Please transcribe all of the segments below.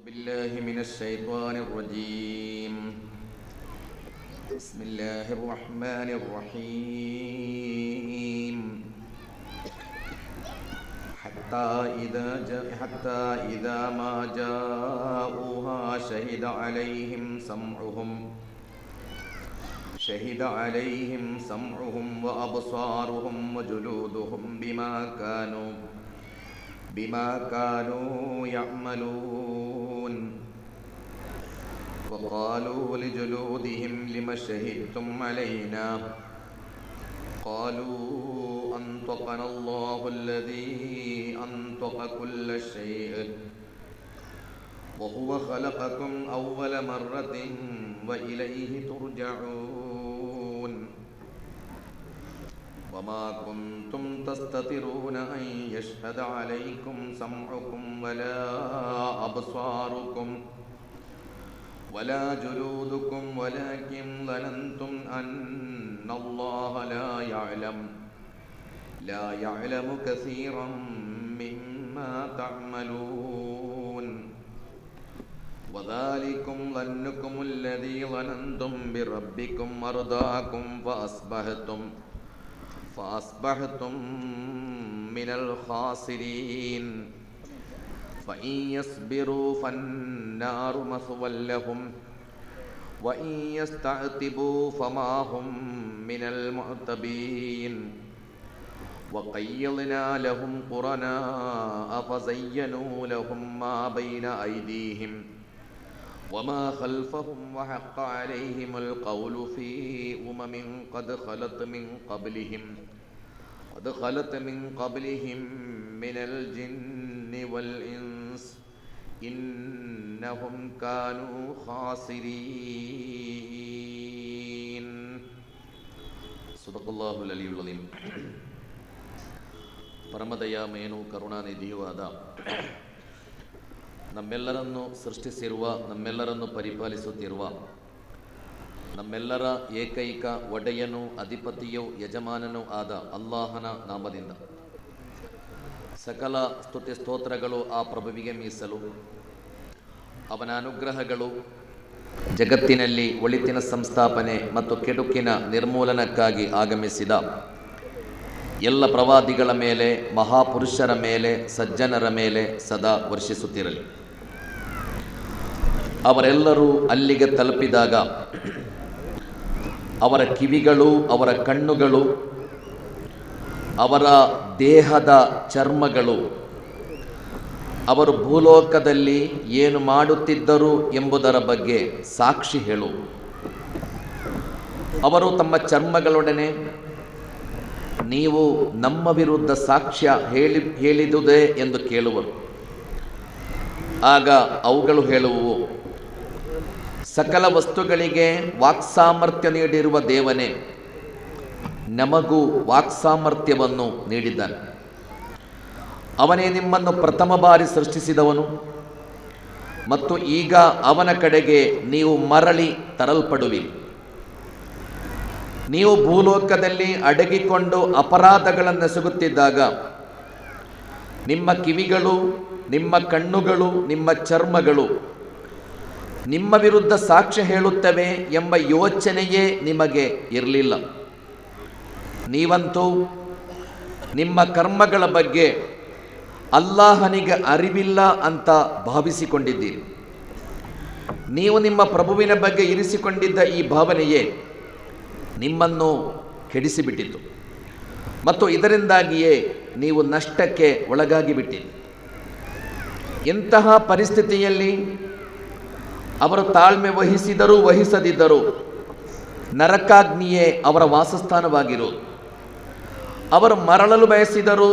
بالله من الشيطان الرجيم. بسم الله الرحمن الرحيم. حتى إذا ما جاءوها شهد عليهم سمعهم وأبصارهم وجلودهم بما كانوا يعملون. وقالوا لجلودهم لم شهدتم علينا قالوا أنطقنا الله الذي أنطق كل شيء وهو خلقكم أول مرة وإليه ترجعون. وما كنتم تستترون أن يشهد عليكم سمعكم ولا أبصاركم ولا جلودكم ولكن ظننتم أن الله لا يعلم كثيرا مما تعملون. وذلكم ظنكم الذي ظننتم بربكم أرداكم فأصبحتم من الخاسرين. فإن يصبروا فالنار مثوى لهم وإن يستعتبوا فما هم من المعتبين. وقيضنا لهم قرناء فزينوا لهم ما بين أيديهم وما خلفهم وحق عليهم القول في قد خلت من قبلهم من الجن والإنس إنهم كانوا خاسرين. صدق الله العلي العظيم. ಪರಮದಯಾಮಯನು ಕರುಣಾನಿಧಿಯೂ ಆದ ನಮ್ಮೆಲ್ಲರನ್ನು ಸೃಷ್ಟಿಸಿರುವ, ನಮ್ಮೆಲ್ಲರನ್ನು ಪರಿಪಾಲಿಸುತ್ತಿರುವ, ನಮ್ಮೆಲ್ಲರ ಏಕೈಕ ಒಡೆಯನೂ ಅಧಿಪತಿಯೂ ಯಜಮಾನನೂ ಆದ ಅಲ್ಲಾಹನ ನಾಮದಿಂದ ಸಕಲ ಸ್ತುತಿ ಸ್ತೋತ್ರಗಳು ಆ ಪ್ರಭುವಿಗೆ ಮೀಸಲು. ಅವನ ಅನುಗ್ರಹಗಳು ಜಗತ್ತಿನಲ್ಲಿ ಒಳಿತಿನ ಸಂಸ್ಥಾಪನೆ ಮತ್ತು ಕೆಡುಕಿನ ನಿರ್ಮೂಲನಕ್ಕಾಗಿ ಆಗಮಿಸಿದ ಎಲ್ಲ ಪ್ರವಾದಿಗಳ ಮೇಲೆ, ಮಹಾಪುರುಷರ ಮೇಲೆ, ಸಜ್ಜನರ ಮೇಲೆ ಸದಾ ವರ್ಷಿಸುತ್ತಿರಲಿ. ಅವರೆಲ್ಲರೂ ಅಲ್ಲಿಗೆ ತಲುಪಿದಾಗ ಅವರ ಕಿವಿಗಳು, ಅವರ ಕಣ್ಣುಗಳು, ಅವರ ದೇಹದ ಚರ್ಮಗಳು ಅವರು ಭೂಲೋಕದಲ್ಲಿ ಏನು ಮಾಡುತ್ತಿದ್ದರು ಎಂಬುದರ ಬಗ್ಗೆ ಸಾಕ್ಷಿ ಹೇಳು. ಅವರು ತಮ್ಮ ಚರ್ಮಗಳೊಡನೆ ನೀವು ನಮ್ಮ ವಿರುದ್ಧ ಸಾಕ್ಷ್ಯ ಹೇಳಿದುದೇ ಎಂದು ಕೇಳುವರು. ಆಗ ಅವುಗಳು ಹೇಳುವು, ಸಕಲ ವಸ್ತುಗಳಿಗೆ ವಾಕ್ಸಾಮರ್ಥ್ಯ ನೀಡಿರುವ ದೇವನೇ ನಮಗೂ ವಾಕ್ಸಾಮರ್ಥ್ಯವನ್ನು ನೀಡಿದ್ದಾನೆ. ಅವನೇ ನಿಮ್ಮನ್ನು ಪ್ರಥಮ ಬಾರಿ ಸೃಷ್ಟಿಸಿದವನು ಮತ್ತು ಈಗ ಅವನ ಕಡೆಗೆ ನೀವು ಮರಳಿ ತರಲ್ಪಡುವಿರಿ. ನೀವು ಭೂಲೋಕದಲ್ಲಿ ಅಡಗಿಕೊಂಡು ಅಪರಾಧಗಳನ್ನೆಸಗುತ್ತಿದ್ದಾಗ ನಿಮ್ಮ ಕಿವಿಗಳು, ನಿಮ್ಮ ಕಣ್ಣುಗಳು, ನಿಮ್ಮ ಚರ್ಮಗಳು ನಿಮ್ಮ ವಿರುದ್ಧ ಸಾಕ್ಷ್ಯ ಹೇಳುತ್ತವೆ ಎಂಬ ಯೋಚನೆಯೇ ನಿಮಗೆ ಇರಲಿಲ್ಲ. ನೀವಂತೂ ನಿಮ್ಮ ಕರ್ಮಗಳ ಬಗ್ಗೆ ಅಲ್ಲಾಹನಿಗೆ ಅರಿವಿಲ್ಲ ಅಂತ ಭಾವಿಸಿಕೊಂಡಿದ್ದೀರಿ. ನೀವು ನಿಮ್ಮ ಪ್ರಭುವಿನ ಬಗ್ಗೆ ಇರಿಸಿಕೊಂಡಿದ್ದ ಈ ಭಾವನೆಯೇ ನಿಮ್ಮನ್ನು ಕೆಡಿಸಿಬಿಟ್ಟಿತು ಮತ್ತು ಇದರಿಂದಾಗಿಯೇ ನೀವು ನಷ್ಟಕ್ಕೆ ಒಳಗಾಗಿ ಬಿಟ್ಟಿರಿ. ಇಂತಹ ಪರಿಸ್ಥಿತಿಯಲ್ಲಿ ಅವರು ತಾಳ್ಮೆ ವಹಿಸಿದರೂ ವಹಿಸದಿದ್ದರೂ ನರಕಾಗ್ನಿಯೇ ಅವರ ವಾಸಸ್ಥಾನವಾಗಿರುವುದು. ಅವರು ಮರಳಲು ಬಯಸಿದರೂ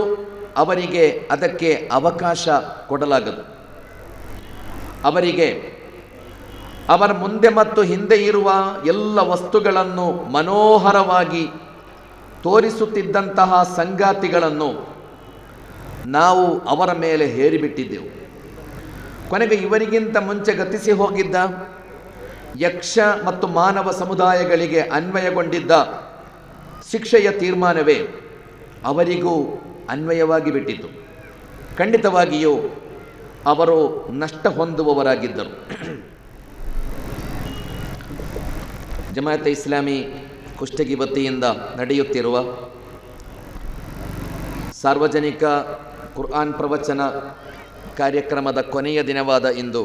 ಅವರಿಗೆ ಅದಕ್ಕೆ ಅವಕಾಶ ಕೊಡಲಾಗದು. ಅವರಿಗೆ ಅವರ ಮುಂದೆ ಮತ್ತು ಹಿಂದೆ ಇರುವ ಎಲ್ಲ ವಸ್ತುಗಳನ್ನು ಮನೋಹರವಾಗಿ ತೋರಿಸುತ್ತಿದ್ದಂತಹ ಸಂಗಾತಿಗಳನ್ನು ನಾವು ಅವರ ಮೇಲೆ ಹೇರಿಬಿಟ್ಟಿದ್ದೆವು. ಕೊನೆಗೆ ಇವರಿಗಿಂತ ಮುಂಚೆ ಗತಿಸಿ ಹೋಗಿದ್ದ ಯಕ್ಷ ಮತ್ತು ಮಾನವ ಸಮುದಾಯಗಳಿಗೆ ಅನ್ವಯಗೊಂಡಿದ್ದ ಶಿಕ್ಷೆಯ ತೀರ್ಮಾನವೇ ಅವರಿಗೂ ಅನ್ವಯವಾಗಿ ಬಿಟ್ಟಿತು. ಖಂಡಿತವಾಗಿಯೂ ಅವರು ನಷ್ಟ ಹೊಂದುವವರಾಗಿದ್ದರು. ಜಮಾಯತ್ ಇಸ್ಲಾಮಿ ಕುಷ್ಟಗಿ ವತಿಯಿಂದ ನಡೆಯುತ್ತಿರುವ ಸಾರ್ವಜನಿಕ ಕುರ್ಆನ್ ಪ್ರವಚನ ಕಾರ್ಯಕ್ರಮದ ಕೊನೆಯ ದಿನವಾದ ಇಂದು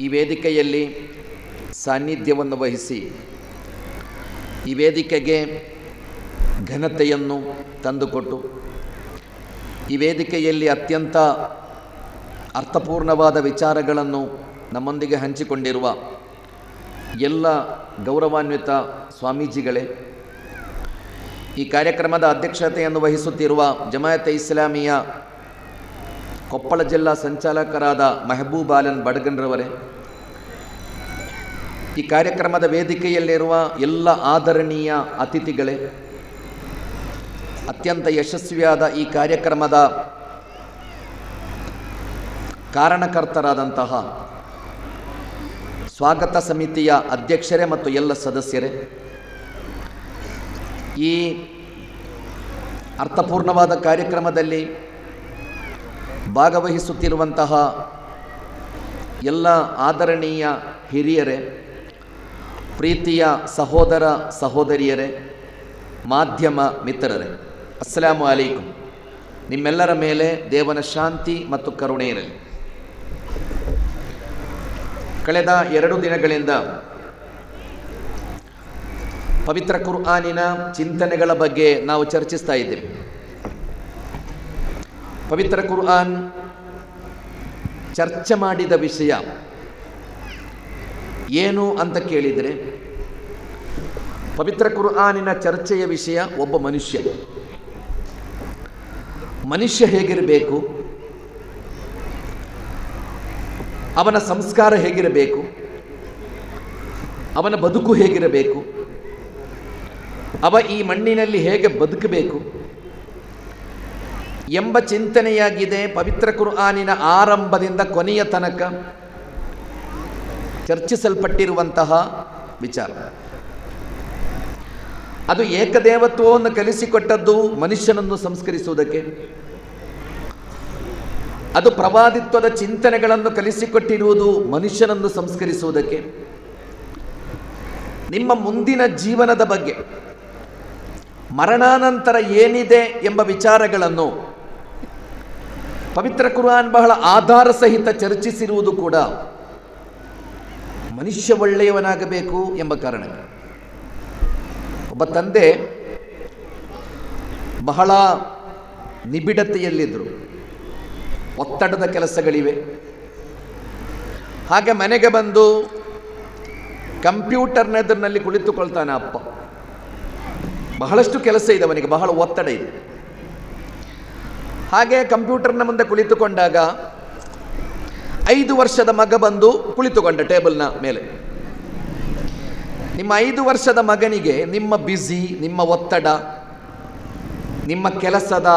ಈ ವೇದಿಕೆಯಲ್ಲಿ ಸಾನ್ನಿಧ್ಯವನ್ನು ವಹಿಸಿ ಈ ವೇದಿಕೆಗೆ ಘನತೆಯನ್ನು ತಂದುಕೊಟ್ಟು ಈ ವೇದಿಕೆಯಲ್ಲಿ ಅತ್ಯಂತ ಅರ್ಥಪೂರ್ಣವಾದ ವಿಚಾರಗಳನ್ನು ನಮ್ಮೊಂದಿಗೆ ಹಂಚಿಕೊಂಡಿರುವ ಎಲ್ಲ ಗೌರವಾನ್ವಿತ ಸ್ವಾಮೀಜಿಗಳೇ, ಈ ಕಾರ್ಯಕ್ರಮದ ಅಧ್ಯಕ್ಷತೆಯನ್ನು ವಹಿಸುತ್ತಿರುವ ಜಮಾಯತ್ ಇಸ್ಲಾಮಿಯ ಕೊಪ್ಪಳ ಜಿಲ್ಲಾ ಸಂಚಾಲಕರಾದ ಮೆಹಬೂಬ್ ಆಲನ್ ಬಡಗನ್ರವರೇ, ಈ ಕಾರ್ಯಕ್ರಮದ ವೇದಿಕೆಯಲ್ಲಿರುವ ಎಲ್ಲ ಆದರಣೀಯ ಅತಿಥಿಗಳೇ, ಅತ್ಯಂತ ಯಶಸ್ವಿಯಾದ ಈ ಕಾರ್ಯಕ್ರಮದ ಕಾರಣಕರ್ತರಾದಂತಹ ಸ್ವಾಗತ ಸಮಿತಿಯ ಅಧ್ಯಕ್ಷರೇ ಮತ್ತು ಎಲ್ಲ ಸದಸ್ಯರೇ, ಈ ಅರ್ಥಪೂರ್ಣವಾದ ಕಾರ್ಯಕ್ರಮದಲ್ಲಿ ಭಾಗವಹಿಸುತ್ತಿರುವಂತಹ ಎಲ್ಲ ಆದರಣೀಯ ಹಿರಿಯರೇ, ಪ್ರೀತಿಯ ಸಹೋದರ ಸಹೋದರಿಯರೇ, ಮಾಧ್ಯಮ ಮಿತ್ರರೇ, ಅಸ್ಸಲಾಮು ಅಲೈಕುಂ. ನಿಮ್ಮೆಲ್ಲರ ಮೇಲೆ ದೇವನ ಶಾಂತಿ ಮತ್ತು ಕರುಣೆ ಇರಲಿ. ಕಳೆದ 2 ದಿನಗಳಿಂದ ಪವಿತ್ರ ಕುರ್ಆನಿನ ಚಿಂತನೆಗಳ ಬಗ್ಗೆ ನಾವು ಚರ್ಚಿಸ್ತಾ ಇದ್ದೇವೆ. ಪವಿತ್ರ ಕುರ್ಆನ್ ಚರ್ಚೆ ಮಾಡಿದ ವಿಷಯ ಏನು ಅಂತ ಕೇಳಿದರೆ, ಪವಿತ್ರ ಕುರ್ಆನಿನ ಚರ್ಚೆಯ ವಿಷಯ ಒಬ್ಬ ಮನುಷ್ಯ ಹೇಗಿರಬೇಕು, ಅವನ ಸಂಸ್ಕಾರ ಹೇಗಿರಬೇಕು, ಅವನ ಬದುಕು ಹೇಗಿರಬೇಕು, ಅವ ಈ ಮಣ್ಣಿನಲ್ಲಿ ಹೇಗೆ ಬದುಕಬೇಕು ಎಂಬ ಚಿಂತನೆಯಾಗಿದೆ ಪವಿತ್ರ ಕುರ್ಆನಿನ ಆರಂಭದಿಂದ ಕೊನೆಯ ತನಕ ಚರ್ಚಿಸಲ್ಪಟ್ಟಿರುವಂತಹ ವಿಚಾರ. ಅದು ಏಕದೇವತ್ವವನ್ನು ಕಲಿಸಿಕೊಟ್ಟದ್ದು ಮನುಷ್ಯನನ್ನು ಸಂಸ್ಕರಿಸುವುದಕ್ಕೆ, ಅದು ಪ್ರವಾದಿತ್ವದ ಚಿಂತನೆಗಳನ್ನು ಕಲಿಸಿಕೊಟ್ಟಿರುವುದು ಮನುಷ್ಯನನ್ನು ಸಂಸ್ಕರಿಸುವುದಕ್ಕೆ, ನಿಮ್ಮ ಮುಂದಿನ ಜೀವನದ ಬಗ್ಗೆ, ಮರಣಾನಂತರ ಏನಿದೆ ಎಂಬ ವಿಚಾರಗಳನ್ನು ಪವಿತ್ರ ಕುರ್ಆನ್ ಬಹಳ ಆಧಾರ ಸಹಿತ ಚರ್ಚಿಸಿರುವುದು ಕೂಡ ಮನುಷ್ಯ ಒಳ್ಳೆಯವನಾಗಬೇಕು ಎಂಬ ಕಾರಣ. ಒಬ್ಬ ತಂದೆ ಬಹಳ ನಿಬಿಡತೆಯಲ್ಲಿದ್ದರು, ಒತ್ತಡದ ಕೆಲಸಗಳಿವೆ. ಹಾಗೆ ಮನೆಗೆ ಬಂದು ಕಂಪ್ಯೂಟರ್ನ ಎದುರಿನಲ್ಲಿ ಕುಳಿತುಕೊಳ್ತಾನೆ ಅಪ್ಪ. ಬಹಳಷ್ಟು ಕೆಲಸ ಇದೆ ಅವನಿಗೆ, ಬಹಳ ಒತ್ತಡ ಇದೆ. ಹಾಗೆ ಕಂಪ್ಯೂಟರ್ನ ಮುಂದೆ ಕುಳಿತುಕೊಂಡಾಗ 5 ವರ್ಷದ ಮಗ ಬಂದು ಕುಳಿತುಕೊಂಡ ಟೇಬಲ್ನ ಮೇಲೆ. ನಿಮ್ಮ 5 ವರ್ಷದ ಮಗನಿಗೆ ನಿಮ್ಮ ಬ್ಯುಸಿ, ನಿಮ್ಮ ಒತ್ತಡ, ನಿಮ್ಮ ಕೆಲಸದ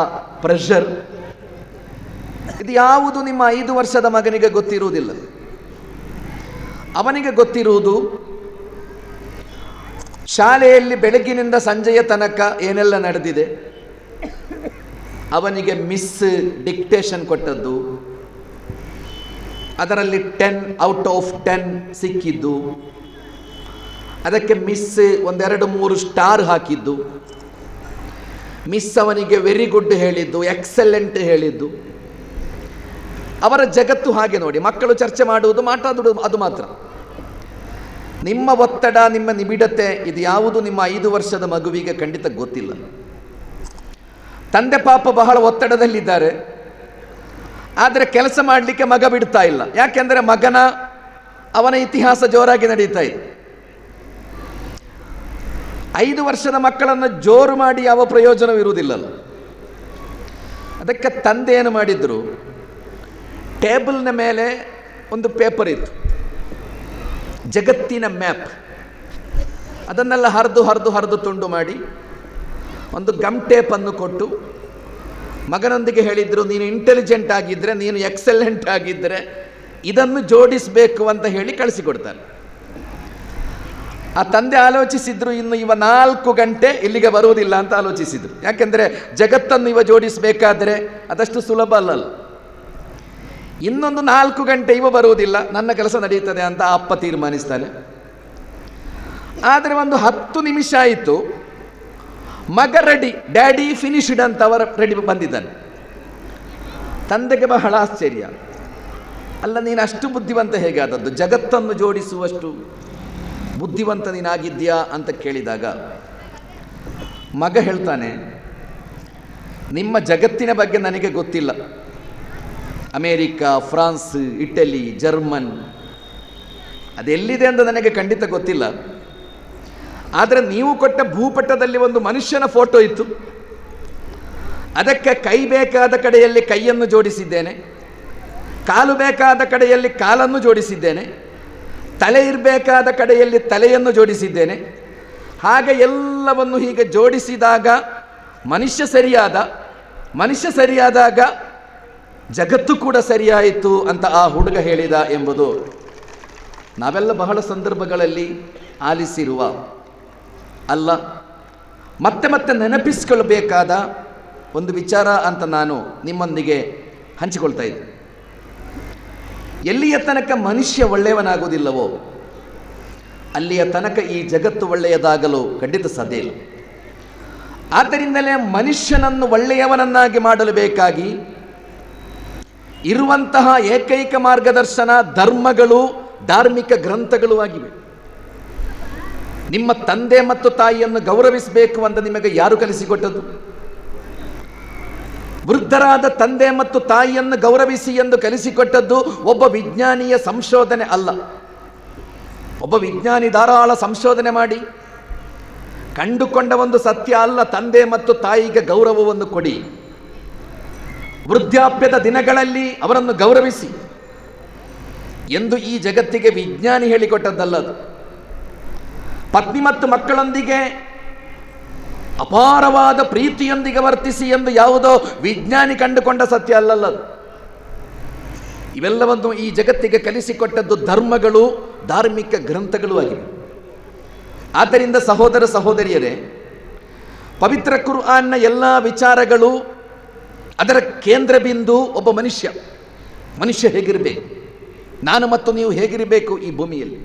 ಪ್ರೆಷರ್, ಇದು ಯಾವುದು ನಿಮ್ಮ 5 ವರ್ಷದ ಮಗನಿಗೆ ಗೊತ್ತಿರುವುದಿಲ್ಲ. ಅವನಿಗೆ ಗೊತ್ತಿರುವುದು ಶಾಲೆಯಲ್ಲಿ ಬೆಳಗಿನಿಂದ ಸಂಜೆಯ ತನಕ ಏನೆಲ್ಲ ನಡೆದಿದೆ, ಅವನಿಗೆ ಮಿಸ್ ಡಿಕ್ಟೇಷನ್ ಕೊಟ್ಟದ್ದು, ಅದರಲ್ಲಿ 10 ಔಟ್ ಆಫ್ 10 ಸಿಕ್ಕಿದ್ದು, ಅದಕ್ಕೆ ಮಿಸ್ 1-2-3 ಸ್ಟಾರ್ ಹಾಕಿದ್ದು, ಮಿಸ್ ಅವನಿಗೆ ವೆರಿ ಗುಡ್ ಹೇಳಿದ್ದು, ಎಕ್ಸಲೆಂಟ್ ಹೇಳಿದ್ದು. ಅವರ ಜಗತ್ತು ಹಾಗೆ ನೋಡಿ. ಮಕ್ಕಳು ಚರ್ಚೆ ಮಾಡುವುದು, ಮಾತಾಡುವುದು ಅದು ಮಾತ್ರ. ನಿಮ್ಮ ಒತ್ತಡ, ನಿಮ್ಮ ನಿಬಿಡತೆ, ಇದು ಯಾವುದು ನಿಮ್ಮ 5 ವರ್ಷದ ಮಗುವಿಗೆ ಖಂಡಿತ ಗೊತ್ತಿಲ್ಲ. ತಂದೆ ಪಾಪ ಬಹಳ ಒತ್ತಡದಲ್ಲಿದ್ದಾರೆ, ಆದರೆ ಕೆಲಸ ಮಾಡಲಿಕ್ಕೆ ಮಗ ಬಿಡ್ತಾ ಇಲ್ಲ. ಯಾಕೆಂದರೆ ಅವನ ಇತಿಹಾಸ ಜೋರಾಗಿ ನಡೀತಾ ಇದೆ. 5 ವರ್ಷದ ಮಕ್ಕಳನ್ನು ಜೋರು ಮಾಡಿ ಯಾವ ಪ್ರಯೋಜನವಿರುವುದಿಲ್ಲಲ್ಲ. ಅದಕ್ಕೆ ತಂದೆ ಏನು ಮಾಡಿದ್ರು, ಟೇಬಲ್ನ ಮೇಲೆ ಒಂದು ಪೇಪರ್ ಇತ್ತು, ಜಗತ್ತಿನ ಮ್ಯಾಪ್. ಅದನ್ನೆಲ್ಲ ಹರಿದು ತುಂಡು ಮಾಡಿ ಒಂದು ಗಮ್ ಟೇಪನ್ನು ಕೊಟ್ಟು ಮಗನೊಂದಿಗೆ ಹೇಳಿದ್ರು, ನೀನು ಇಂಟೆಲಿಜೆಂಟ್ ಆಗಿದ್ದರೆ, ನೀನು ಎಕ್ಸಲೆಂಟ್ ಆಗಿದ್ದರೆ ಇದನ್ನು ಜೋಡಿಸಬೇಕು ಅಂತ ಹೇಳಿ ಕಳಿಸಿಕೊಡ್ತಾರೆ. ಆ ತಂದೆ ಆಲೋಚಿಸಿದ್ರು, ಇನ್ನು ಇವ 4 ಗಂಟೆ ಇಲ್ಲಿಗೆ ಬರುವುದಿಲ್ಲ ಅಂತ ಆಲೋಚಿಸಿದ್ರು. ಯಾಕೆಂದರೆ ಜಗತ್ತನ್ನು ಇವ ಜೋಡಿಸಬೇಕಾದ್ರೆ ಅದಷ್ಟು ಸುಲಭ ಅಲ್ಲಲ್ಲ. ಇನ್ನೊಂದು 4 ಗಂಟೆ ಇವ ಬರುವುದಿಲ್ಲ, ನನ್ನ ಕೆಲಸ ನಡೆಯುತ್ತದೆ ಅಂತ ಅಪ್ಪ ತೀರ್ಮಾನಿಸ್ತಾನೆ. ಆದರೆ ಒಂದು 10 ನಿಮಿಷ ಆಯಿತು, ಮಗ ರೆಡಿ, ಡ್ಯಾಡಿ ಫಿನಿಶ್ಡ್ ಅಂತ ಅವರ ರೆಡಿ ಬಂದಿದ್ದಾನೆ. ತಂದೆಗೆ ಬಹಳ ಆಶ್ಚರ್ಯ, ಅಲ್ಲ ನೀನು ಅಷ್ಟು ಬುದ್ಧಿವಂತ ಹೇಗಾದದ್ದು, ಜಗತ್ತನ್ನು ಜೋಡಿಸುವಷ್ಟು ಬುದ್ಧಿವಂತ ನೀನಾಗಿದ್ಯಾ ಅಂತ ಕೇಳಿದಾಗ ಮಗ ಹೇಳ್ತಾನೆ, ನಿಮ್ಮ ಜಗತ್ತಿನ ಬಗ್ಗೆ ನನಗೆ ಗೊತ್ತಿಲ್ಲ. ಅಮೇರಿಕಾ, ಫ್ರಾನ್ಸ್, ಇಟಲಿ, ಜರ್ಮನ್ ಅದೆಲ್ಲಿದೆ ಅಂತ ನನಗೆ ಖಂಡಿತ ಗೊತ್ತಿಲ್ಲ. ಆದರೆ ನೀವು ಕೊಟ್ಟ ಭೂಪಟದಲ್ಲಿ ಒಂದು ಮನುಷ್ಯನ ಫೋಟೋ ಇತ್ತು, ಅದಕ್ಕೆ ಕೈ ಬೇಕಾದ ಕಡೆಯಲ್ಲಿ ಕೈಯನ್ನು ಜೋಡಿಸಿದ್ದೇನೆ, ಕಾಲು ಬೇಕಾದ ಕಡೆಯಲ್ಲಿ ಕಾಲನ್ನು ಜೋಡಿಸಿದ್ದೇನೆ, ತಲೆ ಇರಬೇಕಾದ ಕಡೆಯಲ್ಲಿ ತಲೆಯನ್ನು ಜೋಡಿಸಿದ್ದೇನೆ. ಹಾಗೆ ಎಲ್ಲವನ್ನು ಹೀಗೆ ಜೋಡಿಸಿದಾಗ ಮನುಷ್ಯ ಸರಿಯಾದಾಗ ಜಗತ್ತು ಕೂಡ ಸರಿಯಾಯಿತು ಅಂತ ಆ ಹುಡುಗ ಹೇಳಿದ ಎಂಬುದು ನಾವೆಲ್ಲ ಬಹಳ ಸಂದರ್ಭಗಳಲ್ಲಿ ಆಲಿಸಿರುವ, ಅಲ್ಲ ಮತ್ತೆ ಮತ್ತೆ ನೆನಪಿಸಿಕೊಳ್ಳಬೇಕಾದ ಒಂದು ವಿಚಾರ ಅಂತ ನಾನು ನಿಮ್ಮೊಂದಿಗೆ ಹಂಚಿಕೊಳ್ತಾ ಇದ್ದೆ. ಎಲ್ಲಿಯ ತನಕ ಮನುಷ್ಯ ಒಳ್ಳೆಯವನಾಗುವುದಿಲ್ಲವೋ ಅಲ್ಲಿಯ ತನಕ ಈ ಜಗತ್ತು ಒಳ್ಳೆಯದಾಗಲು ಖಂಡಿತ ಸಾಧ್ಯ ಇಲ್ಲ. ಆದ್ದರಿಂದಲೇ ಮನುಷ್ಯನನ್ನು ಒಳ್ಳೆಯವನನ್ನಾಗಿ ಮಾಡಲು ಬೇಕಾಗಿ ಇರುವಂತಹ ಏಕೈಕ ಮಾರ್ಗದರ್ಶನ ಧರ್ಮಗಳು, ಧಾರ್ಮಿಕ ಗ್ರಂಥಗಳು ಆಗಿವೆ. ನಿಮ್ಮ ತಂದೆ ಮತ್ತು ತಾಯಿಯನ್ನು ಗೌರವಿಸಬೇಕು ಅಂತ ನಿಮಗೆ ಯಾರು ಕಲಿಸಿಕೊಟ್ಟದ್ದು? ವೃದ್ಧರಾದ ತಂದೆ ಮತ್ತು ತಾಯಿಯನ್ನು ಗೌರವಿಸಿ ಎಂದು ಕಲಿಸಿಕೊಟ್ಟದ್ದು ಒಬ್ಬ ವಿಜ್ಞಾನಿಯ ಸಂಶೋಧನೆ ಅಲ್ಲ. ಒಬ್ಬ ವಿಜ್ಞಾನಿ ಧಾರಾಳ ಸಂಶೋಧನೆ ಮಾಡಿ ಕಂಡುಕೊಂಡ ಒಂದು ಸತ್ಯ ಅಲ್ಲ, ತಂದೆ ಮತ್ತು ತಾಯಿಗೆ ಗೌರವವನ್ನು ಕೊಡಿ, ವೃದ್ಧಾಪ್ಯದ ದಿನಗಳಲ್ಲಿ ಅವರನ್ನು ಗೌರವಿಸಿ ಎಂದು ಈ ಜಗತ್ತಿಗೆ ವಿಜ್ಞಾನಿ ಹೇಳಿಕೊಟ್ಟದ್ದಲ್ಲದು. ಪತ್ನಿ ಮತ್ತು ಮಕ್ಕಳೊಂದಿಗೆ ಅಪಾರವಾದ ಪ್ರೀತಿಯೊಂದಿಗೆ ವರ್ತಿಸಿ ಎಂದು ಯಾವುದೋ ವಿಜ್ಞಾನಿ ಕಂಡುಕೊಂಡ ಸತ್ಯ ಅಲ್ಲಲ್ಲದು. ಇವೆಲ್ಲವನ್ನು ಈ ಜಗತ್ತಿಗೆ ಕಲಿಸಿಕೊಟ್ಟದ್ದು ಧರ್ಮಗಳು, ಧಾರ್ಮಿಕ ಗ್ರಂಥಗಳು ಆಗಿವೆ. ಆದ್ದರಿಂದ ಸಹೋದರ ಸಹೋದರಿಯರೇ, ಪವಿತ್ರ ಕುರ್ಆನ್ನ ಎಲ್ಲ ವಿಚಾರಗಳು, ಅದರ ಕೇಂದ್ರ ಬಿಂದು ಒಬ್ಬ ಮನುಷ್ಯ ಹೇಗಿರಬೇಕು, ನಾನು ಮತ್ತು ನೀವು ಹೇಗಿರಬೇಕು ಈ ಭೂಮಿಯಲ್ಲಿ,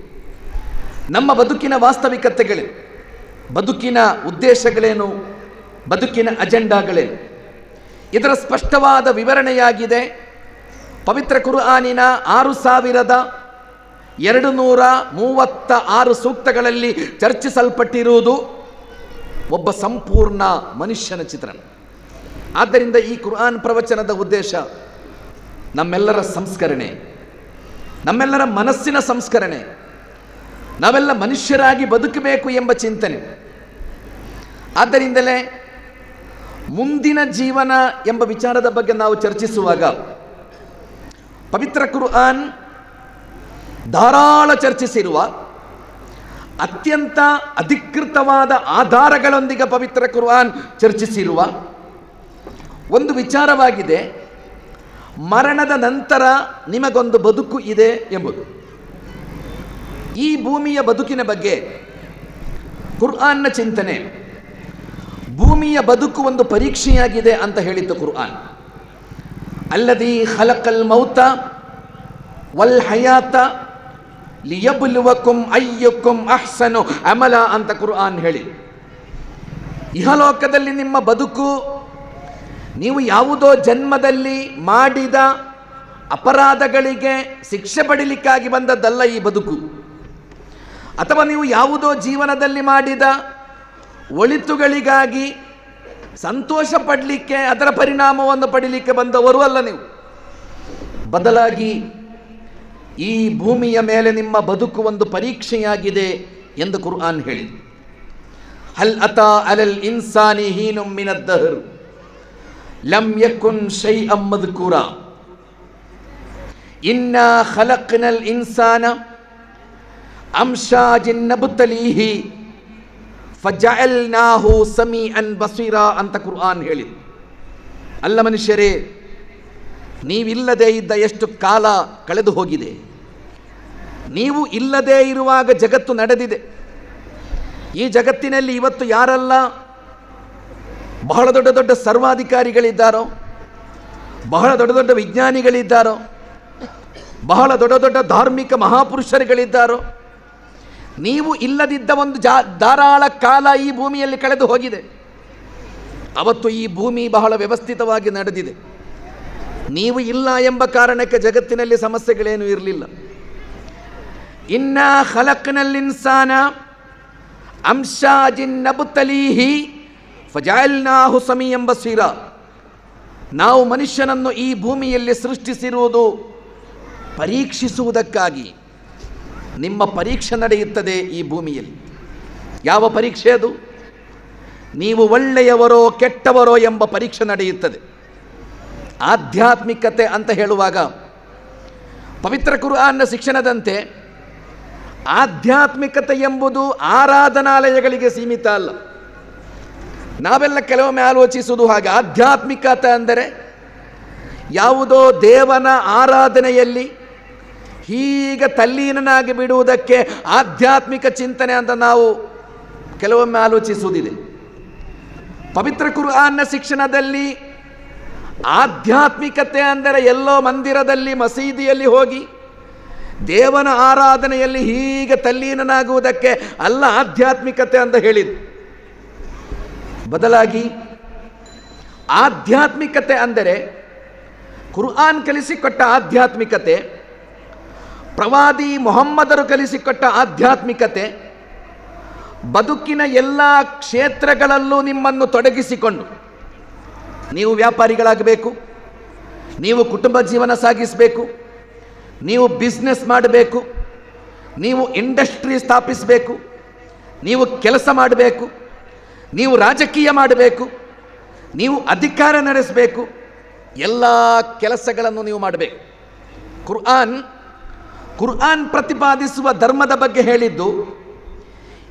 ನಮ್ಮ ಬದುಕಿನ ವಾಸ್ತವಿಕತೆಗಳೇನು, ಬದುಕಿನ ಉದ್ದೇಶಗಳೇನು, ಬದುಕಿನ ಅಜೆಂಡಾಗಳೇನು, ಇದರ ಸ್ಪಷ್ಟವಾದ ವಿವರಣೆಯಾಗಿದೆ ಪವಿತ್ರ ಕುರ್ಆನಿನ 6236 ಸೂಕ್ತಗಳಲ್ಲಿ ಚರ್ಚಿಸಲ್ಪಟ್ಟಿರುವುದು ಒಬ್ಬ ಸಂಪೂರ್ಣ ಮನುಷ್ಯನ ಚಿತ್ರಣ. ಆದ್ದರಿಂದ ಈ ಕುರ್ಆನ್ ಪ್ರವಚನದ ಉದ್ದೇಶ ನಮ್ಮೆಲ್ಲರ ಸಂಸ್ಕರಣೆ, ನಮ್ಮೆಲ್ಲರ ಮನಸ್ಸಿನ ಸಂಸ್ಕರಣೆ, ನಾವೆಲ್ಲ ಮನುಷ್ಯರಾಗಿ ಬದುಕಬೇಕು ಎಂಬ ಚಿಂತನೆ. ಆದ್ದರಿಂದಲೇ ಮುಂದಿನ ಜೀವನ ಎಂಬ ವಿಚಾರದ ಬಗ್ಗೆ ನಾವು ಚರ್ಚಿಸುವಾಗ ಪವಿತ್ರ ಕುರ್ಆನ್ ಧಾರಾಳ ಚರ್ಚಿಸಿರುವ, ಅತ್ಯಂತ ಅಧಿಕೃತವಾದ ಆಧಾರಗಳೊಂದಿಗೆ ಪವಿತ್ರ ಕುರ್ಆನ್ ಚರ್ಚಿಸಿರುವ ಒಂದು ವಿಚಾರವಾಗಿದೆ, ಮರಣದ ನಂತರ ನಿಮಗೊಂದು ಬದುಕು ಇದೆ ಎಂಬುದು. ಈ ಭೂಮಿಯ ಬದುಕಿನ ಬಗ್ಗೆ ಕುರ್ಆನ್ನ ಚಿಂತನೆ, ಭೂಮಿಯ ಬದುಕು ಒಂದು ಪರೀಕ್ಷೆಯಾಗಿದೆ ಅಂತ ಹೇಳಿತ್ತು ಕುರ್ಆನ್. ಅಲ್ಲದಿ ಖಲಕಲ್ ಮೌತ ವಲ್ ಹಯಾತ ಲಿಯಬ್ಲುವಕುಂ ಅಯ್ಯುಕುಂ ಅಹ್ಸನು ಅಮಲ ಅಂತ ಕುರ್ಆನ್ ಹೇಳಿ, ಇಹಲೋಕದಲ್ಲಿ ನಿಮ್ಮ ಬದುಕು ನೀವು ಯಾವುದೋ ಜನ್ಮದಲ್ಲಿ ಮಾಡಿದ ಅಪರಾಧಗಳಿಗೆ ಶಿಕ್ಷೆ ಪಡೀಲಿಕ್ಕಾಗಿ ಬಂದದ್ದಲ್ಲ ಈ ಬದುಕು, ಅಥವಾ ನೀವು ಯಾವುದೋ ಜೀವನದಲ್ಲಿ ಮಾಡಿದ ಒಳಿತುಗಳಿಗಾಗಿ ಸಂತೋಷ ಪಡಲಿಕ್ಕೆ, ಅದರ ಪರಿಣಾಮವನ್ನು ಪಡೀಲಿಕ್ಕೆ ಬಂದವರು ಅಲ್ಲ ನೀವು. ಬದಲಾಗಿ ಈ ಭೂಮಿಯ ಮೇಲೆ ನಿಮ್ಮ ಬದುಕು ಒಂದು ಪರೀಕ್ಷೆಯಾಗಿದೆ ಎಂದು ಕುರ್ಆನ್ ಹೇಳಿದೆ. ಹಲ್ ಅತಾ ಅಲಲ್ ಇನ್ಸಾನಿ ಹೀನುಂ ಮಿನದ್ ದಹರ್ ಲಮ್ ಯಕುನ್ ಶೈಅಂ ಮದ್ಕೂರಾ ಇನ್ನಾ ಖಲಕ್ನಲ್ ಇನ್ಸಾನ ಅಮ್ಶಾಜಿನ್ ನಬ್ತಲೀಹಿ ಫಜಅಲ್ನಾಹು ಸಮೀಅನ್ ಬಸೀರಾ ಅಂತ ಕುರ್ಆನ್ ಹೇಳಿದೆ. ಅಲ್ಲ ಮನುಷ್ಯರೇ, ನೀವಿಲ್ಲದೆ ಇದ್ದ ಎಷ್ಟು ಕಾಲ ಕಳೆದು ಹೋಗಿದೆ, ನೀವು ಇಲ್ಲದೇ ಇರುವಾಗ ಜಗತ್ತು ನಡೆದಿದೆ. ಈ ಜಗತ್ತಿನಲ್ಲಿ ಇವತ್ತು ಯಾರೆಲ್ಲ ಬಹಳ ದೊಡ್ಡ ದೊಡ್ಡ ಸರ್ವಾಧಿಕಾರಿಗಳಿದ್ದಾರೋ, ಬಹಳ ದೊಡ್ಡ ದೊಡ್ಡ ವಿಜ್ಞಾನಿಗಳಿದ್ದಾರೋ, ಬಹಳ ದೊಡ್ಡ ದೊಡ್ಡ ಧಾರ್ಮಿಕ ಮಹಾಪುರುಷರುಗಳಿದ್ದಾರೋ, ನೀವು ಇಲ್ಲದಿದ್ದ ಒಂದು ಧಾರಾಳ ಕಾಲ ಈ ಭೂಮಿಯಲ್ಲಿ ಕಳೆದು ಹೋಗಿದೆ. ಅವತ್ತು ಈ ಭೂಮಿ ಬಹಳ ವ್ಯವಸ್ಥಿತವಾಗಿ ನಡೆದಿದೆ. ನೀವು ಇಲ್ಲ ಎಂಬ ಕಾರಣಕ್ಕೆ ಜಗತ್ತಿನಲ್ಲಿ ಸಮಸ್ಯೆಗಳೇನೂ ಇರಲಿಲ್ಲ. ಇನ್ನ ಖಲಕ್ನಲ್ ಇನ್ಸಾನ ಅಂಶಾಜಿನ್ ನಬ್ತಲೀಹಿ ಫಜಅಲ್ನಾಹು ಸಮೀಅನ್ ಬಸೀರ. ನಾವು ಮನುಷ್ಯನನ್ನು ಈ ಭೂಮಿಯಲ್ಲಿ ಸೃಷ್ಟಿಸಿರುವುದು ಪರೀಕ್ಷಿಸುವುದಕ್ಕಾಗಿ. ನಿಮ್ಮ ಪರೀಕ್ಷೆ ನಡೆಯುತ್ತದೆ ಈ ಭೂಮಿಯಲ್ಲಿ. ಯಾವ ಪರೀಕ್ಷೆ ಅದು? ನೀವು ಒಳ್ಳೆಯವರೋ ಕೆಟ್ಟವರೋ ಎಂಬ ಪರೀಕ್ಷೆ ನಡೆಯುತ್ತದೆ. ಆಧ್ಯಾತ್ಮಿಕತೆ ಅಂತ ಹೇಳುವಾಗ ಪವಿತ್ರ ಕುರ್ಆನ್ನ ಶಿಕ್ಷಣದಂತೆ ಆಧ್ಯಾತ್ಮಿಕತೆ ಎಂಬುದು ಆರಾಧನಾಲಯಗಳಿಗೆ ಸೀಮಿತ ಅಲ್ಲ. ನಾವೆಲ್ಲ ಕೆಲವೊಮ್ಮೆ ಆಲೋಚಿಸುವುದು ಹಾಗೆ. ಆಧ್ಯಾತ್ಮಿಕತೆ ಅಂದರೆ ಯಾವುದೋ ದೇವನ ಆರಾಧನೆಯಲ್ಲಿ ಹೀಗೆ ತಲ್ಲೀನನಾಗಿ ಬಿಡುವುದಕ್ಕೆ ಆಧ್ಯಾತ್ಮಿಕ ಚಿಂತನೆ ಅಂತ ನಾವು ಕೆಲವೊಮ್ಮೆ ಆಲೋಚಿಸುವುದಿದೆ. ಪವಿತ್ರ ಕುರ್ಆನ್ನ ಶಿಕ್ಷಣದಲ್ಲಿ ಆಧ್ಯಾತ್ಮಿಕತೆ ಅಂದರೆ ಎಲ್ಲೋ ಮಂದಿರದಲ್ಲಿ ಮಸೀದಿಯಲ್ಲಿ ಹೋಗಿ ದೇವನ ಆರಾಧನೆಯಲ್ಲಿ ಹೀಗೆ ತಲ್ಲೀನನಾಗುವುದಕ್ಕೆ ಅಲ್ಲ ಆಧ್ಯಾತ್ಮಿಕತೆ ಅಂತ ಹೇಳಿದ್ದು. ಬದಲಾಗಿ ಆಧ್ಯಾತ್ಮಿಕತೆ ಅಂದರೆ ಕುರ್ಆನ್ ಕಲಿಸಿಕೊಟ್ಟ ಆಧ್ಯಾತ್ಮಿಕತೆ, ಪ್ರವಾದಿ ಮೊಹಮ್ಮದರು ಕಲಿಸಿಕೊಟ್ಟ ಆಧ್ಯಾತ್ಮಿಕತೆ, ಬದುಕಿನ ಎಲ್ಲ ಕ್ಷೇತ್ರಗಳಲ್ಲೂ ನಿಮ್ಮನ್ನು ತೊಡಗಿಸಿಕೊಂಡು ನೀವು ವ್ಯಾಪಾರಿಗಳಾಗಬೇಕು, ನೀವು ಕುಟುಂಬ ಜೀವನ ಸಾಗಿಸಬೇಕು, ನೀವು ಬಿಸ್ನೆಸ್ ಮಾಡಬೇಕು, ನೀವು ಇಂಡಸ್ಟ್ರಿ ಸ್ಥಾಪಿಸಬೇಕು, ನೀವು ಕೆಲಸ ಮಾಡಬೇಕು, ನೀವು ರಾಜಕೀಯ ಮಾಡಬೇಕು, ನೀವು ಅಧಿಕಾರ ನಡೆಸಬೇಕು, ಎಲ್ಲ ಕೆಲಸಗಳನ್ನು ನೀವು ಮಾಡಬೇಕು. ಕುರ್ಆನ್ ಪ್ರತಿಪಾದಿಸುವ ಧರ್ಮದ ಬಗ್ಗೆ ಹೇಳಿದ್ದು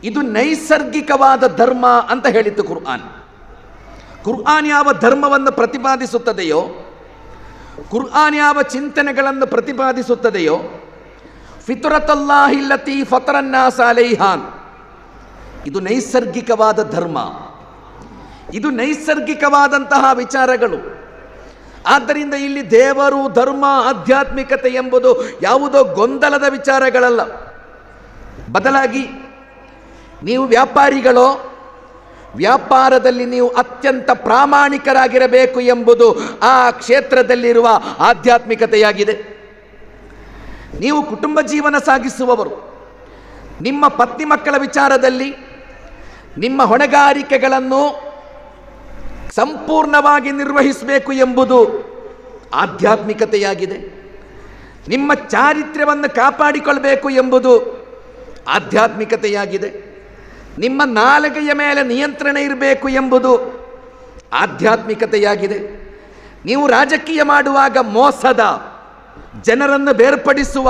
ಇದು ನೈಸರ್ಗಿಕವಾದ ಧರ್ಮ ಅಂತ ಹೇಳಿತ್ತು. ಕುರ್ಆನ್ ಯಾವ ಧರ್ಮವನ್ನು ಪ್ರತಿಪಾದಿಸುತ್ತದೆಯೋ, ಕುರ್ಆನ್ ಯಾವ ಚಿಂತನೆಗಳನ್ನು ಪ್ರತಿಪಾದಿಸುತ್ತದೆಯೋ, ಫಿತ್ರತಲ್ಲಾಹಿ ಲತೀ ಫತರನ್ನಾಸ ಅಲೈಹಾ, ಇದು ನೈಸರ್ಗಿಕವಾದ ಧರ್ಮ, ಇದು ನೈಸರ್ಗಿಕವಾದಂತಹ ವಿಚಾರಗಳು. ಆದ್ದರಿಂದ ಇಲ್ಲಿ ದೇವರು, ಧರ್ಮ, ಆಧ್ಯಾತ್ಮಿಕತೆ ಎಂಬುದು ಯಾವುದೋ ಗೊಂದಲದ ವಿಚಾರಗಳಲ್ಲ. ಬದಲಾಗಿ ನೀವು ವ್ಯಾಪಾರಿಗಳೋ, ವ್ಯಾಪಾರದಲ್ಲಿ ನೀವು ಅತ್ಯಂತ ಪ್ರಾಮಾಣಿಕರಾಗಿರಬೇಕು ಎಂಬುದು ಆ ಕ್ಷೇತ್ರದಲ್ಲಿರುವ ಆಧ್ಯಾತ್ಮಿಕತೆಯಾಗಿದೆ. ನೀವು ಕುಟುಂಬ ಜೀವನ ಸಾಗಿಸುವವರು, ನಿಮ್ಮ ಪತ್ನಿ ಮಕ್ಕಳ ವಿಚಾರದಲ್ಲಿ ನಿಮ್ಮ ಹೊಣೆಗಾರಿಕೆಗಳನ್ನು ಸಂಪೂರ್ಣವಾಗಿ ನಿರ್ವಹಿಸಬೇಕು ಎಂಬುದು ಆಧ್ಯಾತ್ಮಿಕತೆಯಾಗಿದೆ. ನಿಮ್ಮ ಚಾರಿತ್ರ್ಯವನ್ನು ಕಾಪಾಡಿಕೊಳ್ಳಬೇಕು ಎಂಬುದು ಆಧ್ಯಾತ್ಮಿಕತೆಯಾಗಿದೆ. ನಿಮ್ಮ ನಾಲಿಗೆಯ ಮೇಲೆ ನಿಯಂತ್ರಣ ಇರಬೇಕು ಎಂಬುದು ಆಧ್ಯಾತ್ಮಿಕತೆಯಾಗಿದೆ. ನೀವು ರಾಜಕೀಯ ಮಾಡುವಾಗ ಮೋಸದ, ಜನರನ್ನು ಬೇರ್ಪಡಿಸುವ,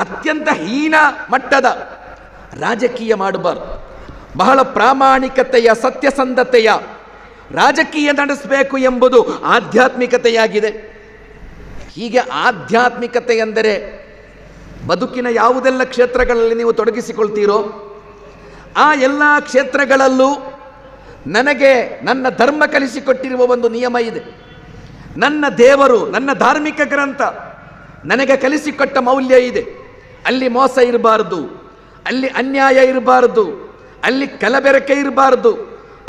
ಅತ್ಯಂತ ಹೀನ ಮಟ್ಟದ ರಾಜಕೀಯ ಮಾಡಬಾರದು. ಬಹಳ ಪ್ರಾಮಾಣಿಕತೆಯ, ಸತ್ಯಸಂಧತೆಯ ರಾಜಕೀಯ ನಡೆಸಬೇಕು ಎಂಬುದು ಆಧ್ಯಾತ್ಮಿಕತೆಯಾಗಿದೆ. ಹೀಗೆ ಆಧ್ಯಾತ್ಮಿಕತೆ ಎಂದರೆ ಬದುಕಿನ ಯಾವುದೆಲ್ಲ ಕ್ಷೇತ್ರಗಳಲ್ಲಿ ನೀವು ತೊಡಗಿಸಿಕೊಳ್ತೀರೋ ಆ ಎಲ್ಲ ಕ್ಷೇತ್ರಗಳಲ್ಲೂ ನನಗೆ ನನ್ನ ಧರ್ಮ ಕಲಿಸಿಕೊಟ್ಟಿರುವ ಒಂದು ನಿಯಮ ಇದೆ. ನನ್ನ ದೇವರು, ನನ್ನ ಧಾರ್ಮಿಕ ಗ್ರಂಥ ನನಗೆ ಕಲಿಸಿಕೊಟ್ಟ ಮೌಲ್ಯ ಇದೆ. ಅಲ್ಲಿ ಮೋಸ ಇರಬಾರ್ದು, ಅಲ್ಲಿ ಅನ್ಯಾಯ ಇರಬಾರ್ದು, ಅಲ್ಲಿ ಕಲಬೆರಕೆ ಇರಬಾರ್ದು,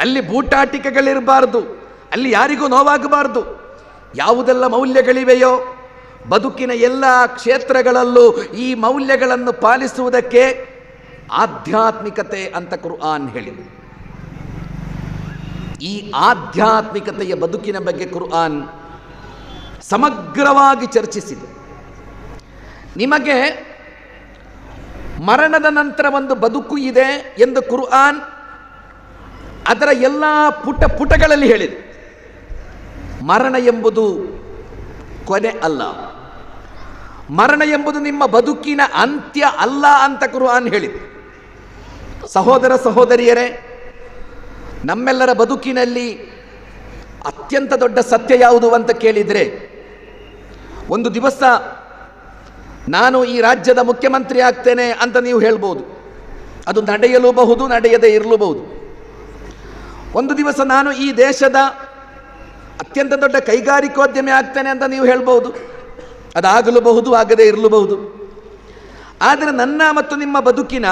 ಅಲ್ಲಿ ಬೂಟಾಟಿಕೆಗಳಿರಬಾರ್ದು, ಅಲ್ಲಿ ಯಾರಿಗೂ ನೋವಾಗಬಾರ್ದು. ಯಾವುದೆಲ್ಲ ಮೌಲ್ಯಗಳಿವೆಯೋ ಬದುಕಿನ ಎಲ್ಲ ಕ್ಷೇತ್ರಗಳಲ್ಲೂ ಈ ಮೌಲ್ಯಗಳನ್ನು ಪಾಲಿಸುವುದಕ್ಕೆ ಆಧ್ಯಾತ್ಮಿಕತೆ ಅಂತ ಕುರ್ಆನ್ ಹೇಳಿದೆ. ಈ ಆಧ್ಯಾತ್ಮಿಕತೆಯ ಬದುಕಿನ ಬಗ್ಗೆ ಕುರ್ಆನ್ ಸಮಗ್ರವಾಗಿ ಚರ್ಚಿಸಿದೆ. ನಿಮಗೆ ಮರಣದ ನಂತರ ಒಂದು ಬದುಕು ಇದೆ ಎಂದು ಕುರ್ಆನ್ ಅದರ ಎಲ್ಲ ಪುಟಗಳಲ್ಲಿ ಹೇಳಿದೆ. ಮರಣ ಎಂಬುದು ಕೊನೆ ಅಲ್ಲ, ಮರಣ ಎಂಬುದು ನಿಮ್ಮ ಬದುಕಿನ ಅಂತ್ಯ ಅಲ್ಲ ಅಂತ ಕುರ್ಆನ್ ಹೇಳಿದೆ. ಸಹೋದರ ಸಹೋದರಿಯರೇ, ನಮ್ಮೆಲ್ಲರ ಬದುಕಿನಲ್ಲಿ ಅತ್ಯಂತ ದೊಡ್ಡ ಸತ್ಯ ಯಾವುದು ಅಂತ ಕೇಳಿದರೆ, ಒಂದು ದಿವಸ ನಾನು ಈ ರಾಜ್ಯದ ಮುಖ್ಯಮಂತ್ರಿ ಆಗ್ತೇನೆ ಅಂತ ನೀವು ಹೇಳ್ಬೋದು. ಅದು ನಡೆಯಲೂಬಹುದು, ನಡೆಯದೇ ಇರಲೂಬಹುದು. ಒಂದು ದಿವಸ ನಾನು ಈ ದೇಶದ ಅತ್ಯಂತ ದೊಡ್ಡ ಕೈಗಾರಿಕೋದ್ಯಮಿ ಆಗ್ತೇನೆ ಅಂತ ನೀವು ಹೇಳ್ಬೋದು. ಅದಾಗಲೂಬಹುದು, ಆಗದೇ ಇರಲೂಬಹುದು. ಆದರೆ ನನ್ನ ಮತ್ತು ನಿಮ್ಮ ಬದುಕಿನ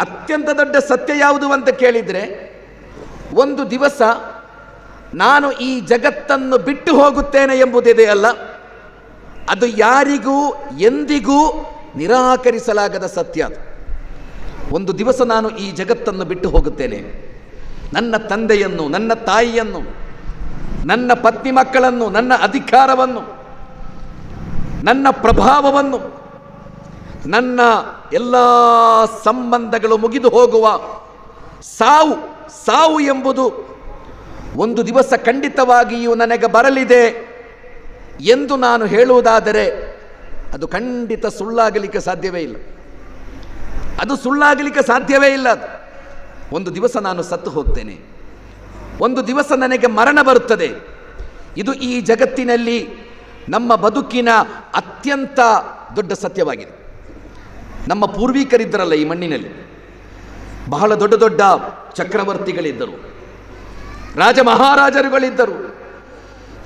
ಅತ್ಯಂತ ದೊಡ್ಡ ಸತ್ಯ ಯಾವುದು ಅಂತ ಕೇಳಿದರೆ, ಒಂದು ದಿವಸ ನಾನು ಈ ಜಗತ್ತನ್ನು ಬಿಟ್ಟು ಹೋಗುತ್ತೇನೆ ಎಂಬುದಿದೆ ಅಲ್ಲ, ಅದು ಯಾರಿಗೂ ಎಂದಿಗೂ ನಿರಾಕರಿಸಲಾಗದ ಸತ್ಯ. ಅದು ಒಂದು ದಿವಸ ನಾನು ಈ ಜಗತ್ತನ್ನು ಬಿಟ್ಟು ಹೋಗುತ್ತೇನೆ. ನನ್ನ ತಂದೆಯನ್ನು, ನನ್ನ ತಾಯಿಯನ್ನು, ನನ್ನ ಪತ್ನಿ ಮಕ್ಕಳನ್ನು, ನನ್ನ ಅಧಿಕಾರವನ್ನು, ನನ್ನ ಪ್ರಭಾವವನ್ನು, ನನ್ನ ಎಲ್ಲ ಸಂಬಂಧಗಳು ಮುಗಿದು ಹೋಗುವ ಸಾವು ಎಂಬುದು ಒಂದು ದಿವಸ ಖಂಡಿತವಾಗಿಯೂ ನನಗೆ ಬರಲಿದೆ ಎಂದು ನಾನು ಹೇಳುವುದಾದರೆ ಅದು ಖಂಡಿತ ಸುಳ್ಳಾಗಲಿಕ್ಕೆ ಸಾಧ್ಯವೇ ಇಲ್ಲ. ಅದು ಸುಳ್ಳಾಗಲಿಕ್ಕೆ ಸಾಧ್ಯವೇ ಇಲ್ಲ. ಒಂದು ದಿವಸ ನಾನು ಸತ್ತು ಹೋಗ್ತೇನೆ, ಒಂದು ದಿವಸ ನನಗೆ ಮರಣ ಬರುತ್ತದೆ. ಇದು ಈ ಜಗತ್ತಿನಲ್ಲಿ ನಮ್ಮ ಬದುಕಿನ ಅತ್ಯಂತ ದೊಡ್ಡ ಸತ್ಯವಾಗಿದೆ. ನಮ್ಮ ಪೂರ್ವಿಕರಿದ್ದರಲ್ಲ ಈ ಮಣ್ಣಿನಲ್ಲಿ, ಬಹಳ ದೊಡ್ಡ ದೊಡ್ಡ ಚಕ್ರವರ್ತಿಗಳಿದ್ದರು, ರಾಜ ಮಹಾರಾಜರುಗಳಿದ್ದರು,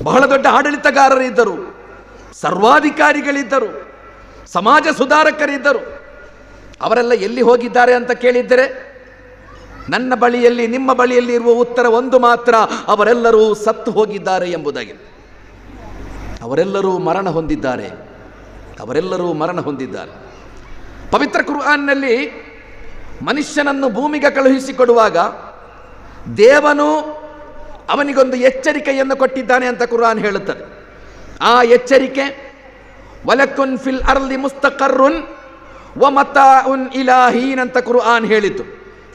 ಬಹಳ ದೊಡ್ಡ ಆಡಳಿತಗಾರರಿದ್ದರು, ಸರ್ವಾಧಿಕಾರಿಗಳಿದ್ದರು, ಸಮಾಜ ಸುಧಾರಕರಿದ್ದರು. ಅವರೆಲ್ಲ ಎಲ್ಲಿ ಹೋಗಿದ್ದಾರೆ ಅಂತ ಕೇಳಿದ್ದರೆ ನನ್ನ ಬಳಿಯಲ್ಲಿ, ನಿಮ್ಮ ಬಳಿಯಲ್ಲಿ ಇರುವ ಉತ್ತರ ಒಂದು ಮಾತ್ರ: ಅವರೆಲ್ಲರೂ ಸತ್ತು ಹೋಗಿದ್ದಾರೆ ಎಂಬುದಾಗಿದೆ. ಅವರೆಲ್ಲರೂ ಮರಣ ಹೊಂದಿದ್ದಾರೆ, ಅವರೆಲ್ಲರೂ ಮರಣ ಹೊಂದಿದ್ದಾರೆ. ಪವಿತ್ರ ಕುರ್ಆನ್ನಲ್ಲಿ ಮನುಷ್ಯನನ್ನು ಭೂಮಿಗೆ ಕಳುಹಿಸಿಕೊಡುವಾಗ ದೇವನು ಅವನಿಗೊಂದು ಎಚ್ಚರಿಕೆಯನ್ನು ಕೊಟ್ಟಿದ್ದಾನೆ ಅಂತ ಕುರ್ಆನ್ ಹೇಳುತ್ತದೆ. ಆ ಎಚ್ಚರಿಕೆ ವಲಕುನ್ ಫಿಲ್ ಅರ್ಲಿ ಮುಸ್ತಕರ್ರುನ್ ವ ಮತಾಉನ್ ಇಲಾಹೀನ್ ಅಂತ ಕುರ್ಆನ್ ಹೇಳಿತು.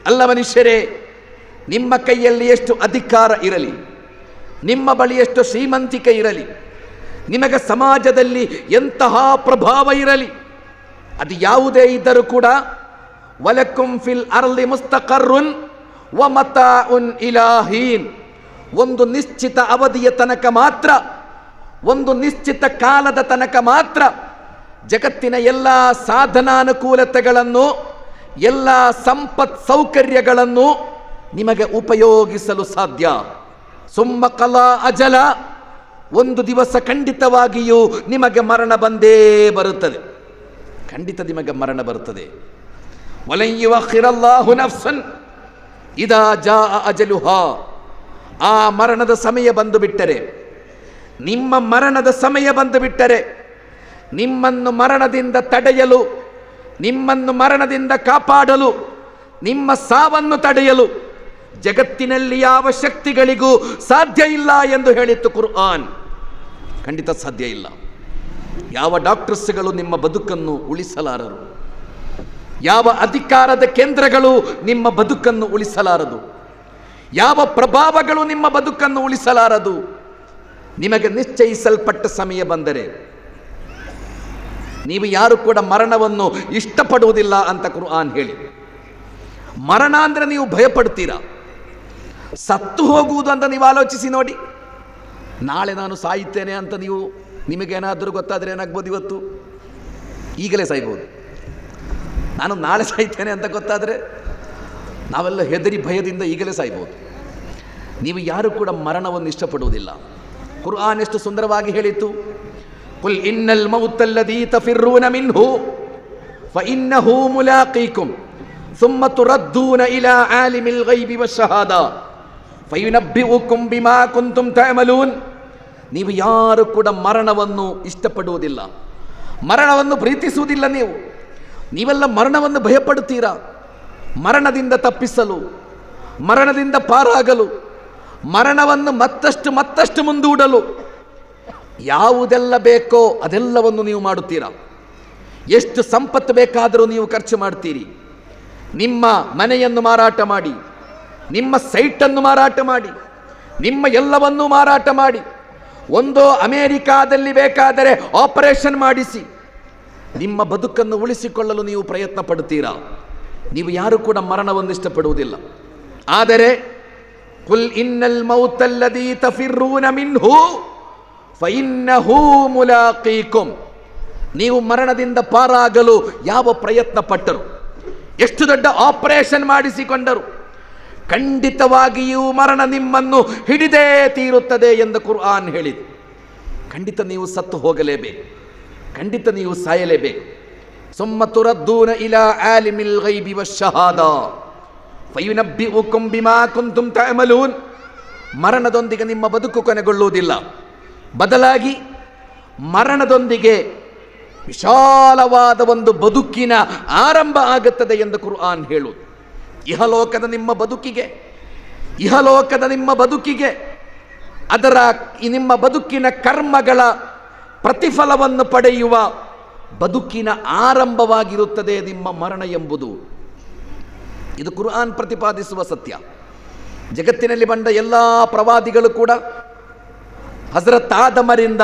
ಅಲ್ಲ ಮನುಷ್ಯರೇ, ನಿಮ್ಮ ಕೈಯಲ್ಲಿ ಎಷ್ಟು ಅಧಿಕಾರ ಇರಲಿ, ನಿಮ್ಮ ಬಳಿ ಎಷ್ಟು ಶ್ರೀಮಂತಿಕೆ ಇರಲಿ, ನಿಮಗೆ ಸಮಾಜದಲ್ಲಿ ಎಂತಹ ಪ್ರಭಾವ ಇರಲಿ, ಅದು ಯಾವುದೇ ಇದ್ದರೂ ಕೂಡ ವಲಕುಂ ಫಿಲ್ ಅರ್ಲಿ ಮುಸ್ತಕರ್ರುನ್ ವ ಮತಾಉನ್ ಇಲಾಹೀನ್, ಒಂದು ನಿಶ್ಚಿತ ಅವಧಿಯ ತನಕ ಮಾತ್ರ, ಒಂದು ನಿಶ್ಚಿತ ಕಾಲದ ತನಕ ಮಾತ್ರ ಜಗತ್ತಿನ ಎಲ್ಲ ಸಾಧನಾನುಕೂಲತೆಗಳನ್ನು, ಎಲ್ಲ ಸಂಪತ್ ಸೌಕರ್ಯಗಳನ್ನು ನಿಮಗೆ ಉಪಯೋಗಿಸಲು ಸಾಧ್ಯ. ಸುಮ್ಮ ಕಲಾ ಅಜಲ, ಒಂದು ದಿವಸ ಖಂಡಿತವಾಗಿಯೂ ನಿಮಗೆ ಮರಣ ಬಂದೇ ಬರುತ್ತದೆ, ಖಂಡಿತ ನಿಮಗೆ ಮರಣ ಬರುತ್ತದೆ. ವಲನ್ ಯುಅಖಿರಲ್ಲಾಹು ನಫ್ಸನ್ ಇದಾ ಜಾಅ ಅಜಲುಹಾ, ಆ ಮರಣದ ಸಮಯ ಬಂದು ಬಿಟ್ಟರೆ, ನಿಮ್ಮ ಮರಣದ ಸಮಯ ಬಂದು ಬಿಟ್ಟರೆ, ನಿಮ್ಮನ್ನು ಮರಣದಿಂದ ತಡೆಯಲು, ನಿಮ್ಮನ್ನು ಮರಣದಿಂದ ಕಾಪಾಡಲು, ನಿಮ್ಮ ಸಾವನ್ನು ತಡೆಯಲು ಜಗತ್ತಿನಲ್ಲಿ ಯಾವ ಶಕ್ತಿಗಳಿಗೂ ಸಾಧ್ಯ ಇಲ್ಲ ಎಂದು ಹೇಳಿತ್ತು ಕುರ್ಆನ್. ಖಂಡಿತ ಸಾಧ್ಯ ಇಲ್ಲ. ಯಾವ ಡಾಕ್ಟರ್ಸ್ಗಳು ನಿಮ್ಮ ಬದುಕನ್ನು ಉಳಿಸಲಾರರು, ಯಾವ ಅಧಿಕಾರದ ಕೇಂದ್ರಗಳು ನಿಮ್ಮ ಬದುಕನ್ನು ಉಳಿಸಲಾರದು, ಯಾವ ಪ್ರಭಾವಗಳು ನಿಮ್ಮ ಬದುಕನ್ನು ಉಳಿಸಲಾರದು. ನಿಮಗೆ ನಿಶ್ಚಯಿಸಲ್ಪಟ್ಟ ಸಮಯ ಬಂದರೆ ನೀವು ಯಾರು ಕೂಡ ಮರಣವನ್ನು ಇಷ್ಟಪಡುವುದಿಲ್ಲ ಅಂತ ಕುರ್ಆನ್ ಹೇಳಿ. ಮರಣ ಅಂದರೆ ನೀವು ಭಯಪಡ್ತೀರಾ, ಸತ್ತು ಹೋಗುವುದು ಅಂತ ನೀವು ಆಲೋಚಿಸಿ ನೋಡಿ. ನಾಳೆ ನಾನು ಸಾಯುತ್ತೇನೆ ಅಂತ ನಿಮಗೇನಾದರೂ ಗೊತ್ತಾದರೆ ಏನಾಗ್ಬೋದು? ಇವತ್ತು ಈಗಲೇ ಸಾಯ್ಬೋದು. ನಾನು ನಾಳೆ ಸಾಯ್ತೇನೆ ಅಂತ ಗೊತ್ತಾದರೆ ನಾವೆಲ್ಲ ಹೆದರಿ ಭಯದಿಂದ ಈಗಲೇ ಸಾಯ್ಬೋದು. ನೀವು ಯಾರು ಕೂಡ ಮರಣವನ್ನು ಇಷ್ಟಪಡುವುದಿಲ್ಲ. ಕುರ್ಆನ್ ಎಷ್ಟು ಸುಂದರವಾಗಿ ಹೇಳಿತು: ಕುಲ್ ಇನ್ನಲ್ ಮೌತಲ್ಲದೀ ತಫಿರ್ರೂನ ಮಿನ್ಹು ಫಇನ್ನಹು ಮುಲಾಕೀಕುಂ ಥುಮ್ಮ ತುರದ್ದೂನ ಇಲಾ ಆಲಿಮಿಲ್ ಗೈಬಿ ವಶ್ಶಹಾದಾ ಫಯುನಬ್ಬಿಉಕುಂ ಬಿಮಾ ಕುಂತುಂ ತಅಮಲೂನ್. ನೀವು ಯಾರು ಕೂಡ ಮರಣವನ್ನು ಇಷ್ಟಪಡುವುದಿಲ್ಲ, ಮರಣವನ್ನು ಪ್ರೀತಿಸುವುದಿಲ್ಲ. ನೀವೆಲ್ಲ ಮರಣವನ್ನು ಭಯಪಡುತ್ತೀರಾ. ಮರಣದಿಂದ ತಪ್ಪಿಸಲು, ಮರಣದಿಂದ ಪಾರಾಗಲು, ಮರಣವನ್ನು ಮತ್ತಷ್ಟು ಮುಂದೂಡಲು ಯಾವುದೆಲ್ಲ ಬೇಕೋ ಅದೆಲ್ಲವನ್ನು ನೀವು ಮಾಡುತ್ತೀರಾ. ಎಷ್ಟು ಸಂಪತ್ತು ಬೇಕಾದರೂ ನೀವು ಖರ್ಚು ಮಾಡ್ತೀರಿ. ನಿಮ್ಮ ಮನೆಯನ್ನು ಮಾರಾಟ ಮಾಡಿ, ನಿಮ್ಮ ಸೈಟನ್ನು ಮಾರಾಟ ಮಾಡಿ, ನಿಮ್ಮ ಎಲ್ಲವನ್ನೂ ಮಾರಾಟ ಮಾಡಿ, ಒಂದೋ ಅಮೇರಿಕಾದಲ್ಲಿ ಬೇಕಾದರೆ ಆಪರೇಷನ್ ಮಾಡಿಸಿ ನಿಮ್ಮ ಬದುಕನ್ನು ಉಳಿಸಿಕೊಳ್ಳಲು ನೀವು ಪ್ರಯತ್ನ ಪಡುತ್ತೀರಾ. ನೀವು ಯಾರು ಕೂಡ ಮರಣವನ್ನು ಇಷ್ಟಪಡುವುದಿಲ್ಲ. ಆದರೆ ಕುಲ್ ಇನ್ನಲ್ ಮೌತಲ್ಲದೀ ತಫಿರ್ರೂನ ಮಿನ್ಹು ಫಇನ್ನಹು ಮುಲಾಕೀಕುಂ, ನೀವು ಮರಣದಿಂದ ಪಾರಾಗಲು ಯಾವ ಪ್ರಯತ್ನ ಪಟ್ಟರು, ಎಷ್ಟು ದೊಡ್ಡ ಆಪರೇಷನ್ ಮಾಡಿಸಿಕೊಂಡರು, ಖಂಡಿತವಾಗಿಯೂ ಮರಣ ನಿಮ್ಮನ್ನು ಹಿಡಿದೇ ತೀರುತ್ತದೆ ಎಂದು ಕುರ್ಆನ್ ಹೇಳಿದೆ. ಖಂಡಿತ ನೀವು ಸತ್ತು ಹೋಗಲೇಬೇಕು, ಖಂಡಿತ ನೀವು ಸಾಯಲೇಬೇಕು. ಸುಮ್ಮ ತುರದ್ದೂನ ಇಲಾ ಆಲಿಮಿಲ್ ಗೈಬಿ ವಶ್ಶಹಾದಾ ಫಯುನಬ್ಬಿಉಕುಂ ಬಿಮಾ ಕುಂತುಂ ತಅಮಲೂನ್. ಮರಣದೊಂದಿಗೆ ನಿಮ್ಮ ಬದುಕು ಕೊನೆಗೊಳ್ಳುವುದಿಲ್ಲ, ಬದಲಾಗಿ ಮರಣದೊಂದಿಗೆ ವಿಶಾಲವಾದ ಒಂದು ಬದುಕಿನ ಆರಂಭ ಆಗುತ್ತದೆ ಎಂದು ಕುರ್ಆನ್ ಹೇಳುವುದು. ಇಹಲೋಕದ ನಿಮ್ಮ ಬದುಕಿಗೆ ಅದರ ನಿಮ್ಮ ಬದುಕಿನ ಕರ್ಮಗಳ ಪ್ರತಿಫಲವನ್ನು ಪಡೆಯುವ ಬದುಕಿನ ಆರಂಭವಾಗಿರುತ್ತದೆ ನಿಮ್ಮ ಮರಣ ಎಂಬುದು. ಇದು ಕುರ್ಆನ್ ಪ್ರತಿಪಾದಿಸುವ ಸತ್ಯ. ಜಗತ್ತಿನಲ್ಲಿ ಬಂದ ಎಲ್ಲ ಪ್ರವಾದಿಗಳು ಕೂಡ ಹಜರತ್ ಆದಮರಿಂದ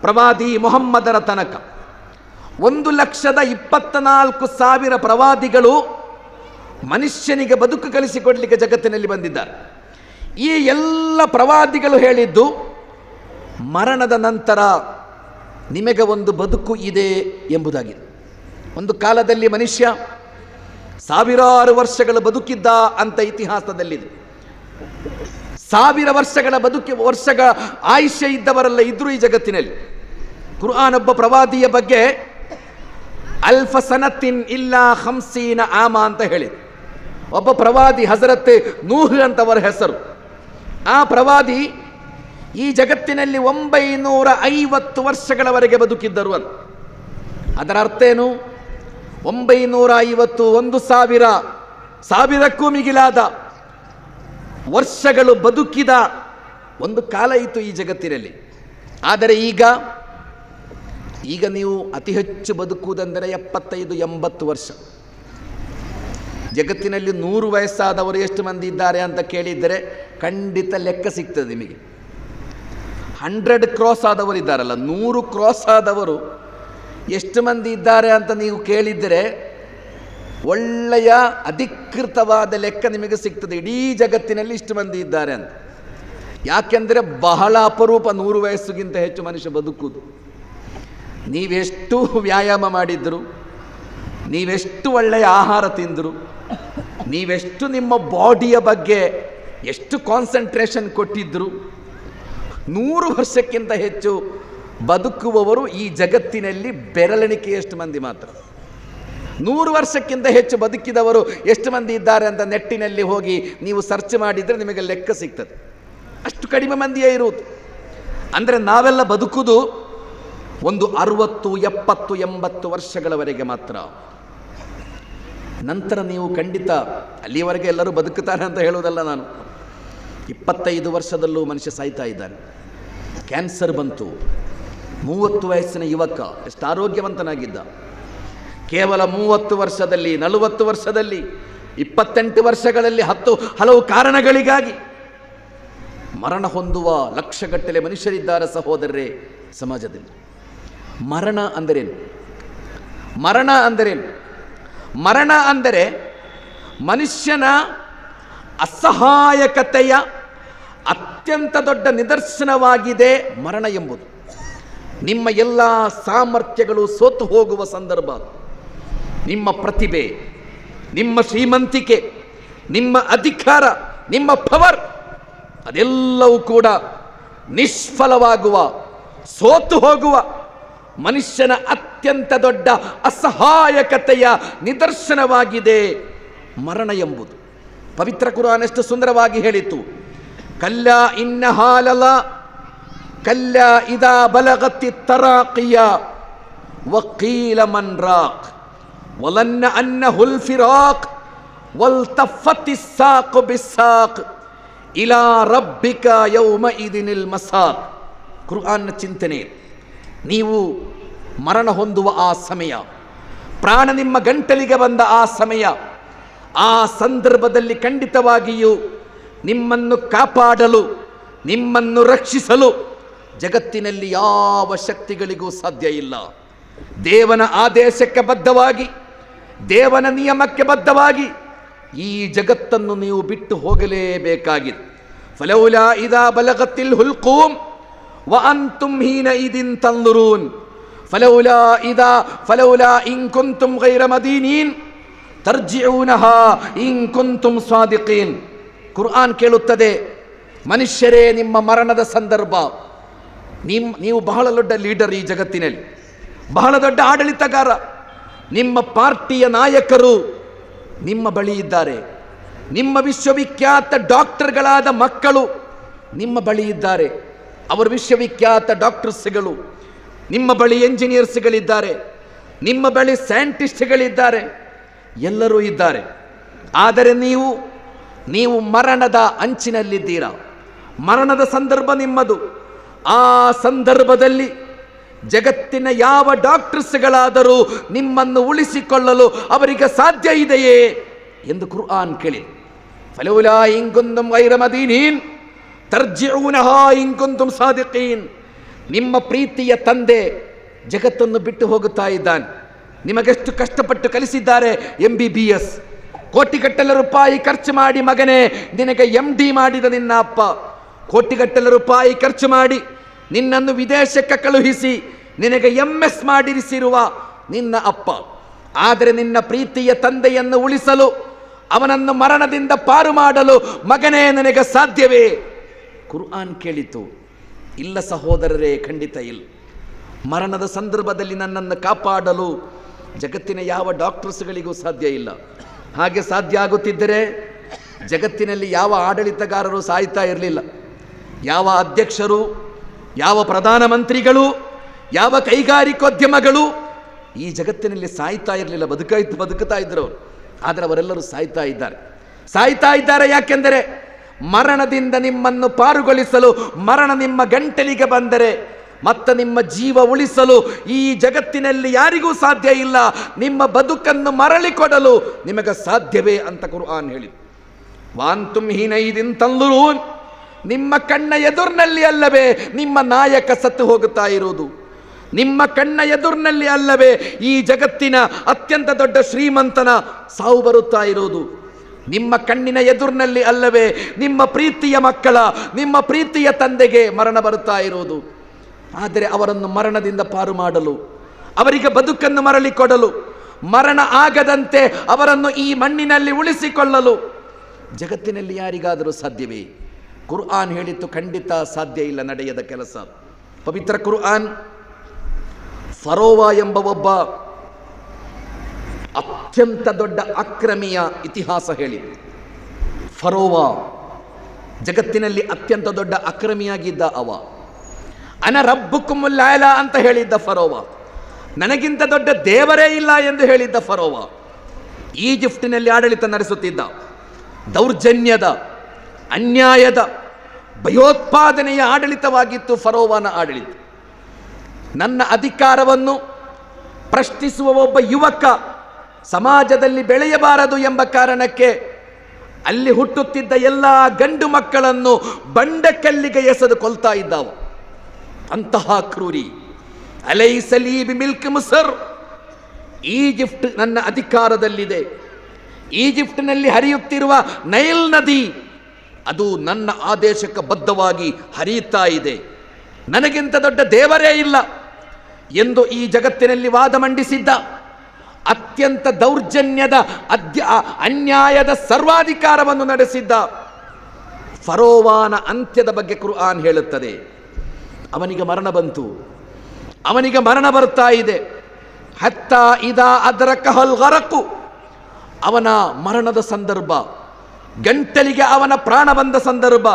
ಪ್ರವಾದಿ ಮುಹಮ್ಮದರ ತನಕ 1,24,000 ಪ್ರವಾದಿಗಳು ಮನುಷ್ಯನಿಗೆ ಬದುಕು ಕಲಿಸಿಕೊಡಲಿಕ್ಕೆ ಜಗತ್ತಿನಲ್ಲಿ ಬಂದಿದ್ದಾರೆ. ಈ ಎಲ್ಲ ಪ್ರವಾದಿಗಳು ಹೇಳಿದ್ದು ಮರಣದ ನಂತರ ನಿಮಗೆ ಒಂದು ಬದುಕು ಇದೆ ಎಂಬುದಾಗಿದೆ. ಒಂದು ಕಾಲದಲ್ಲಿ ಮನುಷ್ಯ 1000 ವರ್ಷಗಳ ಬದುಕಿದ್ದ ಅಂತ ಇತಿಹಾಸದಲ್ಲಿದೆ. 1000 ವರ್ಷಗಳ ಆಯುಷ್ಯ ಇದ್ದವರೆಲ್ಲ ಇದ್ರೂ ಈ ಜಗತ್ತಿನಲ್ಲಿ. ಕುರ್ಆನ್ ಒಬ್ಬ ಪ್ರವಾದಿಯ ಬಗ್ಗೆ ಅಲ್ಫ ಸನತಿನ್ ಇಲ್ಲಾ 50 ಆಮ ಅಂತ ಹೇಳಿದೆ. ಒಬ್ಬ ಪ್ರವಾದಿ ಹಜರತ್ ನೂಹ್ ಅಂತವರ ಹೆಸರು. ಆ ಪ್ರವಾದಿ ಈ ಜಗತ್ತಿನಲ್ಲಿ 950 ವರ್ಷಗಳವರೆಗೆ ಬದುಕಿದ್ದರು ಅಂತ. ಅದರ ಅರ್ಥ ಏನು? 950 1,000 1000ಕ್ಕೂ ಮಿಗಿಲಾದ ವರ್ಷಗಳು ಬದುಕಿದ ಒಂದು ಕಾಲ ಇತ್ತು ಈ ಜಗತ್ತಿನಲ್ಲಿ. ಆದರೆ ಈಗ ನೀವು ಅತಿ ಹೆಚ್ಚು ಬದುಕುವುದೆಂದರೆ 75-80 ವರ್ಷ. ಜಗತ್ತಿನಲ್ಲಿ 100 ವಯಸ್ಸಾದವರು ಎಷ್ಟು ಮಂದಿ ಇದ್ದಾರೆ ಅಂತ ಕೇಳಿದರೆ ಖಂಡಿತ ಲೆಕ್ಕ ಸಿಗ್ತದೆ ನಿಮಗೆ. 100 ಕ್ರಾಸ್ ಆದವರು ಇದ್ದಾರಲ್ಲ, 100 ಕ್ರಾಸ್ ಆದವರು ಎಷ್ಟು ಮಂದಿ ಇದ್ದಾರೆ ಅಂತ ನೀವು ಕೇಳಿದರೆ ಒಳ್ಳೆಯ ಅಧಿಕೃತವಾದ ಲೆಕ್ಕ ನಿಮಗೆ ಸಿಗ್ತದೆ. ಇಡೀ ಜಗತ್ತಿನಲ್ಲಿ ಇಷ್ಟು ಮಂದಿ ಇದ್ದಾರೆ ಅಂತ. ಯಾಕೆಂದರೆ ಬಹಳ ಅಪರೂಪ 100 ವಯಸ್ಸಿಗಿಂತ ಹೆಚ್ಚು ಮನುಷ್ಯ ಬದುಕುವುದು. ನೀವೆಷ್ಟು ವ್ಯಾಯಾಮ ಮಾಡಿದ್ರು, ನೀವೆಷ್ಟು ಒಳ್ಳೆಯ ಆಹಾರ ತಿಂದರು, ನೀವೆಷ್ಟು ನಿಮ್ಮ ಬಾಡಿಯ ಬಗ್ಗೆ ಎಷ್ಟು ಕಾನ್ಸಂಟ್ರೇಷನ್ ಕೊಟ್ಟಿದ್ರು, 100 ವರ್ಷಕ್ಕಿಂತ ಹೆಚ್ಚು ಬದುಕುವವರು ಈ ಜಗತ್ತಿನಲ್ಲಿ ಬೆರಳೆಣಿಕೆಯಷ್ಟು ಮಂದಿ ಮಾತ್ರ. 100 ವರ್ಷಕ್ಕಿಂತ ಹೆಚ್ಚು ಬದುಕಿದವರು ಎಷ್ಟು ಮಂದಿ ಇದ್ದಾರೆ ಅಂತ ನೆಟ್ಟಿನಲ್ಲಿ ಹೋಗಿ ನೀವು ಸರ್ಚ್ ಮಾಡಿದರೆ ನಿಮಗೆ ಲೆಕ್ಕ ಸಿಗ್ತದೆ. ಅಷ್ಟು ಕಡಿಮೆ ಮಂದಿಯೇ ಇರುವುದು. ಅಂದರೆ ನಾವೆಲ್ಲ ಬದುಕುವುದು ಒಂದು 60, 70, 80 ವರ್ಷಗಳವರೆಗೆ ಮಾತ್ರ. ನಂತರ ನೀವು ಖಂಡಿತ ಅಲ್ಲಿಯವರೆಗೆ ಎಲ್ಲರೂ ಬದುಕುತ್ತಾರೆ ಅಂತ ಹೇಳುವುದಲ್ಲ ನಾನು. 25 ವರ್ಷದಲ್ಲೂ ಮನುಷ್ಯ ಸಾಯ್ತಾ ಇದ್ದಾನೆ. ಕ್ಯಾನ್ಸರ್ ಬಂತು. 30 ವಯಸ್ಸಿನ ಯುವಕ ಎಷ್ಟು ಆರೋಗ್ಯವಂತನಾಗಿದ್ದ. ಕೇವಲ 30 ವರ್ಷದಲ್ಲಿ, 40 ವರ್ಷದಲ್ಲಿ, 28 ವರ್ಷಗಳಲ್ಲಿ ಹಲವು ಕಾರಣಗಳಿಗಾಗಿ ಮರಣ ಹೊಂದುವ ಲಕ್ಷಗಟ್ಟಲೆ ಮನುಷ್ಯರಿದ್ದಾರೆ ಸಹೋದರರೇ ಸಮಾಜದಲ್ಲಿ. ಮರಣ ಅಂದರೇನು? ಮರಣ ಅಂದರೆ ಮನುಷ್ಯನ ಅಸಹಾಯಕತೆಯ ಅತ್ಯಂತ ದೊಡ್ಡ ನಿದರ್ಶನವಾಗಿದೆ ಮರಣ ಎಂಬುದು. ನಿಮ್ಮ ಎಲ್ಲ ಸಾಮರ್ಥ್ಯಗಳು ಸೋತು ಹೋಗುವ ಸಂದರ್ಭ. ನಿಮ್ಮ ಪ್ರತಿಭೆ, ನಿಮ್ಮ ಶ್ರೀಮಂತಿಕೆ, ನಿಮ್ಮ ಅಧಿಕಾರ, ನಿಮ್ಮ ಪವರ್ ಅದೆಲ್ಲವೂ ಕೂಡ ನಿಷ್ಫಲವಾಗುವ, ಸೋತು ಹೋಗುವ ಮನುಷ್ಯನ ಅತ್ಯಂತ ದೊಡ್ಡ ಅಸಹಾಯಕತೆಯ ನಿದರ್ಶನವಾಗಿದೆ ಮರಣ ಎಂಬುದು. ಪವಿತ್ರ ಕುರಾನ್ ಎಷ್ಟು ಸುಂದರವಾಗಿ ಹೇಳಿತು. ಕಲ್ಲಾ ಇನ್ನಹಾ ಲಲಾ ಕಲ್ಲಾ ಇದಾ ಬಲಗತಿ ತರಾಕಿಯ ವಕೀಲ ಮನ್ ರಾಕ್ ವಲನ್ನ ಅನ್ನಹುಲ್ ಫಿರಾಕ್ ವಲ್ತಫತಿ ಸಾಕ್ ಬಿಸಾಕ್ ಇಲಾ ರಬ್ಬಿಕ ಯೌಮಇದಿನಿಲ್ ಮಸಾಕ್. ಕುರ್ಆನ್ನ ಚಿಂತನೆ. ನೀವು ಮರಣ ಹೊಂದುವ ಆ ಸಮಯ, ಪ್ರಾಣ ನಿಮ್ಮ ಗಂಟಲಿಗೆ ಬಂದ ಆ ಸಮಯ, ಆ ಸಂದರ್ಭದಲ್ಲಿ ಖಂಡಿತವಾಗಿಯೂ ನಿಮ್ಮನ್ನು ಕಾಪಾಡಲು, ನಿಮ್ಮನ್ನು ರಕ್ಷಿಸಲು ಜಗತ್ತಿನಲ್ಲಿ ಯಾವ ಶಕ್ತಿಗಳಿಗೂ ಸಾಧ್ಯ ಇಲ್ಲ. ದೇವನ ಆದೇಶಕ್ಕೆ ಬದ್ಧವಾಗಿ, ದೇವನ ನಿಯಮಕ್ಕೆ ಬದ್ಧವಾಗಿ ಈ ಜಗತ್ತನ್ನು ನೀವು ಬಿಟ್ಟು ಹೋಗಲೇಬೇಕಾಗಿದೆ. ಫಲೌಲಾ ಇದಾ ಬಲಗತಿಲ್ ಹುಲ್ಕೂಮ್ ವಅಂತುಂ ಹೀನಇದಿನ್ ತಂದುರೂನ್ ಫಲೌಲಾ ಇನ್ ಕುಂತುಂ ಗೈರ ಮದೀನೀನ್ ತರ್ಜಿಊನಹಾ ಇನ್ ಕುಂತುಂ ಸಾದಿಕೀನ್. ಕುರ್ಆನ್ ಕೇಳುತ್ತದೆ, ಮನುಷ್ಯರೇ ನಿಮ್ಮ ಮರಣದ ಸಂದರ್ಭ, ನೀವು ಬಹಳ ದೊಡ್ಡ ಲೀಡರ್ ಈ ಜಗತ್ತಿನಲ್ಲಿ, ಬಹಳ ದೊಡ್ಡ ಆಡಳಿತಗಾರ. ನಿಮ್ಮ ಪಾರ್ಟಿಯ ನಾಯಕರು ನಿಮ್ಮ ಬಳಿ ಇದ್ದಾರೆ. ನಿಮ್ಮ ವಿಶ್ವವಿಖ್ಯಾತ ಡಾಕ್ಟರ್ಗಳಾದ ಮಕ್ಕಳು ನಿಮ್ಮ ಬಳಿ ಇದ್ದಾರೆ. ಅವರು ವಿಶ್ವವಿಖ್ಯಾತ ಡಾಕ್ಟರ್ಸ್ಗಳು. ನಿಮ್ಮ ಬಳಿ ಎಂಜಿನಿಯರ್ಸ್ಗಳಿದ್ದಾರೆ, ನಿಮ್ಮ ಬಳಿ ಸೈಂಟಿಸ್ಟ್ಗಳಿದ್ದಾರೆ, ಎಲ್ಲರೂ ಇದ್ದಾರೆ. ಆದರೆ ನೀವು ಮರಣದ ಅಂಚಿನಲ್ಲಿದ್ದೀರಾ. ಮರಣದ ಸಂದರ್ಭ ನಿಮ್ಮದು. ಆ ಸಂದರ್ಭದಲ್ಲಿ ಜಗತ್ತಿನ ಯಾವ ಡಾಕ್ಟರ್ಸ್ಗಳಾದರೂ ನಿಮ್ಮನ್ನು ಉಳಿಸಿಕೊಳ್ಳಲು ಅವರಿಗೆ ಸಾಧ್ಯ ಇದೆಯೇ ಎಂದು ಕುರ್ಆನ್ ಕೇಳಿದೆ. ಫಲೌಲಾ ಇನ್ ಕುಂತುಂ ಗೈರ ಮದೀನೀನ್ ತರ್ಜಿಊನಹಾ ಇನ್ ಕುಂತುಂ ಸಾದಿಕೀನ್. ನಿಮ್ಮ ಪ್ರೀತಿಯ ತಂದೆ ಜಗತ್ತನ್ನು ಬಿಟ್ಟು ಹೋಗುತ್ತಾ ಇದ್ದಾನೆ. ನಿಮಗೆಷ್ಟು ಕಷ್ಟಪಟ್ಟು ಕಲಿಸಿದ್ದಾರೆ. MBBS ಕೋಟಿಗಟ್ಟಲೆ ರೂಪಾಯಿ ಖರ್ಚು ಮಾಡಿ ಮಗನೇ ನಿನಗೆ MD ಮಾಡಿದ ನಿನ್ನ ಅಪ್ಪ. ಕೋಟಿಗಟ್ಟಲೆ ರೂಪಾಯಿ ಖರ್ಚು ಮಾಡಿ ನಿನ್ನನ್ನು ವಿದೇಶಕ್ಕೆ ಕಳುಹಿಸಿ ನಿನಗೆ MS ಮಾಡಿರಿಸಿರುವ ನಿನ್ನ ಅಪ್ಪ. ಆದರೆ ನಿನ್ನ ಪ್ರೀತಿಯ ತಂದೆಯನ್ನು ಉಳಿಸಲು, ಅವನನ್ನು ಮರಣದಿಂದ ಪಾರು ಮಾಡಲು ಮಗನೇ ನನಗೆ ಸಾಧ್ಯವೇ? ಕುರ್ಆನ್ ಕೇಳಿತು, ಇಲ್ಲ ಸಹೋದರರೇ, ಖಂಡಿತ ಇಲ್ಲ. ಮರಣದ ಸಂದರ್ಭದಲ್ಲಿ ನನ್ನನ್ನು ಕಾಪಾಡಲು ಜಗತ್ತಿನ ಯಾವ ಡಾಕ್ಟರ್ಸ್ಗಳಿಗೂ ಸಾಧ್ಯ ಇಲ್ಲ. ಹಾಗೆ ಸಾಧ್ಯ ಆಗುತ್ತಿದ್ದರೆ ಜಗತ್ತಿನಲ್ಲಿ ಯಾವ ಆಡಳಿತಗಾರರು ಸಾಯ್ತಾ ಇರಲಿಲ್ಲ. ಯಾವ ಅಧ್ಯಕ್ಷರು, ಯಾವ ಪ್ರಧಾನಮಂತ್ರಿಗಳು, ಯಾವ ಕೈಗಾರಿಕೋದ್ಯಮಗಳು ಈ ಜಗತ್ತಿನಲ್ಲಿ ಸಾಯ್ತಾ ಇರಲಿಲ್ಲ. ಬದುಕುತ್ತಾ ಇದ್ದರು. ಆದರೆ ಅವರೆಲ್ಲರೂ ಸಾಯ್ತಾ ಇದ್ದಾರೆ. ಯಾಕೆಂದರೆ ಮರಣದಿಂದ ನಿಮ್ಮನ್ನು ಪಾರುಗೊಳಿಸಲು, ಮರಣ ನಿಮ್ಮ ಗಂಟಲಿಗೆ ಬಂದರೆ ಮತ್ತು ನಿಮ್ಮ ಜೀವ ಉಳಿಸಲು ಈ ಜಗತ್ತಿನಲ್ಲಿ ಯಾರಿಗೂ ಸಾಧ್ಯ ಇಲ್ಲ. ನಿಮ್ಮ ಬದುಕನ್ನು ಮರಳಿಕೊಡಲು ನಿಮಗೆ ಸಾಧ್ಯವೇ ಅಂತ ಕುರ್ಆನ್ ಹೇಳಿದೆ. ವಾಂತುಂ ಹೀನೈದಿನ್ ತಂದುರೂನ್. ನಿಮ್ಮ ಕಣ್ಣ ಎದುರಿನಲ್ಲಿ ಅಲ್ಲವೇ ನಿಮ್ಮ ನಾಯಕ ಸತ್ತು ಹೋಗುತ್ತಾ ಇರುವುದು? ನಿಮ್ಮ ಕಣ್ಣ ಎದುರಿನಲ್ಲಿ ಅಲ್ಲವೇ ಈ ಜಗತ್ತಿನ ಅತ್ಯಂತ ದೊಡ್ಡ ಶ್ರೀಮಂತನ ಸಾವು ಬರುತ್ತಾ ಇರುವುದು? ನಿಮ್ಮ ಕಣ್ಣಿನ ಎದುರಿನಲ್ಲಿ ಅಲ್ಲವೇ ನಿಮ್ಮ ಪ್ರೀತಿಯ ಮಕ್ಕಳ, ನಿಮ್ಮ ಪ್ರೀತಿಯ ತಂದೆಗೆ ಮರಣ ಬರುತ್ತಾ ಇರುವುದು? ಆದರೆ ಅವರನ್ನು ಮರಣದಿಂದ ಪಾರು ಮಾಡಲು, ಅವರಿಗೆ ಬದುಕನ್ನು ಮರಳಿಕೊಡಲು, ಮರಣ ಆಗದಂತೆ ಅವರನ್ನು ಈ ಮಣ್ಣಿನಲ್ಲಿ ಉಳಿಸಿಕೊಳ್ಳಲು ಜಗತ್ತಿನಲ್ಲಿ ಯಾರಿಗಾದರೂ ಸಾಧ್ಯವೇ? ಕುರ್ಆನ್ ಹೇಳಿತ್ತು, ಖಂಡಿತ ಸಾಧ್ಯ ಇಲ್ಲ, ನಡೆಯದ ಕೆಲಸ. ಪವಿತ್ರ ಕುರ್ಆನ್ ಫರೋವ ಎಂಬ ಒಬ್ಬ ಅತ್ಯಂತ ದೊಡ್ಡ ಅಕ್ರಮಿಯ ಇತಿಹಾಸ ಹೇಳಿದೆ. ಫರೋವ ಜಗತ್ತಿನಲ್ಲಿ ಅತ್ಯಂತ ದೊಡ್ಡ ಅಕ್ರಮಿಯಾಗಿದ್ದ ಅವ. ಅನ ರಬ್ಬುಕುಮುಲ್ ಆಲಾ ಅಂತ ಹೇಳಿದ್ದ ಫರೋವ. ನನಗಿಂತ ದೊಡ್ಡ ದೇವರೇ ಇಲ್ಲ ಎಂದು ಹೇಳಿದ್ದ ಫರೋವ. ಈಜಿಪ್ಟಿನಲ್ಲಿ ಆಡಳಿತ ನಡೆಸುತ್ತಿದ್ದ. ದೌರ್ಜನ್ಯದ, ಅನ್ಯಾಯದ, ಭಯೋತ್ಪಾದನೆಯ ಆಡಳಿತವಾಗಿತ್ತು ಫರೋವನ ಆಡಳಿತ. ನನ್ನ ಅಧಿಕಾರವನ್ನು ಪ್ರಶ್ನಿಸುವ ಒಬ್ಬ ಯುವಕ ಸಮಾಜದಲ್ಲಿ ಬೆಳೆಯಬಾರದು ಎಂಬ ಕಾರಣಕ್ಕೆ ಅಲ್ಲಿ ಹುಟ್ಟುತ್ತಿದ್ದ ಎಲ್ಲ ಗಂಡು ಮಕ್ಕಳನ್ನು ಬಂಡೆಕಲ್ಲಿಗೆ ಎಸೆದು ಕೊಲ್ತಾ ಇದ್ದಾವ. ಅಂತಹ ಕ್ರೂರಿ. ಅಲೈಸಲಿ ಬಿಮಿಲ್ಕ್ ಮುಸರ್. ಈಜಿಪ್ಟ್ ನನ್ನ ಅಧಿಕಾರದಲ್ಲಿದೆ. ಈಜಿಪ್ಟಿನಲ್ಲಿ ಹರಿಯುತ್ತಿರುವ ನೈಲ್ ನದಿ ಅದು ನನ್ನ ಆದೇಶಕ್ಕೆ ಬದ್ಧವಾಗಿ ಹರಿಯುತ್ತಾ ಇದೆ. ನನಗಿಂತ ದೊಡ್ಡ ದೇವರೇ ಇಲ್ಲ ಎಂದು ಈ ಜಗತ್ತಿನಲ್ಲಿ ವಾದ ಮಂಡಿಸಿದ್ದ, ಅತ್ಯಂತ ದೌರ್ಜನ್ಯದ, ಅನ್ಯಾಯದ ಸರ್ವಾಧಿಕಾರವನ್ನು ನಡೆಸಿದ್ದ ಫರೋವಾನ ಅಂತ್ಯದ ಬಗ್ಗೆ ಕುರ್ಆನ್ ಹೇಳುತ್ತದೆ. ಅವನಿಗೆ ಮರಣ ಬಂತು. ಅವನಿಗೆ ಮರಣ ಬರ್ತಾ ಇದೆ. ಹತ್ತಾ ಇದಾ ಅದ್ರಕಹಲ್ ಗರಕು. ಅವನ ಮರಣದ ಸಂದರ್ಭ, ಗಂಟಲಿಗೆ ಅವನ ಪ್ರಾಣ ಬಂದ ಸಂದರ್ಭ.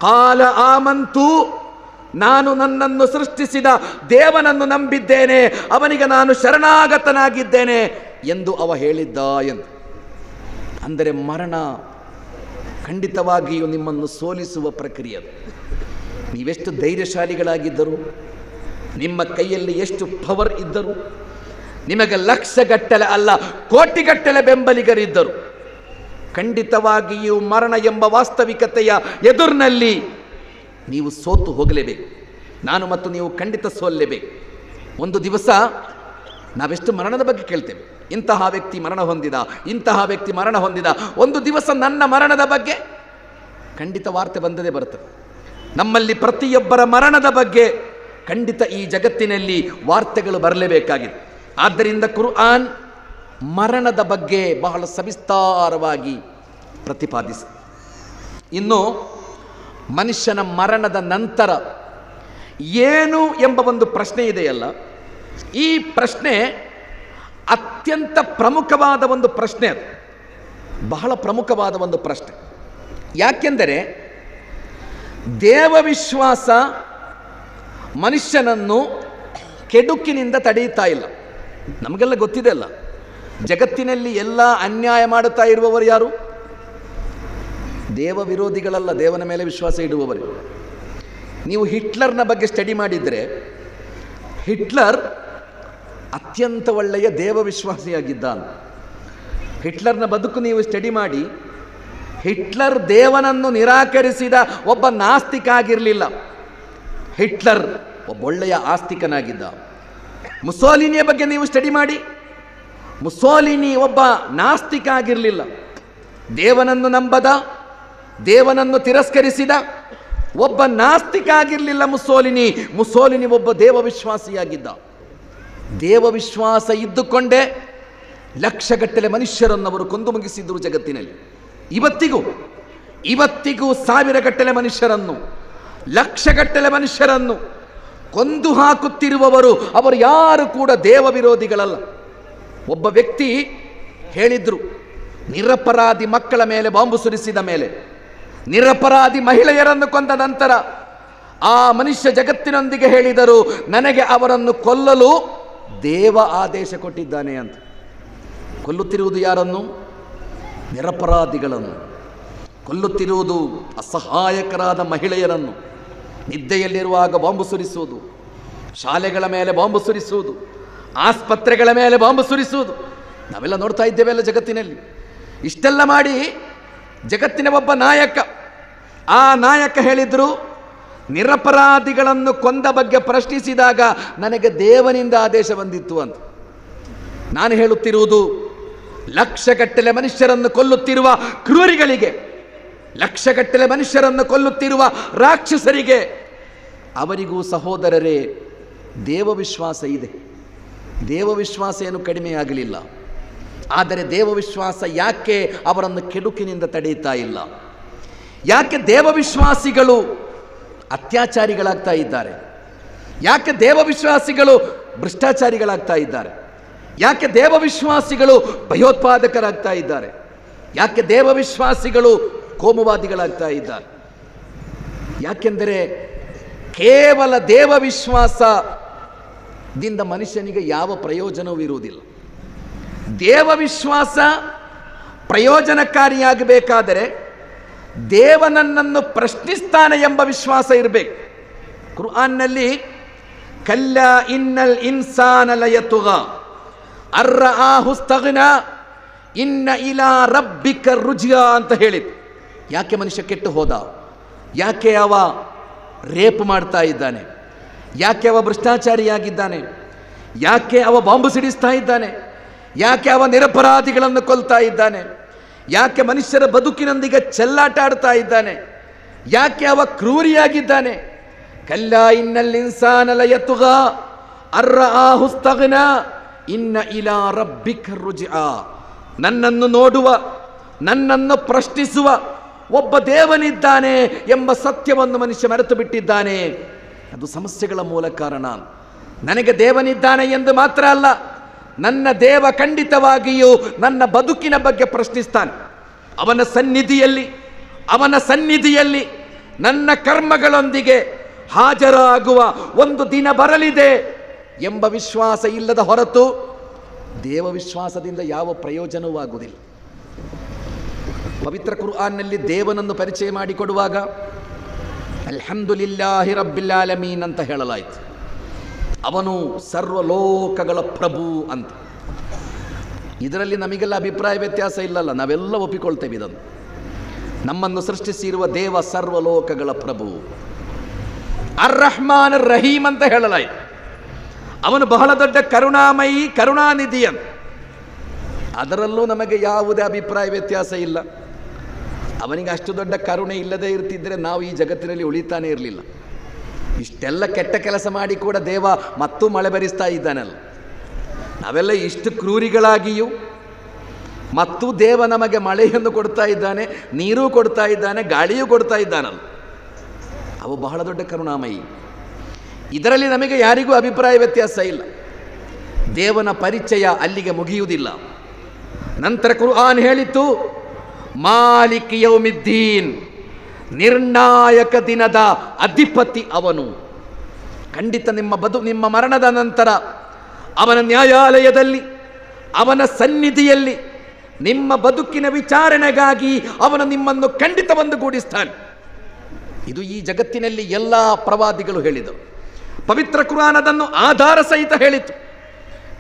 ಕಾಲ ಆಮಂತು. ನಾನು ನನ್ನನ್ನು ಸೃಷ್ಟಿಸಿದ ದೇವನನ್ನು ನಂಬಿದ್ದೇನೆ, ಅವನಿಗೆ ನಾನು ಶರಣಾಗತನಾಗಿದ್ದೇನೆ ಎಂದು ಅವ ಹೇಳಿದ್ದ ಎಂದು. ಅಂದರೆ ಮರಣ ಖಂಡಿತವಾಗಿಯೂ ನಿಮ್ಮನ್ನು ಸೋಲಿಸುವ ಪ್ರಕ್ರಿಯೆ. ನೀವೆಷ್ಟು ಧೈರ್ಯಶಾಲಿಗಳಾಗಿದ್ದರು, ನಿಮ್ಮ ಕೈಯಲ್ಲಿ ಎಷ್ಟು ಪವರ್ ಇದ್ದರು, ನಿಮಗೆ ಲಕ್ಷಗಟ್ಟಲೆ ಅಲ್ಲ ಕೋಟಿಗಟ್ಟಲೆ ಬೆಂಬಲಿಗರಿದ್ದರು, ಖಂಡಿತವಾಗಿಯೂ ಮರಣ ಎಂಬ ವಾಸ್ತವಿಕತೆಯ ಎದುರಿನಲ್ಲಿ ನೀವು ಸೋತು ಹೋಗಲೇಬೇಕು. ನಾನು ಮತ್ತು ನೀವು ಖಂಡಿತ ಸೋಲ್ಲಲೇಬೇಕು. ಒಂದು ದಿವಸ ನಾವೆಷ್ಟು ಮರಣದ ಬಗ್ಗೆ ಕೇಳ್ತೇವೆ. ಇಂತಹ ವ್ಯಕ್ತಿ ಮರಣ ಹೊಂದಿದ, ಇಂತಹ ವ್ಯಕ್ತಿ ಮರಣ ಹೊಂದಿದ. ಒಂದು ದಿವಸ ನನ್ನ ಮರಣದ ಬಗ್ಗೆ ಖಂಡಿತ ವಾರ್ತೆ ಬಂದದೇ ಬರುತ್ತದೆ. ನಮ್ಮಲ್ಲಿ ಪ್ರತಿಯೊಬ್ಬರ ಮರಣದ ಬಗ್ಗೆ ಖಂಡಿತ ಈ ಜಗತ್ತಿನಲ್ಲಿ ವಾರ್ತೆಗಳು ಬರಲೇಬೇಕಾಗಿದೆ. ಆದ್ದರಿಂದ ಕುರ್ಆನ್ ಮರಣದ ಬಗ್ಗೆ ಬಹಳ ಸವಿಸ್ತಾರವಾಗಿ ಪ್ರತಿಪಾದಿಸಿ. ಇನ್ನು ಮನುಷ್ಯನ ಮರಣದ ನಂತರ ಏನು ಎಂಬ ಒಂದು ಪ್ರಶ್ನೆ ಇದೆಯಲ್ಲ, ಈ ಪ್ರಶ್ನೆ ಅತ್ಯಂತ ಪ್ರಮುಖವಾದ ಒಂದು ಪ್ರಶ್ನೆ. ಅದು ಬಹಳ ಪ್ರಮುಖವಾದ ಒಂದು ಪ್ರಶ್ನೆ. ಯಾಕೆಂದರೆ ದೇವವಿಶ್ವಾಸ ಮನುಷ್ಯನನ್ನು ಕೆಡುಕಿನಿಂದ ತಡೆಯುತ್ತಾ ಇಲ್ಲ. ನಮಗೆಲ್ಲ ಗೊತ್ತಿದೆ ಅಲ್ಲ, ಜಗತ್ತಿನಲ್ಲಿ ಎಲ್ಲ ಅನ್ಯಾಯ ಮಾಡುತ್ತಾ ಇರುವವರು ಯಾರು? ದೇವ ವಿರೋಧಿಗಳಲ್ಲ, ದೇವನ ಮೇಲೆ ವಿಶ್ವಾಸ ಇಡುವವರು. ನೀವು ಹಿಟ್ಲರ್ನ ಬಗ್ಗೆ ಸ್ಟಡಿ ಮಾಡಿದರೆ, ಹಿಟ್ಲರ್ ಅತ್ಯಂತ ಒಳ್ಳೆಯ ದೇವ ವಿಶ್ವಾಸಿಯಾಗಿದ್ದ. ಹಿಟ್ಲರ್ನ ಬದುಕು ನೀವು ಸ್ಟಡಿ ಮಾಡಿ, ಹಿಟ್ಲರ್ ದೇವನನ್ನು ನಿರಾಕರಿಸಿದ ಒಬ್ಬ ನಾಸ್ತಿಕ ಆಗಿರಲಿಲ್ಲ. ಹಿಟ್ಲರ್ ಒಬ್ಬ ಒಳ್ಳೆಯ ಆಸ್ತಿಕನಾಗಿದ್ದ. ಮುಸೋಲಿನಿಯ ಬಗ್ಗೆ ನೀವು ಸ್ಟಡಿ ಮಾಡಿ, ಮುಸೋಲಿನಿ ಒಬ್ಬ ನಾಸ್ತಿಕ ಆಗಿರಲಿಲ್ಲ. ದೇವನನ್ನು ನಂಬದ, ದೇವನನ್ನು ತಿರಸ್ಕರಿಸಿದ ಒಬ್ಬ ನಾಸ್ತಿಕ ಆಗಿರಲಿಲ್ಲ ಮುಸೋಲಿನಿ. ಮುಸೋಲಿನಿ ಒಬ್ಬ ದೇವವಿಶ್ವಾಸಿಯಾಗಿದ್ದ. ದೇವವಿಶ್ವಾಸ ಇದ್ದುಕೊಂಡೇ ಲಕ್ಷಗಟ್ಟಲೆ ಮನುಷ್ಯರನ್ನು ಅವರು ಕೊಂದು ಮುಗಿಸಿದ್ರು ಜಗತ್ತಿನಲ್ಲಿ. ಇವತ್ತಿಗೂ ಸಾವಿರಗಟ್ಟಲೆ ಮನುಷ್ಯರನ್ನು, ಲಕ್ಷಗಟ್ಟಲೆ ಮನುಷ್ಯರನ್ನು ಕೊಂದು ಹಾಕುತ್ತಿರುವವರು ಅವರು ಯಾರು ಕೂಡ ದೇವ ವಿರೋಧಿಗಳಲ್ಲ. ಒಬ್ಬ ವ್ಯಕ್ತಿ ಹೇಳಿದ್ರು, ನಿರಪರಾಧಿ ಮಕ್ಕಳ ಮೇಲೆ ಬಾಂಬು ಸುರಿಸಿದ ಮೇಲೆ, ನಿರಪರಾಧಿ ಮಹಿಳೆಯರನ್ನು ಕೊಂದ ನಂತರ ಆ ಮನುಷ್ಯ ಜಗತ್ತಿನೊಂದಿಗೆ ಹೇಳಿದರು, ನನಗೆ ಅವರನ್ನು ಕೊಲ್ಲಲು ದೇವ ಆದೇಶ ಕೊಟ್ಟಿದ್ದಾನೆ ಅಂತ. ಕೊಲ್ಲುತ್ತಿರುವುದು ಯಾರನ್ನು? ನಿರಪರಾಧಿಗಳನ್ನು. ಕೊಲ್ಲುತ್ತಿರುವುದು ಅಸಹಾಯಕರಾದ ಮಹಿಳೆಯರನ್ನು. ನಿದ್ದೆಯಲ್ಲಿರುವಾಗ ಬಾಂಬು ಸುರಿಸುವುದು, ಶಾಲೆಗಳ ಮೇಲೆ ಬಾಂಬು ಸುರಿಸುವುದು, ಆಸ್ಪತ್ರೆಗಳ ಮೇಲೆ ಬಾಂಬು ಸುರಿಸುವುದು ನಾವೆಲ್ಲ ನೋಡ್ತಾ ಇದ್ದೇವೆಲ್ಲ ಜಗತ್ತಿನಲ್ಲಿ. ಇಷ್ಟೆಲ್ಲ ಮಾಡಿ ಜಗತ್ತಿನ ಒಬ್ಬ ನಾಯಕ, ಆ ನಾಯಕ ಹೇಳಿದ್ರು, ನಿರಪರಾಧಿಗಳನ್ನು ಕೊಂದ ಬಗ್ಗೆ ಪ್ರಶ್ನಿಸಿದಾಗ ನನಗೆ ದೇವನಿಂದ ಆದೇಶ ಬಂದಿತ್ತು ಅಂತ. ನಾನು ಹೇಳುತ್ತಿರುವುದು, ಲಕ್ಷಗಟ್ಟಲೆ ಮನುಷ್ಯರನ್ನು ಕೊಲ್ಲುತ್ತಿರುವ ಕ್ರೂರಿಗಳಿಗೆ, ಲಕ್ಷಗಟ್ಟಲೆ ಮನುಷ್ಯರನ್ನು ಕೊಲ್ಲುತ್ತಿರುವ ರಾಕ್ಷಸರಿಗೆ, ಅವರಿಗೂ ಸಹೋದರರೇ ದೇವವಿಶ್ವಾಸ ಇದೆ. ದೇವವಿಶ್ವಾಸ ಏನು ಕಡಿಮೆಯಾಗಲಿಲ್ಲ. ಆದರೆ ದೇವವಿಶ್ವಾಸ ಯಾಕೆ ಅವರನ್ನು ಕೆಡುಕಿನಿಂದ ತಡೆಯುತ್ತಾ ಇಲ್ಲ? ಯಾಕೆ ದೇವವಿಶ್ವಾಸಿಗಳು ಅತ್ಯಾಚಾರಿಗಳಾಗ್ತಾ ಇದ್ದಾರೆ? ಯಾಕೆ ದೇವವಿಶ್ವಾಸಿಗಳು ಭ್ರಷ್ಟಾಚಾರಿಗಳಾಗ್ತಾ ಇದ್ದಾರೆ? ಯಾಕೆ ದೇವವಿಶ್ವಾಸಿಗಳು ಭಯೋತ್ಪಾದಕರಾಗ್ತಾ ಇದ್ದಾರೆ? ಯಾಕೆ ದೇವವಿಶ್ವಾಸಿಗಳು ಕೋಮುವಾದಿಗಳಾಗ್ತಾ ಇದ್ದಾರೆ? ಯಾಕೆಂದರೆ ಕೇವಲ ದೇವವಿಶ್ವಾಸದಿಂದ ಮನುಷ್ಯನಿಗೆ ಯಾವ ಪ್ರಯೋಜನವೂ ಇರುವುದಿಲ್ಲ. ದೇವವಿಶ್ವಾಸ ಪ್ರಯೋಜನಕಾರಿಯಾಗಬೇಕಾದರೆ ದೇವನನ್ನು ಪ್ರಶ್ನಿಸ್ತಾನೆ ಎಂಬ ವಿಶ್ವಾಸ ಇರಬೇಕು. ಕುರ್ಆನ್ನಲ್ಲಿ ಕಲ್ಲ ಇನ್ನಲ್ ಇನ್ಸಾನ ಲಯತುಗ ಅರ್ರಾಹು ಇಸ್ತಗ್ನಾ ಇನ್ನ ಇಲಾ ರಬ್ಬಿಕ ರುಜಿಯಾ ಅಂತ ಹೇಳಿತು. ಯಾಕೆ ಮನುಷ್ಯ ಕೆಟ್ಟು ಹೋದ? ಯಾಕೆ ಅವ ರೇಪ್ ಮಾಡ್ತಾ ಇದ್ದಾನೆ? ಯಾಕೆ ಅವ ಭ್ರಷ್ಟಾಚಾರಿಯಾಗಿದ್ದಾನೆ? ಯಾಕೆ ಅವ ಬಾಂಬು ಸಿಡಿಸ್ತಾ ಇದ್ದಾನೆ? ಯಾಕೆ ಅವ ನಿರಪರಾಧಿಗಳನ್ನು ಕೊಲ್ತಾ ಇದ್ದಾನೆ? ಯಾಕೆ ಮನುಷ್ಯರ ಬದುಕಿನೊಂದಿಗೆ ಚೆಲ್ಲಾಟ ಆಡ್ತಾ ಇದ್ದಾನೆ? ಯಾಕೆ ಅವ ಕ್ರೂರಿಯಾಗಿದ್ದಾನೆ? ಕಲ್ಲಾ ಇನ್ನಲ್ ಇನ್ಸಾನ ಲಯತುಗಾ ಅರ್ರಾಹು ಇಸ್ತಗ್ನಾ ಇನ್ನ ಇಲಾ ರಬ್ಬಿಕ ರುಜಿಆ. ನನ್ನನ್ನು ನೋಡುವ, ನನ್ನನ್ನು ಪ್ರಶ್ನಿಸುವ ಒಬ್ಬ ದೇವನಿದ್ದಾನೆ ಎಂಬ ಸತ್ಯವನ್ನು ಮನುಷ್ಯ ಮರೆತು ಬಿಟ್ಟಿದ್ದಾನೆ. ಅದು ಸಮಸ್ಯೆಗಳ ಮೂಲ ಕಾರಣ. ನನಗೆ ದೇವನಿದ್ದಾನೆ ಎಂದು ಮಾತ್ರ ಅಲ್ಲ, ನನ್ನ ದೇವ ಖಂಡಿತವಾಗಿಯೂ ನನ್ನ ಬದುಕಿನ ಬಗ್ಗೆ ಪ್ರಶ್ನಿಸ್ತಾನೆ. ಅವನ ಸನ್ನಿಧಿಯಲ್ಲಿ ನನ್ನ ಕರ್ಮಗಳೊಂದಿಗೆ ಹಾಜರಾಗುವ ಒಂದು ದಿನ ಬರಲಿದೆ ಎಂಬ ವಿಶ್ವಾಸ ಇಲ್ಲದ ಹೊರತು ದೇವವಿಶ್ವಾಸದಿಂದ ಯಾವ ಪ್ರಯೋಜನವೂ ಆಗುವುದಿಲ್ಲ. ಪವಿತ್ರ ಕುರ್ಆನ್ನಲ್ಲಿ ದೇವನನ್ನು ಪರಿಚಯ ಮಾಡಿಕೊಡುವಾಗ ಅಲ್ಹಮ್ದುಲಿಲ್ಲಾಹಿ ರಬ್ಬಿಲ್ ಆಲಮೀನ್ ಅಂತ ಹೇಳಲಾಯಿತು. ಅವನು ಸರ್ವಲೋಕಗಳ ಪ್ರಭು ಅಂತ. ಇದರಲ್ಲಿ ನಮಗೆಲ್ಲ ಅಭಿಪ್ರಾಯ ವ್ಯತ್ಯಾಸ ಇಲ್ಲಲ್ಲ, ನಾವೆಲ್ಲ ಒಪ್ಪಿಕೊಳ್ತೇವೆ ಇದನ್ನು. ನಮ್ಮನ್ನು ಸೃಷ್ಟಿಸಿರುವ ದೇವ ಸರ್ವಲೋಕಗಳ ಪ್ರಭು. ಅರ್ ರಹ್ಮಾನ್ ರಹೀಮ್ ಅಂತ ಹೇಳಲಾಯಿತು. ಅವನು ಬಹಳ ದೊಡ್ಡ ಕರುಣಾಮಯಿ, ಕರುಣಾನಿಧಿ ಅಂತ. ಅದರಲ್ಲೂ ನಮಗೆ ಯಾವುದೇ ಅಭಿಪ್ರಾಯ ವ್ಯತ್ಯಾಸ ಇಲ್ಲ. ಅವನಿಗೆ ಅಷ್ಟು ದೊಡ್ಡ ಕರುಣೆ ಇಲ್ಲದೆ ಇರ್ತಿದ್ರೆ ನಾವು ಈ ಜಗತ್ತಿನಲ್ಲಿ ಉಳಿತಾನೇ ಇರಲಿಲ್ಲ. ಇಷ್ಟೆಲ್ಲ ಕೆಟ್ಟ ಕೆಲಸ ಮಾಡಿ ಕೂಡ ದೇವ ಮತ್ತೂ ಮಳೆ ಬರಿಸ್ತಾ ಇದ್ದಾನಲ್ಲ. ನಾವೆಲ್ಲ ಇಷ್ಟು ಕ್ರೂರಿಗಳಾಗಿಯೂ ಮತ್ತು ದೇವ ನಮಗೆ ಮಳೆಯನ್ನು ಕೊಡ್ತಾ ಇದ್ದಾನೆ, ನೀರು ಕೊಡ್ತಾ ಇದ್ದಾನೆ, ಗಾಳಿಯೂ ಕೊಡ್ತಾ ಇದ್ದಾನಲ್ಲ. ಅವು ಬಹಳ ದೊಡ್ಡ ಕರುಣಾಮಯಿ. ಇದರಲ್ಲಿ ನಮಗೆ ಯಾರಿಗೂ ಅಭಿಪ್ರಾಯ ವ್ಯತ್ಯಾಸ ಇಲ್ಲ. ದೇವನ ಪರಿಚಯ ಅಲ್ಲಿಗೆ ಮುಗಿಯುವುದಿಲ್ಲ. ನಂತರ ಕುರ್ಆನ್ ಹೇಳಿತು, ಮಾಲಿಕ್ ಯೌಮಿದ್ದೀನ್, ನಿರ್ಣಾಯಕ ದಿನದ ಅಧಿಪತಿ ಅವನು. ಖಂಡಿತ ನಿಮ್ಮ ಮರಣದ ನಂತರ ಅವನ ನ್ಯಾಯಾಲಯದಲ್ಲಿ, ಅವನ ಸನ್ನಿಧಿಯಲ್ಲಿ ನಿಮ್ಮ ಬದುಕಿನ ವಿಚಾರಣೆಗಾಗಿ ಅವನು ನಿಮ್ಮನ್ನು ಖಂಡಿತ ಒಂದುಗೂಡಿಸ್ತಾನೆ. ಇದು ಈ ಜಗತ್ತಿನಲ್ಲಿ ಎಲ್ಲ ಪ್ರವಾದಿಗಳು ಹೇಳಿದರು. ಪವಿತ್ರ ಕುರ್ಆನ್ ಅದನ್ನು ಆಧಾರ ಸಹಿತ ಹೇಳಿತು.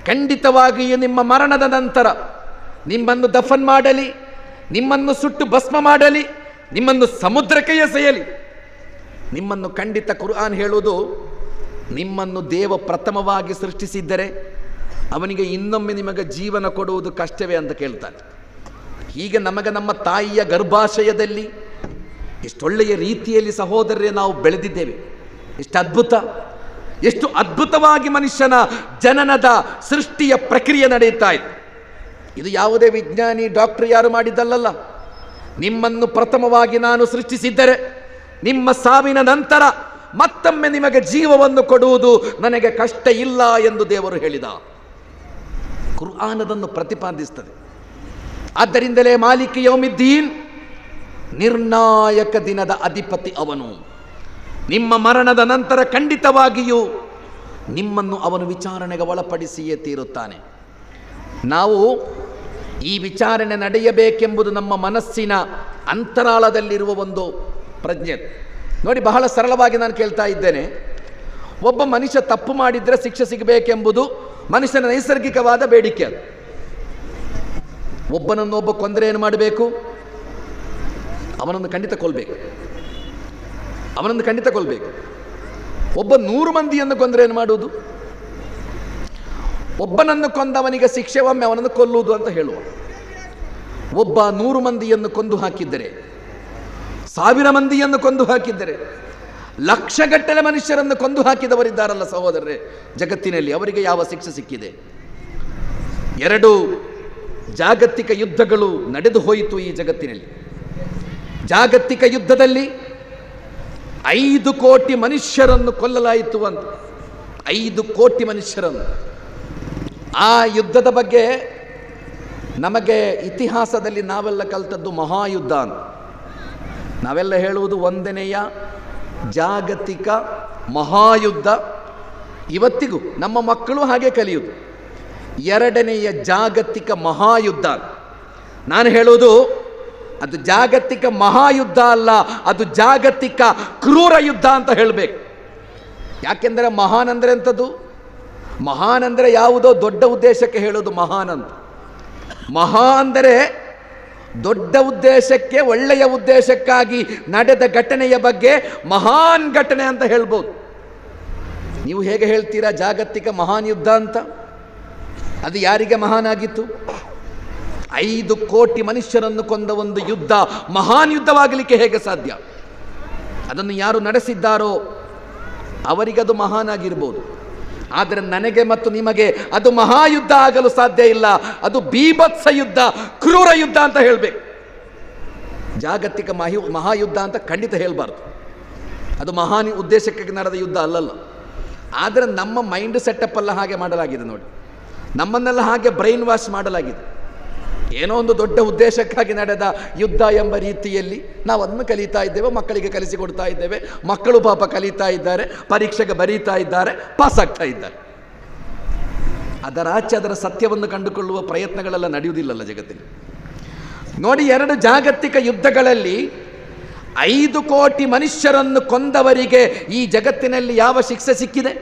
ಖಂಡಿತವಾಗಿಯೂ ನಿಮ್ಮ ಮರಣದ ನಂತರ ನಿಮ್ಮನ್ನು ದಫನ್ ಮಾಡಲಿ, ನಿಮ್ಮನ್ನು ಸುಟ್ಟು ಭಸ್ಮ ಮಾಡಲಿ, ನಿಮ್ಮನ್ನು ಸಮುದ್ರಕ್ಕೆ ಎಸೆಯಲಿ, ನಿಮ್ಮನ್ನು ಖಂಡಿತ ಕುರ್ಆನ್ ಹೇಳುವುದು, ನಿಮ್ಮನ್ನು ದೇವ ಪ್ರಥಮವಾಗಿ ಸೃಷ್ಟಿಸಿದ್ದರೆ ಅವನಿಗೆ ಇನ್ನೊಮ್ಮೆ ನಿಮಗೆ ಜೀವನ ಕೊಡುವುದು ಕಷ್ಟವೇ ಅಂತ ಕೇಳ್ತಾನೆ. ಹೀಗೆ ನಮಗೆ ನಮ್ಮ ತಾಯಿಯ ಗರ್ಭಾಶಯದಲ್ಲಿ ಎಷ್ಟೊಳ್ಳೆಯ ರೀತಿಯಲ್ಲಿ ಸಹೋದರರೇ ನಾವು ಬೆಳೆದಿದ್ದೇವೆ. ಎಷ್ಟು ಅದ್ಭುತವಾಗಿ ಮನುಷ್ಯನ ಜನನದ ಸೃಷ್ಟಿಯ ಪ್ರಕ್ರಿಯೆ ನಡೆಯುತ್ತಾ ಇದೆ. ಇದು ಯಾವುದೇ ವಿಜ್ಞಾನಿ ಡಾಕ್ಟರ್ ಯಾರು ಮಾಡಿದ್ದಲ್ಲ. ನಿಮ್ಮನ್ನು ಪ್ರಥಮವಾಗಿ ನಾನು ಸೃಷ್ಟಿಸಿದ್ದರೆ ನಿಮ್ಮ ಸಾವಿನ ನಂತರ ಮತ್ತೊಮ್ಮೆ ನಿಮಗೆ ಜೀವವನ್ನು ಕೊಡುವುದು ನನಗೆ ಕಷ್ಟ ಇಲ್ಲ ಎಂದು ದೇವರು ಹೇಳಿದ. ಕುರ್ಆನ್ ಅದನ್ನು ಪ್ರತಿಪಾದಿಸುತ್ತದೆ. ಆದ್ದರಿಂದಲೇ ಮಾಲಿಕ್ ಯೌಮಿದ್ದೀನ್, ನಿರ್ಣಾಯಕ ದಿನದ ಅಧಿಪತಿ ಅವನು. ನಿಮ್ಮ ಮರಣದ ನಂತರ ಖಂಡಿತವಾಗಿಯೂ ನಿಮ್ಮನ್ನು ಅವನು ವಿಚಾರಣೆಗೆ ಒಳಪಡಿಸಿಯೇ ತೀರುತ್ತಾನೆ. ನಾವು ಈ ವಿಚಾರಣೆ ನಡೆಯಬೇಕೆಂಬುದು ನಮ್ಮ ಮನಸ್ಸಿನ ಅಂತರಾಳದಲ್ಲಿರುವ ಒಂದು ಪ್ರಜ್ಞೆ. ನೋಡಿ, ಬಹಳ ಸರಳವಾಗಿ ನಾನು ಕೇಳ್ತಾ ಇದ್ದೇನೆ. ಒಬ್ಬ ಮನುಷ್ಯ ತಪ್ಪು ಮಾಡಿದರೆ ಶಿಕ್ಷೆ ಸಿಗಬೇಕೆಂಬುದು ಮನುಷ್ಯನ ನೈಸರ್ಗಿಕವಾದ ಬೇಡಿಕೆ. ಅದು ಒಬ್ಬನನ್ನು ಕೊಂದರೆ ಏನು ಮಾಡಬೇಕು? ಅವನನ್ನು ಖಂಡಿತ ಕೊಲ್ಲಬೇಕು. ಒಬ್ಬ 100 ಮಂದಿಯನ್ನು ಕೊಂದರೆ ಏನು ಮಾಡುವುದು? ಒಬ್ಬನನ್ನು ಕೊಂದವನಿಗೆ ಶಿಕ್ಷೆ ಒಮ್ಮೆ ಅವನನ್ನು ಕೊಲ್ಲುವುದು ಅಂತ ಹೇಳುವ. ಒಬ್ಬ 100 ಮಂದಿಯನ್ನು ಕೊಂದು ಹಾಕಿದ್ದರೆ, 1000 ಮಂದಿಯನ್ನು ಕೊಂದು ಹಾಕಿದ್ದರೆ, ಲಕ್ಷಗಟ್ಟಲೆ ಮನುಷ್ಯರನ್ನು ಕೊಂದು ಹಾಕಿದವರಿದ್ದಾರಲ್ಲ ಸಹೋದರರೇ ಜಗತ್ತಿನಲ್ಲಿ, ಅವರಿಗೆ ಯಾವ ಶಿಕ್ಷೆ ಸಿಕ್ಕಿದೆ? 2 ಜಾಗತಿಕ ಯುದ್ಧಗಳು ನಡೆದು ಹೋಯಿತು ಈ ಜಗತ್ತಿನಲ್ಲಿ. ಜಾಗತಿಕ ಯುದ್ಧದಲ್ಲಿ 5 ಕೋಟಿ ಮನುಷ್ಯರನ್ನು ಕೊಲ್ಲಲಾಯಿತು ಅಂತ. 5 ಕೋಟಿ ಮನುಷ್ಯರನ್ನು. ಆ ಯುದ್ಧದ ಬಗ್ಗೆ ನಮಗೆ ಇತಿಹಾಸದಲ್ಲಿ ನಾವೆಲ್ಲ ಕಲಿತದ್ದು ಮಹಾಯುದ್ಧ ಅಂತ. ನಾವೆಲ್ಲ ಹೇಳುವುದು 1ನೆಯ ಜಾಗತಿಕ ಮಹಾಯುದ್ಧ. ಇವತ್ತಿಗೂ ನಮ್ಮ ಮಕ್ಕಳು ಹಾಗೆ ಕಲಿಯುವುದು 2ನೆಯ ಜಾಗತಿಕ ಮಹಾಯುದ್ಧ. ನಾನು ಹೇಳುವುದು ಅದು ಜಾಗತಿಕ ಮಹಾಯುದ್ಧ ಅಲ್ಲ, ಅದು ಜಾಗತಿಕ ಕ್ರೂರ ಯುದ್ಧ ಅಂತ ಹೇಳಬೇಕು. ಯಾಕೆಂದರೆ ಮಹಾನ್ ಅಂದರೆ ಎಂಥದ್ದು? ಮಹಾನ್ ಅಂದರೆ ಯಾವುದೋ ದೊಡ್ಡ ಉದ್ದೇಶಕ್ಕೆ ಹೇಳೋದು ಮಹಾನ್ ಅಂತ. ಮಹಾ ಅಂದರೆ ದೊಡ್ಡ ಉದ್ದೇಶಕ್ಕೆ, ಒಳ್ಳೆಯ ಉದ್ದೇಶಕ್ಕಾಗಿ ನಡೆದ ಘಟನೆಯ ಬಗ್ಗೆ ಮಹಾನ್ ಘಟನೆ ಅಂತ ಹೇಳ್ಬೋದು. ನೀವು ಹೇಗೆ ಹೇಳ್ತೀರಾ ಜಾಗತಿಕ ಮಹಾನ್ ಯುದ್ಧ ಅಂತ? ಅದು ಯಾರಿಗೆ ಮಹಾನ್ ಆಗಿತ್ತು? 5 ಕೋಟಿ ಮನುಷ್ಯರನ್ನು ಕೊಂದ ಒಂದು ಯುದ್ಧ ಮಹಾನ್ ಯುದ್ಧವಾಗಲಿಕ್ಕೆ ಹೇಗೆ ಸಾಧ್ಯ? ಅದನ್ನು ಯಾರು ನಡೆಸಿದ್ದಾರೋ ಅವರಿಗದು ಮಹಾನ್ ಆಗಿರ್ಬೋದು. ಆದರೆ ನನಗೆ ಮತ್ತು ನಿಮಗೆ ಅದು ಮಹಾಯುದ್ಧ ಆಗಲು ಸಾಧ್ಯ ಇಲ್ಲ. ಅದು ಬೀಭತ್ಸ ಯುದ್ಧ, ಕ್ರೂರ ಯುದ್ಧ ಅಂತ ಹೇಳಬೇಕು. ಜಾಗತಿಕ ಮಹಾಯುದ್ಧ ಅಂತ ಖಂಡಿತ ಹೇಳಬಾರ್ದು. ಅದು ಮಹಾನ್ ಉದ್ದೇಶಕ್ಕೆ ನಡೆದ ಯುದ್ಧ ಅಲ್ಲಲ್ಲ. ಆದರೆ ನಮ್ಮ ಮೈಂಡ್ ಸೆಟಪ್ ಎಲ್ಲ ಹಾಗೆ ಮಾಡಲಾಗಿದೆ ನೋಡಿ. ನಮ್ಮನ್ನೆಲ್ಲ ಹಾಗೆ ಬ್ರೈನ್ ವಾಶ್ ಮಾಡಲಾಗಿದೆ. ಏನೋ ಒಂದು ದೊಡ್ಡ ಉದ್ದೇಶಕ್ಕಾಗಿ ನಡೆದ ಯುದ್ಧ ಎಂಬ ರೀತಿಯಲ್ಲಿ ನಾವು ಅದನ್ನು ಕಲಿತಾ ಇದ್ದೇವೆ, ಮಕ್ಕಳಿಗೆ ಕಲಿಸಿಕೊಡ್ತಾ ಇದ್ದೇವೆ. ಮಕ್ಕಳು ಪಾಪ ಕಲಿತಾ ಇದ್ದಾರೆ, ಪರೀಕ್ಷೆಗೆ ಬರೀತಾ ಇದ್ದಾರೆ, ಪಾಸ್ ಆಗ್ತಾ ಇದ್ದಾರೆ. ಅದರಾಚೆ ಅದರ ಸತ್ಯವನ್ನು ಕಂಡುಕೊಳ್ಳುವ ಪ್ರಯತ್ನಗಳೆಲ್ಲ ನಡೆಯುವುದಿಲ್ಲಲ್ಲ ಜಗತ್ತಿನಲ್ಲಿ. ನೋಡಿ, 2 ಜಾಗತಿಕ ಯುದ್ಧಗಳಲ್ಲಿ 5 ಕೋಟಿ ಮನುಷ್ಯರನ್ನು ಕೊಂದವರಿಗೆ ಈ ಜಗತ್ತಿನಲ್ಲಿ ಯಾವ ಶಿಕ್ಷೆ ಸಿಕ್ಕಿದೆ?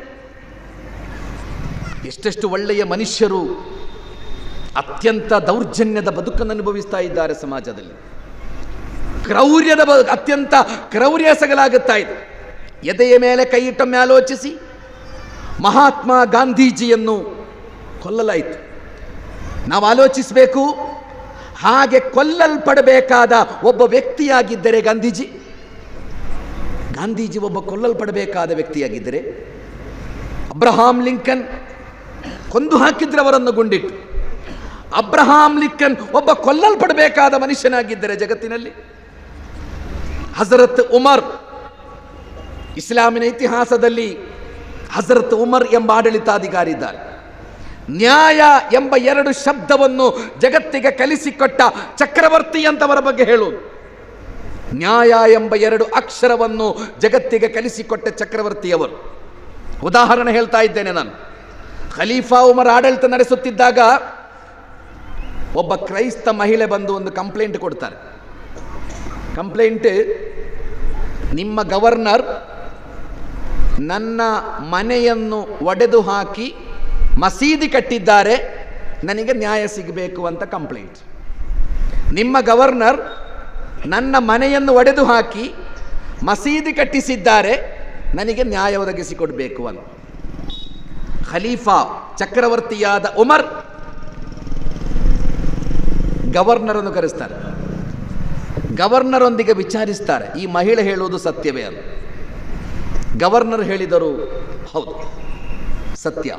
ಎಷ್ಟೆಷ್ಟು ಒಳ್ಳೆಯ ಮನುಷ್ಯರು ಅತ್ಯಂತ ದೌರ್ಜನ್ಯದ ಬದುಕನ್ನು ಅನುಭವಿಸ್ತಾ ಇದ್ದಾರೆ ಸಮಾಜದಲ್ಲಿ. ಕ್ರೌರ್ಯದ ಅತ್ಯಂತ ಕ್ರೌರ್ಯ ಎಸಗಲಾಗುತ್ತಾ ಇದೆ. ಎದೆಯ ಮೇಲೆ ಕೈ ಇಟ್ಟೊಮ್ಮೆ ಆಲೋಚಿಸಿ, ಮಹಾತ್ಮ ಗಾಂಧೀಜಿಯನ್ನು ಕೊಲ್ಲಲಾಯಿತು. ನಾವು ಆಲೋಚಿಸಬೇಕು, ಹಾಗೆ ಕೊಲ್ಲಲ್ಪಡಬೇಕಾದ ಒಬ್ಬ ವ್ಯಕ್ತಿಯಾಗಿದ್ದರೆ ಗಾಂಧೀಜಿ ಒಬ್ಬ ಕೊಲ್ಲಲ್ಪಡಬೇಕಾದ ವ್ಯಕ್ತಿಯಾಗಿದ್ದರೆ, ಅಬ್ರಹಾಂ ಲಿಂಕನ್ ಕೊಂದು ಹಾಕಿದ್ರೆ ಅವರನ್ನು ಗುಂಡಿಟ್ಟು, ಅಬ್ರಹಾಂ ಲಿಂಕನ್ ಒಬ್ಬ ಕೊಲ್ಲಲ್ಪಡಬೇಕಾದ ಮನುಷ್ಯನಾಗಿದ್ದರೆ ಜಗತ್ತಿನಲ್ಲಿ, ಹಜರತ್ ಉಮರ್ ಇಸ್ಲಾಮಿನ ಇತಿಹಾಸದಲ್ಲಿ ಹಜರತ್ ಉಮರ್ ಎಂಬ ಆಡಳಿತಾಧಿಕಾರಿ ಇದ್ದಾರೆ. ನ್ಯಾಯ ಎಂಬ 2 ಶಬ್ದವನ್ನು ಜಗತ್ತಿಗೆ ಕಲಿಸಿಕೊಟ್ಟ ಚಕ್ರವರ್ತಿ ಅಂತವರ ಬಗ್ಗೆ ಹೇಳುವುದು. ನ್ಯಾಯ ಎಂಬ 2 ಅಕ್ಷರವನ್ನು ಜಗತ್ತಿಗೆ ಕಲಿಸಿಕೊಟ್ಟ ಚಕ್ರವರ್ತಿಯವರು. ಉದಾಹರಣೆ ಹೇಳ್ತಾ ಇದ್ದೇನೆ ನಾನು. ಖಲೀಫಾ ಉಮರ್ ಆಡಳಿತ ನಡೆಸುತ್ತಿದ್ದಾಗ ಒಬ್ಬ ಕ್ರೈಸ್ತ ಮಹಿಳೆ ಬಂದು ಒಂದು ಕಂಪ್ಲೇಂಟ್ ಕೊಡ್ತಾರೆ. ಕಂಪ್ಲೇಂಟ್, ನಿಮ್ಮ ಗವರ್ನರ್ ನನ್ನ ಮನೆಯನ್ನು ಒಡೆದು ಹಾಕಿ ಮಸೀದಿ ಕಟ್ಟಿದ್ದಾರೆ, ನನಗೆ ನ್ಯಾಯ ಸಿಗಬೇಕು ಅಂತ ಕಂಪ್ಲೇಂಟ್. ನಿಮ್ಮ ಗವರ್ನರ್ ನನ್ನ ಮನೆಯನ್ನು ಒಡೆದು ಹಾಕಿ ಮಸೀದಿ ಕಟ್ಟಿಸಿದ್ದಾರೆ, ನನಗೆ ನ್ಯಾಯ ಒದಗಿಸಿಕೊಡಬೇಕು ಅಂತ. ಖಲೀಫಾ ಚಕ್ರವರ್ತಿಯಾದ ಉಮರ್ ಗವರ್ನರನ್ನು ಕರೆಸ್ತಾರೆ. ಗವರ್ನರೊಂದಿಗೆ ವಿಚಾರಿಸ್ತಾರೆ, ಈ ಮಹಿಳೆ ಹೇಳುವುದು ಸತ್ಯವೇ ಅಂತ. ಗವರ್ನರ್ ಹೇಳಿದರು, ಹೌದು ಸತ್ಯ,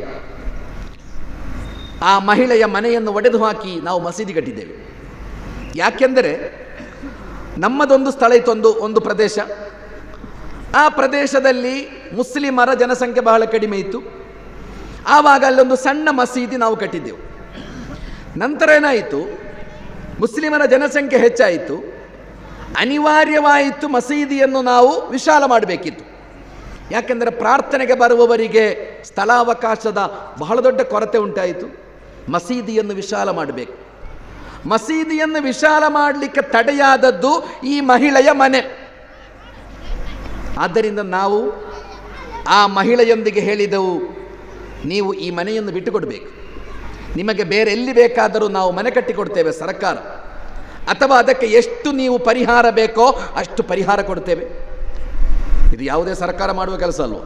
ಆ ಮಹಿಳೆಯ ಮನೆಯನ್ನು ಒಡೆದು ಹಾಕಿ ನಾವು ಮಸೀದಿ ಕಟ್ಟಿದ್ದೇವೆ. ಯಾಕೆಂದರೆ ನಮ್ಮದೊಂದು ಸ್ಥಳ ಇತ್ತು, ಒಂದು ಪ್ರದೇಶ. ಆ ಪ್ರದೇಶದಲ್ಲಿ ಮುಸ್ಲಿಮರ ಜನಸಂಖ್ಯೆ ಬಹಳ ಕಡಿಮೆ ಇತ್ತು. ಆವಾಗ ಅಲ್ಲೊಂದು ಸಣ್ಣ ಮಸೀದಿ ನಾವು ಕಟ್ಟಿದ್ದೆವು. ನಂತರ ಏನಾಯಿತು, ಮುಸ್ಲಿಮರ ಜನಸಂಖ್ಯೆ ಹೆಚ್ಚಾಯಿತು, ಅನಿವಾರ್ಯವಾಯಿತು ಮಸೀದಿಯನ್ನು ನಾವು ವಿಶಾಲ ಮಾಡಬೇಕಿತ್ತು. ಯಾಕೆಂದರೆ ಪ್ರಾರ್ಥನೆಗೆ ಬರುವವರಿಗೆ ಸ್ಥಳಾವಕಾಶದ ಬಹಳ ದೊಡ್ಡ ಕೊರತೆ ಉಂಟಾಯಿತು. ಮಸೀದಿಯನ್ನು ವಿಶಾಲ ಮಾಡಬೇಕು. ಮಸೀದಿಯನ್ನು ವಿಶಾಲ ಮಾಡಲಿಕ್ಕೆ ತಡೆಯಾದದ್ದು ಈ ಮಹಿಳೆಯ ಮನೆ. ಆದ್ದರಿಂದ ನಾವು ಆ ಮಹಿಳೆಯೊಂದಿಗೆ ಹೇಳಿದೆವು, ನೀವು ಈ ಮನೆಯನ್ನು ಬಿಟ್ಟುಕೊಡಬೇಕು, ನಿಮಗೆ ಬೇರೆ ಎಲ್ಲಿ ಬೇಕಾದರೂ ನಾವು ಮನೆ ಕಟ್ಟಿಕೊಡ್ತೇವೆ ಸರ್ಕಾರ, ಅಥವಾ ಅದಕ್ಕೆ ಎಷ್ಟು ನೀವು ಪರಿಹಾರ ಬೇಕೋ ಅಷ್ಟು ಪರಿಹಾರ ಕೊಡ್ತೇವೆ. ಇದು ಯಾವುದೇ ಸರ್ಕಾರ ಮಾಡುವ ಕೆಲಸ ಅಲ್ವೋ.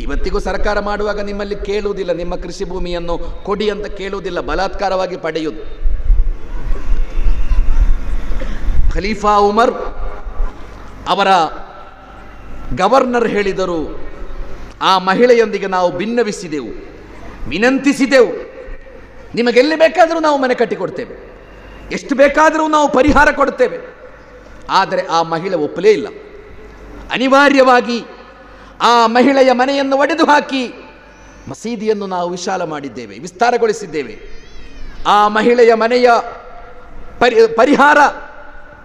ಇವತ್ತಿಗೂ ಸರ್ಕಾರ ಮಾಡುವಾಗ ನಿಮ್ಮಲ್ಲಿ ಕೇಳುವುದಿಲ್ಲ, ನಿಮ್ಮ ಕೃಷಿ ಭೂಮಿಯನ್ನು ಕೊಡಿ ಅಂತ ಕೇಳುವುದಿಲ್ಲ, ಬಲಾತ್ಕಾರವಾಗಿ ಪಡೆಯುವುದು. ಖಲೀಫಾ ಉಮರ್ ಅವರ ಗವರ್ನರ್ ಹೇಳಿದರು, ಆ ಮಹಿಳೆಯೊಂದಿಗೆ ನಾವು ಭಿನ್ನವಿಸಿದೆವು, ವಿನಂತಿಸಿದೆವು, ನಿಮಗೆಲ್ಲಿ ಬೇಕಾದರೂ ನಾವು ಮನೆ ಕಟ್ಟಿಕೊಡ್ತೇವೆ, ಎಷ್ಟು ಬೇಕಾದರೂ ನಾವು ಪರಿಹಾರ ಕೊಡ್ತೇವೆ. ಆದರೆ ಆ ಮಹಿಳೆ ಒಪ್ಪಲೇ ಇಲ್ಲ. ಅನಿವಾರ್ಯವಾಗಿ ಆ ಮಹಿಳೆಯ ಮನೆಯನ್ನು ಒಡೆದು ಹಾಕಿ ಮಸೀದಿಯನ್ನು ನಾವು ವಿಶಾಲ ಮಾಡಿದ್ದೇವೆ, ವಿಸ್ತಾರಗೊಳಿಸಿದ್ದೇವೆ. ಆ ಮಹಿಳೆಯ ಮನೆಯ ಪರಿಹಾರ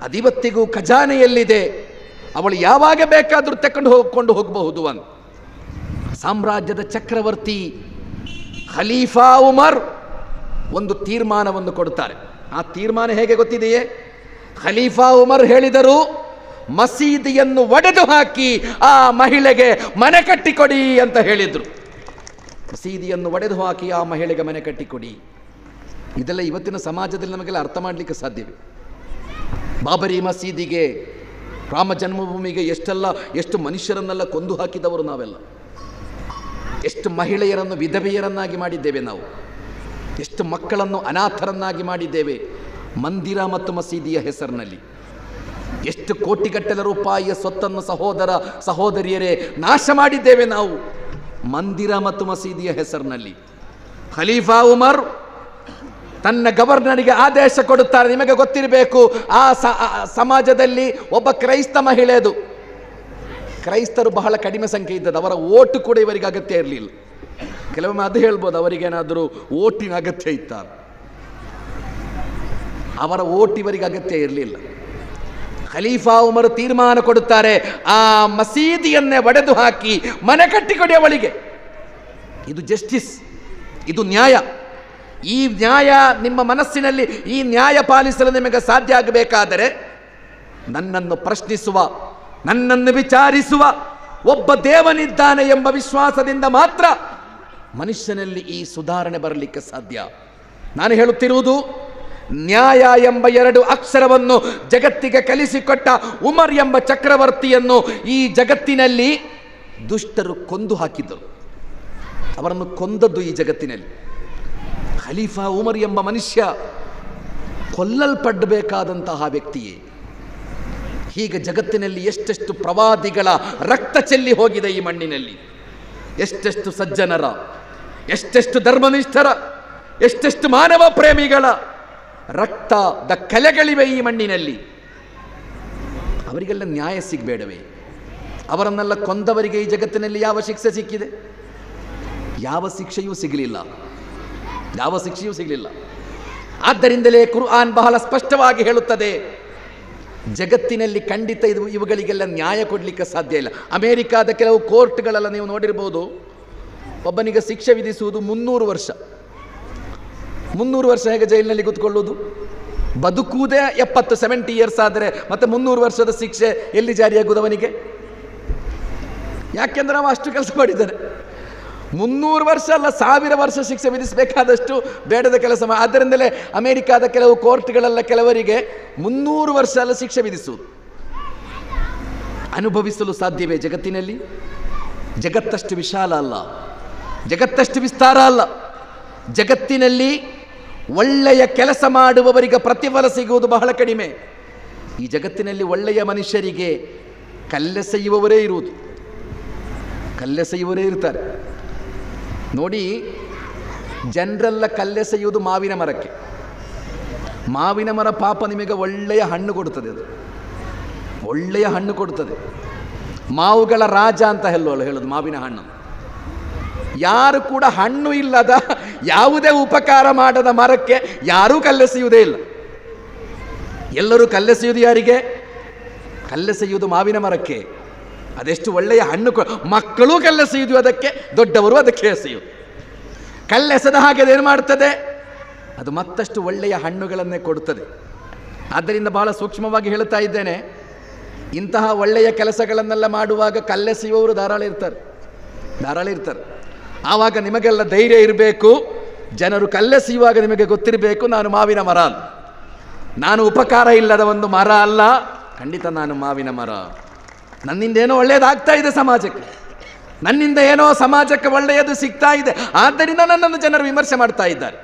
ಅದಿವತ್ತಿಗೂ ಖಜಾನೆಯಲ್ಲಿದೆ, ಅವಳು ಯಾವಾಗ ಬೇಕಾದರೂ ತಕೊಂಡು ಹೋಗಬಹುದು ಅಂತ. ಸಾಮ್ರಾಜ್ಯದ ಚಕ್ರವರ್ತಿ ಖಲೀಫಾ ಉಮರ್ ಒಂದು ತೀರ್ಮಾನವನ್ನು ಕೊಡುತ್ತಾರೆ. ಆ ತೀರ್ಮಾನ ಹೇಗೆ ಗೊತ್ತಿದೆಯೇ? ಖಲೀಫಾ ಉಮರ್ ಹೇಳಿದರು, ಮಸೀದಿಯನ್ನು ಒಡೆದು ಹಾಕಿ ಆ ಮಹಿಳೆಗೆ ಮನೆ ಕಟ್ಟಿಕೊಡಿ ಅಂತ ಹೇಳಿದರು. ಮಸೀದಿಯನ್ನು ಒಡೆದು ಹಾಕಿ ಆ ಮಹಿಳೆಗೆ ಮನೆ ಕಟ್ಟಿಕೊಡಿ. ಇದೆಲ್ಲ ಇವತ್ತಿನ ಸಮಾಜದಲ್ಲಿ ನಮಗೆಲ್ಲ ಅರ್ಥ ಮಾಡಲಿಕ್ಕೆ ಸಾಧ್ಯವೇ? ಬಾಬರಿ ಮಸೀದಿಗೆ, ರಾಮ ಜನ್ಮಭೂಮಿಗೆ ಎಷ್ಟು ಮನುಷ್ಯರನ್ನೆಲ್ಲ ಕೊಂದು ಹಾಕಿದವರು ನಾವೆಲ್ಲ. ಎಷ್ಟು ಮಹಿಳೆಯರನ್ನು ವಿಧವೆಯರನ್ನಾಗಿ ಮಾಡಿದ್ದೇವೆ ನಾವು, ಎಷ್ಟು ಮಕ್ಕಳನ್ನು ಅನಾಥರನ್ನಾಗಿ ಮಾಡಿದ್ದೇವೆ ಮಂದಿರ ಮತ್ತು ಮಸೀದಿಯ ಹೆಸರಿನಲ್ಲಿ. ಎಷ್ಟು ಕೋಟಿಗಟ್ಟಲೆ ರೂಪಾಯಿಯ ಸ್ವತ್ತನ್ನು ಸಹೋದರ ಸಹೋದರಿಯರೇ ನಾಶ ಮಾಡಿದ್ದೇವೆ ನಾವು ಮಂದಿರ ಮತ್ತು ಮಸೀದಿಯ ಹೆಸರಿನಲ್ಲಿ. ಖಲೀಫಾ ಉಮರ್ ತನ್ನ ಗವರ್ನರಿಗೆ ಆದೇಶ ಕೊಡುತ್ತಾರೆ. ನಿಮಗೆ ಗೊತ್ತಿರಬೇಕು, ಆ ಸಮಾಜದಲ್ಲಿ ಒಬ್ಬ ಕ್ರೈಸ್ತ ಮಹಿಳೆಯದು. ಕ್ರೈಸ್ತರು ಬಹಳ ಕಡಿಮೆ ಸಂಖ್ಯೆ ಇದ್ದದ್ದು, ಅವರ ಓಟು ಕೂಡ ಇವರಿಗೆ ಅಗತ್ಯ ಇರಲಿಲ್ಲ. ಕೆಲವೊಮ್ಮೆ ಅದು ಹೇಳ್ಬೋದು, ಅವರಿಗೇನಾದರೂ ಓಟಿನ ಅಗತ್ಯ ಇತ್ತ, ಅವರ ಓಟ್ ಇವರಿಗೆ ಅಗತ್ಯ ಇರಲಿಲ್ಲ. ಖಲೀಫಾ ಉಮರ್ ತೀರ್ಮಾನ ಕೊಡುತ್ತಾರೆ, ಆ ಮಸೀದಿಯನ್ನೇ ಒಡೆದು ಹಾಕಿ ಮನೆ ಕಟ್ಟಿಕೊಡಿ ಅವಳಿಗೆ. ಇದು ಜಸ್ಟಿಸ್, ಇದು ನ್ಯಾಯ. ಈ ನ್ಯಾಯ ನಿಮ್ಮ ಮನಸ್ಸಿನಲ್ಲಿ, ಈ ನ್ಯಾಯ ಪಾಲಿಸಲು ನಿಮಗೆ ಸಾಧ್ಯ ಆಗಬೇಕಾದರೆ ನನ್ನನ್ನು ಪ್ರಶ್ನಿಸುವ, ನನ್ನನ್ನು ವಿಚಾರಿಸುವ ಒಬ್ಬ ದೇವನಿದ್ದಾನೆ ಎಂಬ ವಿಶ್ವಾಸದಿಂದ ಮಾತ್ರ ಮನುಷ್ಯನಲ್ಲಿ ಈ ಸುಧಾರಣೆ ಬರಲಿಕ್ಕೆ ಸಾಧ್ಯ. ನಾನು ಹೇಳುತ್ತಿರುವುದು, ನ್ಯಾಯ ಎಂಬ 2 ಅಕ್ಷರವನ್ನು ಜಗತ್ತಿಗೆ ಕಲಿಸಿಕೊಟ್ಟ ಉಮರ್ ಎಂಬ ಚಕ್ರವರ್ತಿಯನ್ನು ಈ ಜಗತ್ತಿನಲ್ಲಿ ದುಷ್ಟರು ಕೊಂದು ಹಾಕಿದ್ದರು. ಅವರನ್ನು ಕೊಂದದ್ದು ಈ ಜಗತ್ತಿನಲ್ಲಿ ಖಲೀಫಾ ಉಮರ್ ಎಂಬ ಮನುಷ್ಯ ಕೊಲ್ಲಲ್ಪಡಬೇಕಾದಂತಹ ವ್ಯಕ್ತಿಯೇ. ಹೀಗೆ ಜಗತ್ತಿನಲ್ಲಿ ಎಷ್ಟೆಷ್ಟು ಪ್ರವಾದಿಗಳ ರಕ್ತ ಚೆಲ್ಲಿ ಹೋಗಿದೆ ಈ ಮಣ್ಣಿನಲ್ಲಿ, ಎಷ್ಟೆಷ್ಟು ಸಜ್ಜನರ, ಎಷ್ಟೆಷ್ಟು ಧರ್ಮನಿಷ್ಠರ, ಎಷ್ಟೆಷ್ಟು ಮಾನವ ಪ್ರೇಮಿಗಳ ರಕ್ತದ ಕಲೆಗಳಿವೆ ಈ ಮಣ್ಣಿನಲ್ಲಿ. ಅವರಿಗೆಲ್ಲ ನ್ಯಾಯ ಸಿಗಬೇಡವೇ? ಅವರನ್ನೆಲ್ಲ ಕೊಂದವರಿಗೆ ಈ ಜಗತ್ತಿನಲ್ಲಿ ಯಾವ ಶಿಕ್ಷೆ ಸಿಕ್ಕಿದೆ? ಯಾವ ಶಿಕ್ಷೆಯೂ ಸಿಗಲಿಲ್ಲ, ಯಾವ ಶಿಕ್ಷೆಯೂ ಸಿಗಲಿಲ್ಲ. ಆದ್ದರಿಂದಲೇ ಕುರ್ಆನ್ ಬಹಳ ಸ್ಪಷ್ಟವಾಗಿ ಹೇಳುತ್ತದೆ, ಜಗತ್ತಿನಲ್ಲಿ ಖಂಡಿತ ಇವುಗಳಿಗೆಲ್ಲ ನ್ಯಾಯ ಕೊಡಲಿಕ್ಕೆ ಸಾಧ್ಯ ಇಲ್ಲ. ಅಮೇರಿಕಾದ ಕೆಲವು ಕೋರ್ಟ್ಗಳೆಲ್ಲ ನೀವು ನೋಡಿರ್ಬೋದು, ಒಬ್ಬನಿಗೆ ಶಿಕ್ಷೆ ವಿಧಿಸುವುದು 300 ವರ್ಷ. 300 ವರ್ಷ ಹೇಗೆ ಜೈಲಿನಲ್ಲಿ ಕೂತ್ಕೊಳ್ಳುವುದು? ಬದುಕುವುದೇ 70 ಇಯರ್ಸ್ ಆದರೆ ಮತ್ತೆ 300 ವರ್ಷದ ಶಿಕ್ಷೆ ಎಲ್ಲಿ ಜಾರಿಯಾಗುವುದು ಅವನಿಗೆ? ಯಾಕೆಂದ್ರೆ ನಾವು ಅಷ್ಟು ಕೆಲಸ ಮಾಡಿದ್ದಾರೆ. 300 ವರ್ಷ ಅಲ್ಲ, 1000 ವರ್ಷ ಶಿಕ್ಷೆ ವಿಧಿಸಬೇಕಾದಷ್ಟು ಬೇಡದ ಕೆಲಸ. ಆದ್ದರಿಂದಲೇ ಅಮೆರಿಕಾದ ಕೆಲವು ಕೋರ್ಟ್ಗಳೆಲ್ಲ ಕೆಲವರಿಗೆ 300 ವರ್ಷ ಅಲ್ಲ ಶಿಕ್ಷೆ ವಿಧಿಸುವುದು. ಅನುಭವಿಸಲು ಸಾಧ್ಯವೇ ಜಗತ್ತಿನಲ್ಲಿ? ಜಗತ್ತಷ್ಟು ವಿಶಾಲ ಅಲ್ಲ, ಜಗತ್ತಷ್ಟು ವಿಸ್ತಾರ ಅಲ್ಲ. ಜಗತ್ತಿನಲ್ಲಿ ಒಳ್ಳೆಯ ಕೆಲಸ ಮಾಡುವವರಿಗೆ ಪ್ರತಿಫಲ ಸಿಗುವುದು ಬಹಳ ಕಡಿಮೆ. ಈ ಜಗತ್ತಿನಲ್ಲಿ ಒಳ್ಳೆಯ ಮನುಷ್ಯರಿಗೆ ಕಲ್ಲೆಸೆಯುವವರೇ ಇರುವುದು, ಕಲ್ಲೆಸೆಯುವವರೇ ಇರ್ತಾರೆ. ನೋಡಿ, ಜನರೆಲ್ಲ ಕಲ್ಲೆಸೆಯುವುದು ಮಾವಿನ ಮರಕ್ಕೆ. ಮಾವಿನ ಮರ ಪಾಪ ನಿಮಗೆ ಒಳ್ಳೆಯ ಹಣ್ಣು ಕೊಡುತ್ತದೆ, ಅದು ಒಳ್ಳೆಯ ಹಣ್ಣು ಕೊಡುತ್ತದೆ. ಮಾವುಗಳ ರಾಜ ಅಂತ ಹೇಳೋದು ಮಾವಿನ ಹಣ್ಣು. ಯಾರು ಕೂಡ ಹಣ್ಣು ಇಲ್ಲದ ಯಾವುದೇ ಉಪಕಾರ ಮಾಡದ ಮರಕ್ಕೆ ಯಾರೂ ಕಲ್ಲೆಸೆಯುವುದೇ ಇಲ್ಲ. ಎಲ್ಲರೂ ಕಲ್ಲೆಸೆಯುವುದು ಯಾರಿಗೆ? ಕಲ್ಲೆಸೆಯುವುದು ಮಾವಿನ ಮರಕ್ಕೆ. ಅದೆಷ್ಟು ಒಳ್ಳೆಯ ಹಣ್ಣು. ಮಕ್ಕಳು ಕಲ್ಲೆಸೆಯುವುದು ಅದಕ್ಕೆ, ದೊಡ್ಡವರು ಅದಕ್ಕೆ ಎಸೆಯುವುದು. ಕಲ್ಲೆಸೆದ ಹಾಗೆ ಅದೇನು ಮಾಡ್ತದೆ? ಅದು ಮತ್ತಷ್ಟು ಒಳ್ಳೆಯ ಹಣ್ಣುಗಳನ್ನೇ ಕೊಡುತ್ತದೆ. ಆದ್ದರಿಂದ ಬಹಳ ಸೂಕ್ಷ್ಮವಾಗಿ ಹೇಳ್ತಾ ಇದ್ದೇನೆ, ಇಂತಹ ಒಳ್ಳೆಯ ಕೆಲಸಗಳನ್ನೆಲ್ಲ ಮಾಡುವಾಗ ಕಲ್ಲೆಸೆಯುವವರು ಧಾರಾಳ ಇರ್ತಾರೆ. ಆವಾಗ ನಿಮಗೆಲ್ಲ ಧೈರ್ಯ ಇರಬೇಕು. ಜನರು ಕಲ್ಲೆಸೆಯುವಾಗ ನಿಮಗೆ ಗೊತ್ತಿರಬೇಕು, ನಾನು ಮಾವಿನ ಮರ ಅಲ್ಲ, ನಾನು ಉಪಕಾರ ಇಲ್ಲದ ಒಂದು ಮರ ಅಲ್ಲ, ಖಂಡಿತ ನಾನು ಮಾವಿನ ಮರ. ನನ್ನಿಂದ ಏನೋ ಒಳ್ಳೆಯದಾಗ್ತಾ ಇದೆ ಸಮಾಜಕ್ಕೆ, ನನ್ನಿಂದ ಏನೋ ಸಮಾಜಕ್ಕೆ ಒಳ್ಳೆಯದು ಸಿಗ್ತಾ ಇದೆ, ಆದ್ದರಿಂದ ನನ್ನನ್ನು ಜನರು ವಿಮರ್ಶೆ ಮಾಡ್ತಾ ಇದ್ದಾರೆ.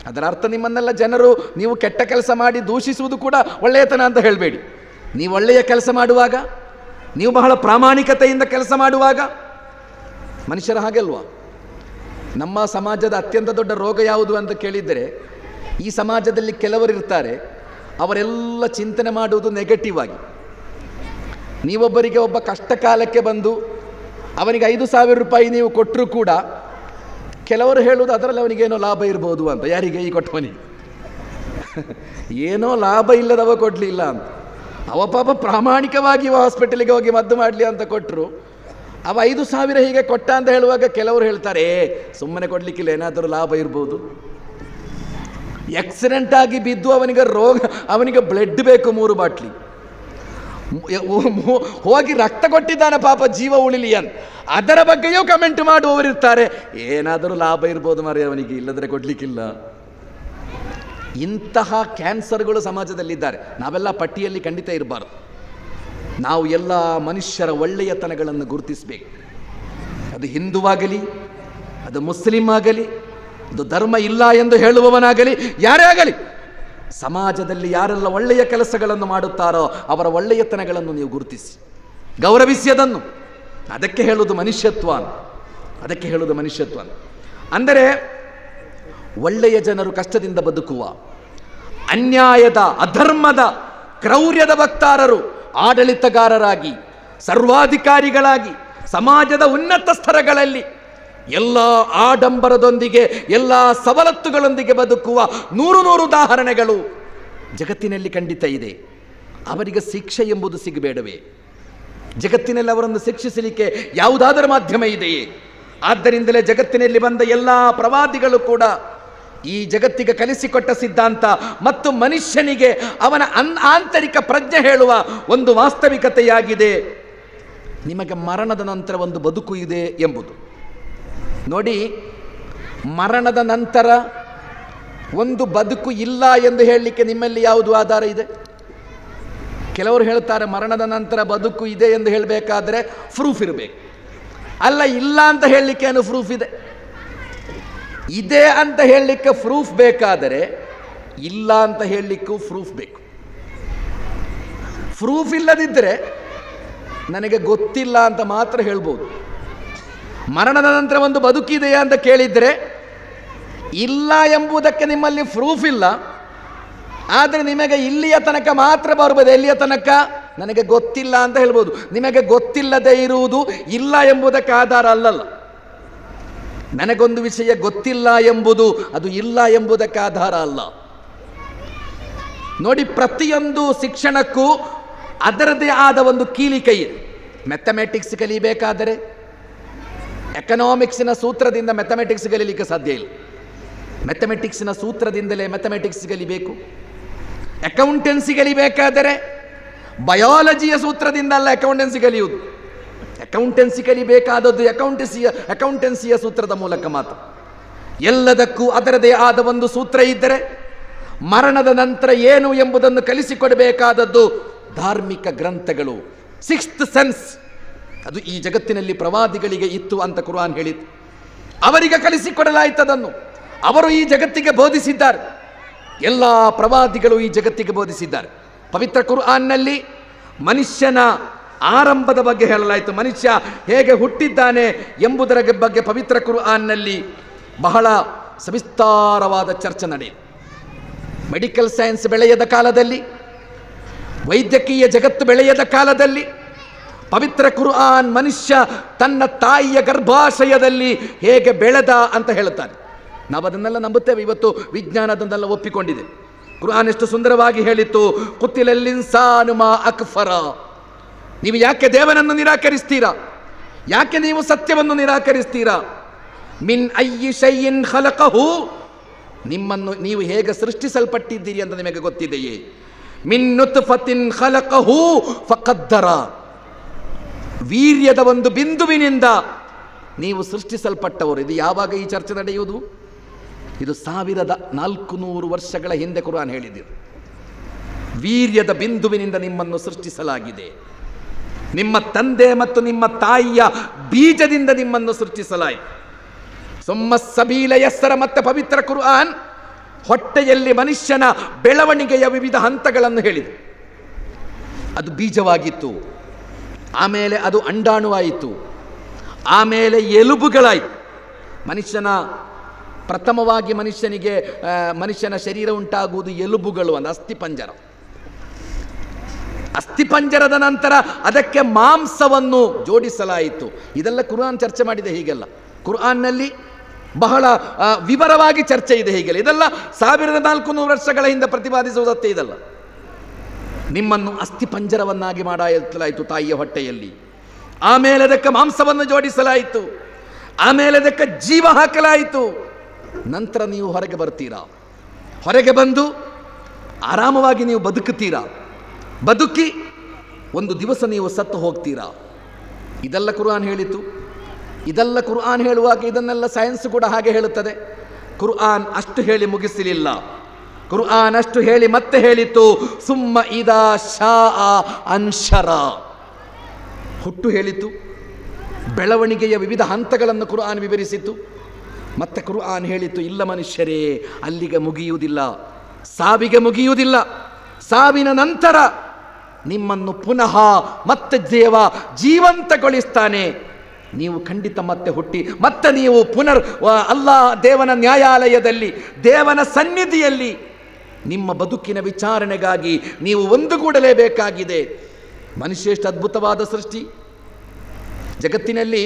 ಅದರ ಅರ್ಥ ನಿಮ್ಮನ್ನೆಲ್ಲ ಜನರು ನೀವು ಕೆಟ್ಟ ಕೆಲಸ ಮಾಡಿ ದೂಷಿಸುವುದು ಕೂಡ ಒಳ್ಳೆಯತನ ಅಂತ ಹೇಳಬೇಡಿ. ನೀವು ಒಳ್ಳೆಯ ಕೆಲಸ ಮಾಡುವಾಗ, ನೀವು ಬಹಳ ಪ್ರಾಮಾಣಿಕತೆಯಿಂದ ಕೆಲಸ ಮಾಡುವಾಗ ಮನುಷ್ಯರ ಹಾಗೆ ಅಲ್ವಾ? ನಮ್ಮ ಸಮಾಜದ ಅತ್ಯಂತ ದೊಡ್ಡ ರೋಗ ಯಾವುದು ಅಂತ ಕೇಳಿದರೆ, ಈ ಸಮಾಜದಲ್ಲಿ ಕೆಲವರು ಇರ್ತಾರೆ, ಅವರೆಲ್ಲ ಚಿಂತನೆ ಮಾಡುವುದು ನೆಗೆಟಿವ್ ಆಗಿ. ನೀವೊಬ್ಬರಿಗೆ ಒಬ್ಬ ಕಷ್ಟ ಕಾಲಕ್ಕೆ ಬಂದು ಅವನಿಗೆ 5,000 ರೂಪಾಯಿ ನೀವು ಕೊಟ್ಟರೂ ಕೂಡ ಕೆಲವರು ಹೇಳುವುದು ಅದರಲ್ಲಿ ಅವನಿಗೇನೋ ಲಾಭ ಇರ್ಬೋದು ಅಂತ. ಯಾರಿಗೆ? ಈ ಕೊಟ್ಟವನಿಗೆ ಏನೋ ಲಾಭ ಇಲ್ಲದವ ಕೊಡಲಿಲ್ಲ ಅಂತ. ಅವ ಪಾಪ ಪ್ರಾಮಾಣಿಕವಾಗಿ ಹಾಸ್ಪಿಟಲಿಗೆ ಹೋಗಿ ಮದ್ದು ಮಾಡಲಿ ಅಂತ ಕೊಟ್ಟರು, ಅವ 5,000 ಹೀಗೆ ಕೊಟ್ಟ ಅಂತ ಹೇಳುವಾಗ ಕೆಲವರು ಹೇಳ್ತಾರೆ, ಸುಮ್ಮನೆ ಕೊಡಲಿಕ್ಕಿಲ್ಲ, ಏನಾದರೂ ಲಾಭ ಇರ್ಬೋದು. ಆಕ್ಸಿಡೆಂಟ್ ಆಗಿ ಬಿದ್ದು ಅವನಿಗೆ ಅವನಿಗೆ ಬ್ಲಡ್ ಬೇಕು 3 ಬಾಟ್ಲಿ, ಹೋಗಿ ರಕ್ತ ಕೊಟ್ಟಿದ್ದಾನೆ ಪಾಪ ಜೀವ ಉಳಿಲಿ ಅಂತ. ಅದರ ಬಗ್ಗೆಯೂ ಕಮೆಂಟ್ ಮಾಡುವವರು ಇರ್ತಾರೆ, ಏನಾದರೂ ಲಾಭ ಇರ್ಬೋದು ಮಾರೆ ಅವನಿಗೆ, ಇಲ್ಲದ್ರೆ ಕೊಡ್ಲಿಕ್ಕಿಲ್ಲ. ಇಂತಹ ಕ್ಯಾನ್ಸರ್ಗಳು ಸಮಾಜದಲ್ಲಿದ್ದಾರೆ. ನಾವೆಲ್ಲ ಪಟ್ಟಿಯಲ್ಲಿ ಖಂಡಿತ ಇರಬಾರ್ದು. ನಾವು ಎಲ್ಲ ಮನುಷ್ಯರ ಒಳ್ಳೆಯತನಗಳನ್ನು ಗುರುತಿಸಬೇಕು. ಅದು ಹಿಂದುವಾಗಲಿ, ಅದು ಮುಸ್ಲಿಂ ಆಗಲಿ, ಅದು ಧರ್ಮ ಇಲ್ಲ ಎಂದು ಹೇಳುವವನಾಗಲಿ, ಯಾರೇ ಆಗಲಿ, ಸಮಾಜದಲ್ಲಿ ಯಾರೆಲ್ಲ ಒಳ್ಳೆಯ ಕೆಲಸಗಳನ್ನು ಮಾಡುತ್ತಾರೋ ಅವರ ಒಳ್ಳೆಯತನಗಳನ್ನು ನೀವು ಗುರುತಿಸಿ, ಗೌರವಿಸಿ ಅದನ್ನು. ಅದಕ್ಕೆ ಹೇಳುವುದು ಮನುಷ್ಯತ್ವ, ಅದಕ್ಕೆ ಹೇಳುವುದು ಮನುಷ್ಯತ್ವ. ಅಂದರೆ ಒಳ್ಳೆಯ ಜನರು ಕಷ್ಟದಿಂದ ಬದುಕುವ, ಅನ್ಯಾಯದ, ಅಧರ್ಮದ, ಕ್ರೌರ್ಯದ ವಕ್ತಾರರು ಆಡಳಿತಗಾರರಾಗಿ, ಸರ್ವಾಧಿಕಾರಿಗಳಾಗಿ, ಸಮಾಜದ ಉನ್ನತ ಸ್ತರಗಳಲ್ಲಿ ಎಲ್ಲ ಆಡಂಬರದೊಂದಿಗೆ, ಎಲ್ಲ ಸವಲತ್ತುಗಳೊಂದಿಗೆ ಬದುಕುವ 100 ಉದಾಹರಣೆಗಳು ಜಗತ್ತಿನಲ್ಲಿ ಖಂಡಿತ ಇದೆ. ಅವರಿಗೆ ಶಿಕ್ಷೆ ಎಂಬುದು ಸಿಗಬೇಡವೇ? ಜಗತ್ತಿನಲ್ಲಿ ಅವರನ್ನು ಶಿಕ್ಷಿಸಲಿಕ್ಕೆ ಯಾವುದಾದರೂ ಮಾಧ್ಯಮ ಇದೆಯೇ? ಆದ್ದರಿಂದಲೇ ಜಗತ್ತಿನಲ್ಲಿ ಬಂದ ಎಲ್ಲ ಪ್ರವಾದಿಗಳು ಕೂಡ ಈ ಜಗತ್ತಿಗೆ ಕಲಿಸಿಕೊಟ್ಟ ಸಿದ್ಧಾಂತ ಮತ್ತು ಮನುಷ್ಯನಿಗೆ ಅವನ ಆಂತರಿಕ ಪ್ರಜ್ಞೆ ಹೇಳುವ ಒಂದು ವಾಸ್ತವಿಕತೆಯಾಗಿದೆ, ನಿಮಗೆ ಮರಣದ ನಂತರ ಒಂದು ಬದುಕು ಇದೆ ಎಂಬುದು. ನೋಡಿ, ಮರಣದ ನಂತರ ಒಂದು ಬದುಕು ಇಲ್ಲ ಎಂದು ಹೇಳಲಿಕ್ಕೆ ನಿಮ್ಮಲ್ಲಿ ಯಾವುದು ಆಧಾರ ಇದೆ? ಕೆಲವರು ಹೇಳ್ತಾರೆ ಮರಣದ ನಂತರ ಬದುಕು ಇದೆ ಎಂದು ಹೇಳಬೇಕಾದ್ರೆ ಪ್ರೂಫ್ ಇರಬೇಕು. ಅಲ್ಲ, ಇಲ್ಲ ಅಂತ ಹೇಳಲಿಕ್ಕೆ ಏನು ಪ್ರೂಫ್ ಇದೆ? ಇದೆ ಅಂತ ಹೇಳಲಿಕ್ಕೆ ಪ್ರೂಫ್ ಬೇಕಾದರೆ ಇಲ್ಲ ಅಂತ ಹೇಳಲಿಕ್ಕೂ ಪ್ರೂಫ್ ಬೇಕು. ಪ್ರೂಫ್ ಇಲ್ಲದಿದ್ದರೆ ನನಗೆ ಗೊತ್ತಿಲ್ಲ ಅಂತ ಮಾತ್ರ ಹೇಳ್ಬೋದು. ಮರಣದ ನಂತರ ಒಂದು ಬದುಕಿದೆಯಾ ಅಂತ ಕೇಳಿದರೆ ಇಲ್ಲ ಎಂಬುದಕ್ಕೆ ನಿಮ್ಮಲ್ಲಿ ಪ್ರೂಫ್ ಇಲ್ಲ, ಆದರೆ ನಿಮಗೆ ಇಲ್ಲಿಯ ತನಕ ಮಾತ್ರ ಬರ್ಬೋದು. ಎಲ್ಲಿಯ ತನಕ? ನನಗೆ ಗೊತ್ತಿಲ್ಲ ಅಂತ ಹೇಳ್ಬೋದು. ನಿಮಗೆ ಗೊತ್ತಿಲ್ಲದೆ ಇರುವುದು ಇಲ್ಲ ಎಂಬುದಕ್ಕೆ ಆಧಾರ ಅಲ್ಲಲ್ಲ. ನನಗೊಂದು ವಿಷಯ ಗೊತ್ತಿಲ್ಲ ಎಂಬುದು ಅದು ಇಲ್ಲ ಎಂಬುದಕ್ಕೆ ಆಧಾರ ಅಲ್ಲ. ನೋಡಿ, ಪ್ರತಿಯೊಂದು ಶಿಕ್ಷಣಕ್ಕೂ ಅದರದೇ ಆದ ಒಂದು ಕೀಲಿಕೈ ಇದೆ. ಮ್ಯಾಥಮೆಟಿಕ್ಸ್ ಕಲಿಬೇಕಾದರೆ ಎಕನಾಮಿಕ್ಸಿನ ಸೂತ್ರದಿಂದ ಮ್ಯಾಥಮೆಟಿಕ್ಸ್ ಕಲೀಲಿಕ್ಕೆ ಸಾಧ್ಯ ಇಲ್ಲ. ಮ್ಯಾಥಮೆಟಿಕ್ಸಿನ ಸೂತ್ರದಿಂದಲೇ ಮ್ಯಾಥಮೆಟಿಕ್ಸ್ ಕಲಿಬೇಕು. ಅಕೌಂಟೆನ್ಸಿ ಕಲಿಬೇಕಾದರೆ ಬಯಾಲಜಿಯ ಸೂತ್ರದಿಂದ ಅಲ್ಲ ಅಕೌಂಟೆನ್ಸಿ ಕಲಿಯುವುದು. ಅಕೌಂಟೆನ್ಸಿ ಕಲಿಬೇಕಾದದ್ದು ಅಕೌಂಟೆನ್ಸಿಯ ಸೂತ್ರದ ಮೂಲಕ ಮಾತ್ರ. ಎಲ್ಲದಕ್ಕೂ ಅದರದೇ ಆದ ಒಂದು ಸೂತ್ರ ಇದ್ದರೆ ಮರಣದ ನಂತರ ಏನು ಎಂಬುದನ್ನು ಕಲಿಸಿಕೊಡಬೇಕಾದದ್ದು ಧಾರ್ಮಿಕ ಗ್ರಂಥಗಳು. ಸಿಕ್ಸ್ತ್ ಸೆನ್ಸ್ ಅದು ಈ ಜಗತ್ತಿನಲ್ಲಿ ಪ್ರವಾದಿಗಳಿಗೆ ಇತ್ತು ಅಂತ ಕುರ್ಆನ್ ಹೇಳಿತು. ಅವರಿಗೆ ಕಲಿಸಿಕೊಡಲಾಯಿತದನ್ನು ಅವರು ಈ ಜಗತ್ತಿಗೆ ಬೋಧಿಸಿದ್ದಾರೆ. ಎಲ್ಲ ಪ್ರವಾದಿಗಳು ಈ ಜಗತ್ತಿಗೆ ಬೋಧಿಸಿದ್ದಾರೆ. ಪವಿತ್ರ ಕುರ್ಆನ್ನಲ್ಲಿ ಮನುಷ್ಯನ ಆರಂಭದ ಬಗ್ಗೆ ಹೇಳಲಾಯಿತು. ಮನುಷ್ಯ ಹೇಗೆ ಹುಟ್ಟಿದ್ದಾನೆ ಎಂಬುದರ ಬಗ್ಗೆ ಪವಿತ್ರ ಕುರ್ಆನ್ನಲ್ಲಿ ಬಹಳ ಸವಿಸ್ತಾರವಾದ ಚರ್ಚೆ ನಡೆಯಿತು. ಮೆಡಿಕಲ್ ಸೈನ್ಸ್ ಬೆಳೆಯದ ಕಾಲದಲ್ಲಿ, ವೈದ್ಯಕೀಯ ಜಗತ್ತು ಬೆಳೆಯದ ಕಾಲದಲ್ಲಿ ಪವಿತ್ರ ಕುರ್ಆನ್ ಮನುಷ್ಯ ತನ್ನ ತಾಯಿಯ ಗರ್ಭಾಶಯದಲ್ಲಿ ಹೇಗೆ ಬೆಳೆದ ಅಂತ ಹೇಳುತ್ತಾರೆ. ನಾವು ಅದನ್ನೆಲ್ಲ ನಂಬುತ್ತೇವೆ. ಇವತ್ತು ವಿಜ್ಞಾನ ಅದನ್ನೆಲ್ಲ ಒಪ್ಪಿಕೊಂಡಿದೆ. ಕುರ್ಆನ್ ಎಷ್ಟು ಸುಂದರವಾಗಿ ಹೇಳಿತ್ತು, ಕುತಿಲಲ್ ಇನ್ಸಾನು ಮಾ ಅಕ್ಫರ. ನೀವು ಯಾಕೆ ದೇವನನ್ನು ನಿರಾಕರಿಸ್ತೀರಾ? ಯಾಕೆ ನೀವು ಸತ್ಯವನ್ನು ನಿರಾಕರಿಸ್ತೀರಾ? ಮಿನ್ ಅಯ್ಯಿ ಶೈಇನ್ ಖಲಕಹು, ನಿಮ್ಮನ್ನು ನೀವು ಹೇಗೆ ಸೃಷ್ಟಿಸಲ್ಪಟ್ಟಿದ್ದೀರಿ ಅಂತ ನಿಮಗೆ ಗೊತ್ತಿದೆಯೇ? ಮಿನ್ ನುತ್ಫತಿನ್ ಖಲಕಹು ಫಕದ್ದರ, ವೀರ್ಯದ ಒಂದು ಬಿಂದುವಿನಿಂದ ನೀವು ಸೃಷ್ಟಿಸಲ್ಪಟ್ಟವರು. ಇದು ಯಾವಾಗ ಈ ಚರ್ಚೆ ನಡೆಯುವುದು? ಇದು 1400 ವರ್ಷಗಳ ಹಿಂದೆ ಕುರ್ಆನ್ ಹೇಳಿದ್ದೀರಿ. ವೀರ್ಯದ ಬಿಂದುವಿನಿಂದ ನಿಮ್ಮನ್ನು ಸೃಷ್ಟಿಸಲಾಗಿದೆ. ನಿಮ್ಮ ತಂದೆ ಮತ್ತು ನಿಮ್ಮ ತಾಯಿಯ ಬೀಜದಿಂದ ನಿಮ್ಮನ್ನು ಸೃಷ್ಟಿಸಲಾಯಿತು. ಸುಮ್ಮ ಸಬೀಲ ಯಸ್ಸರ. ಮತ್ತೆ ಪವಿತ್ರ ಕುರ್ಆನ್ ಹೊಟ್ಟೆಯಲ್ಲಿ ಮನುಷ್ಯನ ಬೆಳವಣಿಗೆಯ ವಿವಿಧ ಹಂತಗಳನ್ನು ಹೇಳಿದೆ. ಅದು ಬೀಜವಾಗಿತ್ತು, ಆಮೇಲೆ ಅದು ಅಂಡಾಣುವಾಯಿತು, ಆಮೇಲೆ ಎಲುಬುಗಳಾಯಿತು. ಪ್ರಥಮವಾಗಿ ಮನುಷ್ಯನ ಶರೀರ ಉಂಟಾಗುವುದು ಎಲುಬುಗಳು, ಒಂದು ಅಸ್ಥಿಪಂಜರ. ಅಸ್ಥಿಪಂಜರದ ನಂತರ ಅದಕ್ಕೆ ಮಾಂಸವನ್ನು ಜೋಡಿಸಲಾಯಿತು. ಇದೆಲ್ಲ ಕುರ್ಆನ್ ಚರ್ಚೆ ಮಾಡಿದೆ. ಹೀಗೆಲ್ಲ ಕುರ್ಆನ್ನಲ್ಲಿ ಬಹಳ ವಿವರವಾಗಿ ಚರ್ಚೆ ಇದೆ. ಹೀಗೆಲ್ಲ ಇದೆಲ್ಲ 1400 ವರ್ಷಗಳ ಹಿಂದೆ ಪ್ರತಿಪಾದಿಸುವುದತ್ತೆ. ಇದಲ್ಲ, ನಿಮ್ಮನ್ನು ಅಸ್ಥಿಪಂಜರವನ್ನಾಗಿ ಮಾಡಲಾಯಿತು ತಾಯಿಯ ಹೊಟ್ಟೆಯಲ್ಲಿ. ಆಮೇಲೆ ಅದಕ್ಕೆ ಮಾಂಸವನ್ನು ಜೋಡಿಸಲಾಯಿತು, ಆಮೇಲೆ ಅದಕ್ಕೆ ಜೀವ ಹಾಕಲಾಯಿತು. ನಂತರ ನೀವು ಹೊರಗೆ ಬರ್ತೀರಾ. ಹೊರಗೆ ಬಂದು ಆರಾಮವಾಗಿ ನೀವು ಬದುಕುತ್ತೀರಾ. ಬದುಕಿ ಒಂದು ದಿವಸ ನೀವು ಸತ್ತು ಹೋಗ್ತೀರಾ. ಇದೆಲ್ಲ ಕುರ್ಆನ್ ಹೇಳಿತು. ಇದೆಲ್ಲ ಕುರ್ಆನ್ ಹೇಳುವಾಗ ಇದನ್ನೆಲ್ಲ ಸೈನ್ಸ್ ಕೂಡ ಹಾಗೆ ಹೇಳುತ್ತದೆ. ಕುರ್ಆನ್ ಅಷ್ಟು ಹೇಳಿ ಮುಗಿಸಲಿಲ್ಲ. ಕುರ್ಆನ್ ಅಷ್ಟು ಹೇಳಿ ಮತ್ತೆ ಹೇಳಿತು, ಸುಮ್ಮ ಇದಾ ಶಾಅ ಅನ್ಶರ. ಹುಟ್ಟು ಹೇಳಿತು, ಬೆಳವಣಿಗೆಯ ವಿವಿಧ ಹಂತಗಳನ್ನು ಕುರ್ಆನ್ ವಿವರಿಸಿತು. ಮತ್ತೆ ಕುರ್ಆನ್ ಹೇಳಿತು, ಇಲ್ಲ ಮನುಷ್ಯರೇ, ಅಲ್ಲಿಗೆ ಮುಗಿಯುವುದಿಲ್ಲ, ಸಾವಿಗೆ ಮುಗಿಯುವುದಿಲ್ಲ. ಸಾವಿನ ನಂತರ ನಿಮ್ಮನ್ನು ಪುನಃ ಮತ್ತೆ ಜೀವಂತಗೊಳಿಸ್ತಾನೆ. ನೀವು ಖಂಡಿತ ಮತ್ತೆ ಹುಟ್ಟಿ ಮತ್ತೆ ನೀವು ದೇವನ ನ್ಯಾಯಾಲಯದಲ್ಲಿ, ದೇವನ ಸನ್ನಿಧಿಯಲ್ಲಿ ನಿಮ್ಮ ಬದುಕಿನ ವಿಚಾರಣೆಗಾಗಿ ನೀವು ಒಂದುಗೂಡಲೇಬೇಕಾಗಿದೆ. ಮನುಷ್ಯ ಎಷ್ಟು ಅದ್ಭುತವಾದ ಸೃಷ್ಟಿ. ಜಗತ್ತಿನಲ್ಲಿ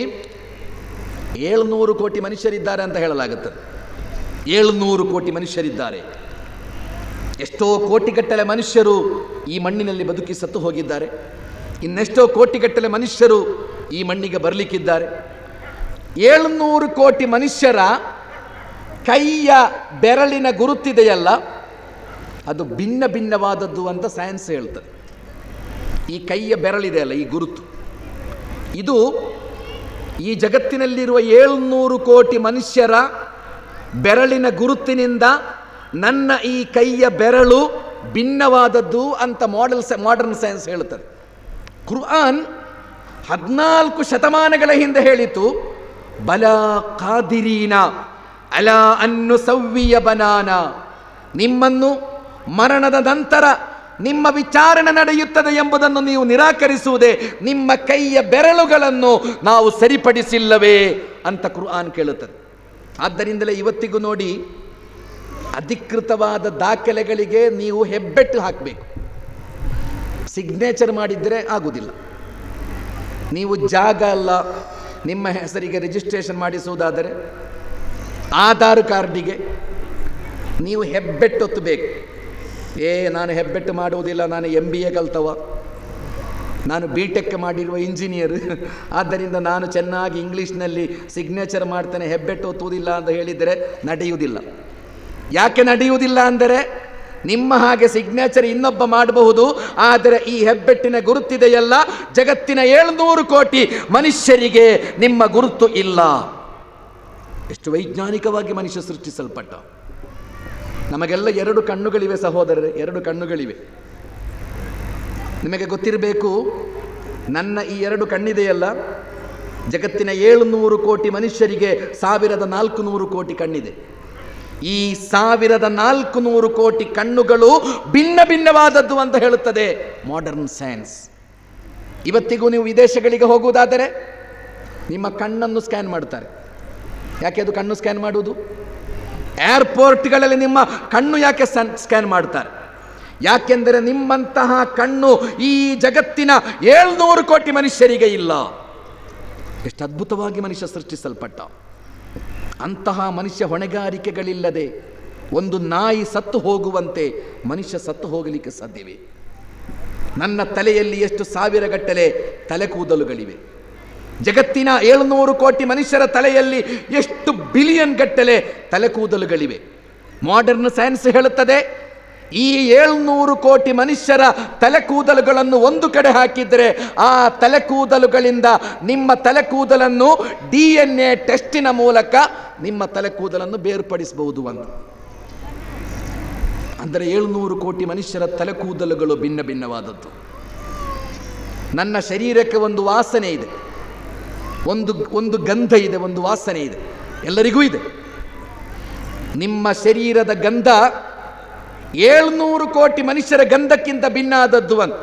700 ಕೋಟಿ ಮನುಷ್ಯರಿದ್ದಾರೆ ಅಂತ ಹೇಳಲಾಗುತ್ತದೆ. 700 ಕೋಟಿ ಮನುಷ್ಯರಿದ್ದಾರೆ. ಎಷ್ಟೋ ಕೋಟಿಗಟ್ಟಲೆ ಮನುಷ್ಯರು ಈ ಮಣ್ಣಿನಲ್ಲಿ ಬದುಕಿ ಸತ್ತು ಹೋಗಿದ್ದಾರೆ. ಇನ್ನೆಷ್ಟೋ ಕೋಟಿಗಟ್ಟಲೆ ಮನುಷ್ಯರು ಈ ಮಣ್ಣಿಗೆ ಬರಲಿಕ್ಕಿದ್ದಾರೆ. 700 ಕೋಟಿ ಮನುಷ್ಯರ ಕೈಯ ಬೆರಳಿನ ಗುರುತಿದೆಯಲ್ಲ, ಅದು ಭಿನ್ನ ಭಿನ್ನವಾದದ್ದು ಅಂತ ಸೈನ್ಸ್ ಹೇಳ್ತದೆ. ಈ ಕೈಯ ಬೆರಳಿದೆಯಲ್ಲ, ಈ ಗುರುತು, ಇದು ಈ ಜಗತ್ತಿನಲ್ಲಿರುವ 700 ಕೋಟಿ ಮನುಷ್ಯರ ಬೆರಳಿನ ಗುರುತಿನಿಂದ ನನ್ನ ಈ ಕೈಯ ಬೆರಳು ಭಿನ್ನವಾದದ್ದು ಅಂತ ಮಾಡರ್ನ್ ಸೈನ್ಸ್ ಹೇಳುತ್ತದೆ. ಕುರ್ಆನ್ 14 ಶತಮಾನಗಳ ಹಿಂದೆ ಹೇಳಿತು, ಬಲಾ ಕಾದಿರೀನ ಅಲಾ ಅನ್ನು ಸವ್ವಿಯ ಬನಾನ. ನಿಮ್ಮನ್ನು ಮರಣದ ನಂತರ ನಿಮ್ಮ ವಿಚಾರಣೆ ನಡೆಯುತ್ತದೆ ಎಂಬುದನ್ನು ನೀವು ನಿರಾಕರಿಸುವುದೇ, ನಿಮ್ಮ ಕೈಯ ಬೆರಳುಗಳನ್ನು ನಾವು ಸರಿಪಡಿಸಿಲ್ಲವೇ ಅಂತ ಕುರ್ಆನ್ ಕೇಳುತ್ತದೆ. ಆದ್ದರಿಂದಲೇ ಇವತ್ತಿಗೂ ನೋಡಿ, ಅಧಿಕೃತವಾದ ದಾಖಲೆಗಳಿಗೆ ನೀವು ಹೆಬ್ಬೆಟ್ಟು ಹಾಕಬೇಕು. ಸಿಗ್ನೇಚರ್ ಮಾಡಿದರೆ ಆಗುವುದಿಲ್ಲ. ನೀವು ಜಾಗ ಅಲ್ಲ ನಿಮ್ಮ ಹೆಸರಿಗೆ ರಿಜಿಸ್ಟ್ರೇಷನ್ ಮಾಡಿಸುವುದಾದರೆ ಆಧಾರ್ ಕಾರ್ಡಿಗೆ ನೀವು ಹೆಬ್ಬೆಟ್ಟೊತ್ತು ಬೇಕು. ನಾನು ಹೆಬ್ಬೆಟ್ಟು ಮಾಡುವುದಿಲ್ಲ, ನಾನು MBA ಕಲ್ತವ, ನಾನು BTech ಮಾಡಿರುವ ಇಂಜಿನಿಯರ್, ಆದ್ದರಿಂದ ನಾನು ಚೆನ್ನಾಗಿ ಇಂಗ್ಲೀಷ್ನಲ್ಲಿ ಸಿಗ್ನೇಚರ್ ಮಾಡ್ತೇನೆ, ಹೆಬ್ಬೆಟ್ಟು ಒತ್ತುವುದಿಲ್ಲ ಅಂತ ಹೇಳಿದರೆ ನಡೆಯುವುದಿಲ್ಲ. ಯಾಕೆ ನಡೆಯುವುದಿಲ್ಲ ಅಂದರೆ ನಿಮ್ಮ ಹಾಗೆ ಸಿಗ್ನೇಚರ್ ಇನ್ನೊಬ್ಬ ಮಾಡಬಹುದು, ಆದರೆ ಈ ಹೆಬ್ಬೆಟ್ಟಿನ ಗುರುತಿದೆಯಲ್ಲ, ಜಗತ್ತಿನ 700 ಕೋಟಿ ಮನುಷ್ಯರಿಗೆ ನಿಮ್ಮ ಗುರುತು ಇಲ್ಲ. ಎಷ್ಟು ವೈಜ್ಞಾನಿಕವಾಗಿ ಮನುಷ್ಯ ಸೃಷ್ಟಿಸಲ್ಪಟ್ಟ. ನಮಗೆಲ್ಲ 2 ಕಣ್ಣುಗಳಿವೆ ಸಹೋದರರೇ, 2 ಕಣ್ಣುಗಳಿವೆ. ನಿಮಗೆ ಗೊತ್ತಿರಬೇಕು, ನನ್ನ ಈ 2 ಕಣ್ಣಿದೆಯಲ್ಲ, ಜಗತ್ತಿನ 700 ಕೋಟಿ ಮನುಷ್ಯರಿಗೆ 1400 ಕೋಟಿ ಕಣ್ಣಿದೆ. ಈ 1400 ಕೋಟಿ ಕಣ್ಣುಗಳು ಭಿನ್ನ ಭಿನ್ನವಾದದ್ದು ಅಂತ ಹೇಳುತ್ತದೆ ಮಾಡರ್ನ್ ಸೈನ್ಸ್. ಇವತ್ತಿಗೂ ನೀವು ವಿದೇಶಗಳಿಗೆ ಹೋಗುವುದಾದರೆ ನಿಮ್ಮ ಕಣ್ಣನ್ನು ಸ್ಕ್ಯಾನ್ ಮಾಡ್ತಾರೆ. ಯಾಕೆ ಅದು ಕಣ್ಣು ಸ್ಕ್ಯಾನ್ ಮಾಡುವುದು? ಏರ್ಪೋರ್ಟ್ಗಳಲ್ಲಿ ನಿಮ್ಮ ಕಣ್ಣು ಯಾಕೆ ಸ್ಕ್ಯಾನ್ ಮಾಡ್ತಾರೆ? ಯಾಕೆಂದರೆ ನಿಮ್ಮಂತಹ ಕಣ್ಣು ಈ ಜಗತ್ತಿನ 700 ಕೋಟಿ ಮನುಷ್ಯರಿಗೆ ಇಲ್ಲ. ಎಷ್ಟು ಅದ್ಭುತವಾಗಿ ಮನುಷ್ಯ ಸೃಷ್ಟಿಸಲ್ಪಟ್ಟ. ಅಂತಹ ಮನುಷ್ಯ ಹೊಣೆಗಾರಿಕೆಗಳಿಲ್ಲದೆ ಒಂದು ನಾಯಿ ಸತ್ತು ಹೋಗುವಂತೆ ಮನುಷ್ಯ ಸತ್ತು ಹೋಗಲಿಕ್ಕೆ ಸಾಧ್ಯವೇ? ನನ್ನ ತಲೆಯಲ್ಲಿ ಎಷ್ಟು ಸಾವಿರಗಟ್ಟಲೆ ತಲೆ ಕೂದಲುಗಳಿವೆ. ಜಗತ್ತಿನ 700 ಕೋಟಿ ಮನುಷ್ಯರ ತಲೆಯಲ್ಲಿ ಎಷ್ಟು ಬಿಲಿಯನ್ ಗಟ್ಟಲೆ ತಲೆ ಕೂದಲುಗಳಿವೆ. ಮಾಡರ್ನ್ ಸೈನ್ಸ್ ಹೇಳುತ್ತದೆ, ಈ 700 ಕೋಟಿ ಮನುಷ್ಯರ ತಲೆ ಕೂದಲುಗಳನ್ನು ಒಂದು ಕಡೆ ಹಾಕಿದರೆ ಆ ತಲೆ ಕೂದಲುಗಳಿಂದ ನಿಮ್ಮ ತಲೆ ಕೂದಲನ್ನು DNA ಟೆಸ್ಟಿನ ಮೂಲಕ ನಿಮ್ಮ ತಲೆ ಕೂದಲನ್ನು ಬೇರ್ಪಡಿಸಬಹುದು ಅಂತ. ಅಂದರೆ 700 ಕೋಟಿ ಮನುಷ್ಯರ ತಲೆ ಕೂದಲುಗಳು ಭಿನ್ನ ಭಿನ್ನವಾದದ್ದು. ನನ್ನ ಶರೀರಕ್ಕೆ ಒಂದು ವಾಸನೆ ಇದೆ, ಒಂದು ಗಂಧ ಇದೆ, ಒಂದು ವಾಸನೆ ಇದೆ, ಎಲ್ಲರಿಗೂ ಇದೆ. ನಿಮ್ಮ ಶರೀರದ ಗಂಧ 700 ಕೋಟಿ ಮನುಷ್ಯರ ಗಂಧಕ್ಕಿಂತ ಭಿನ್ನ ಆದದ್ದು ಅಂತ.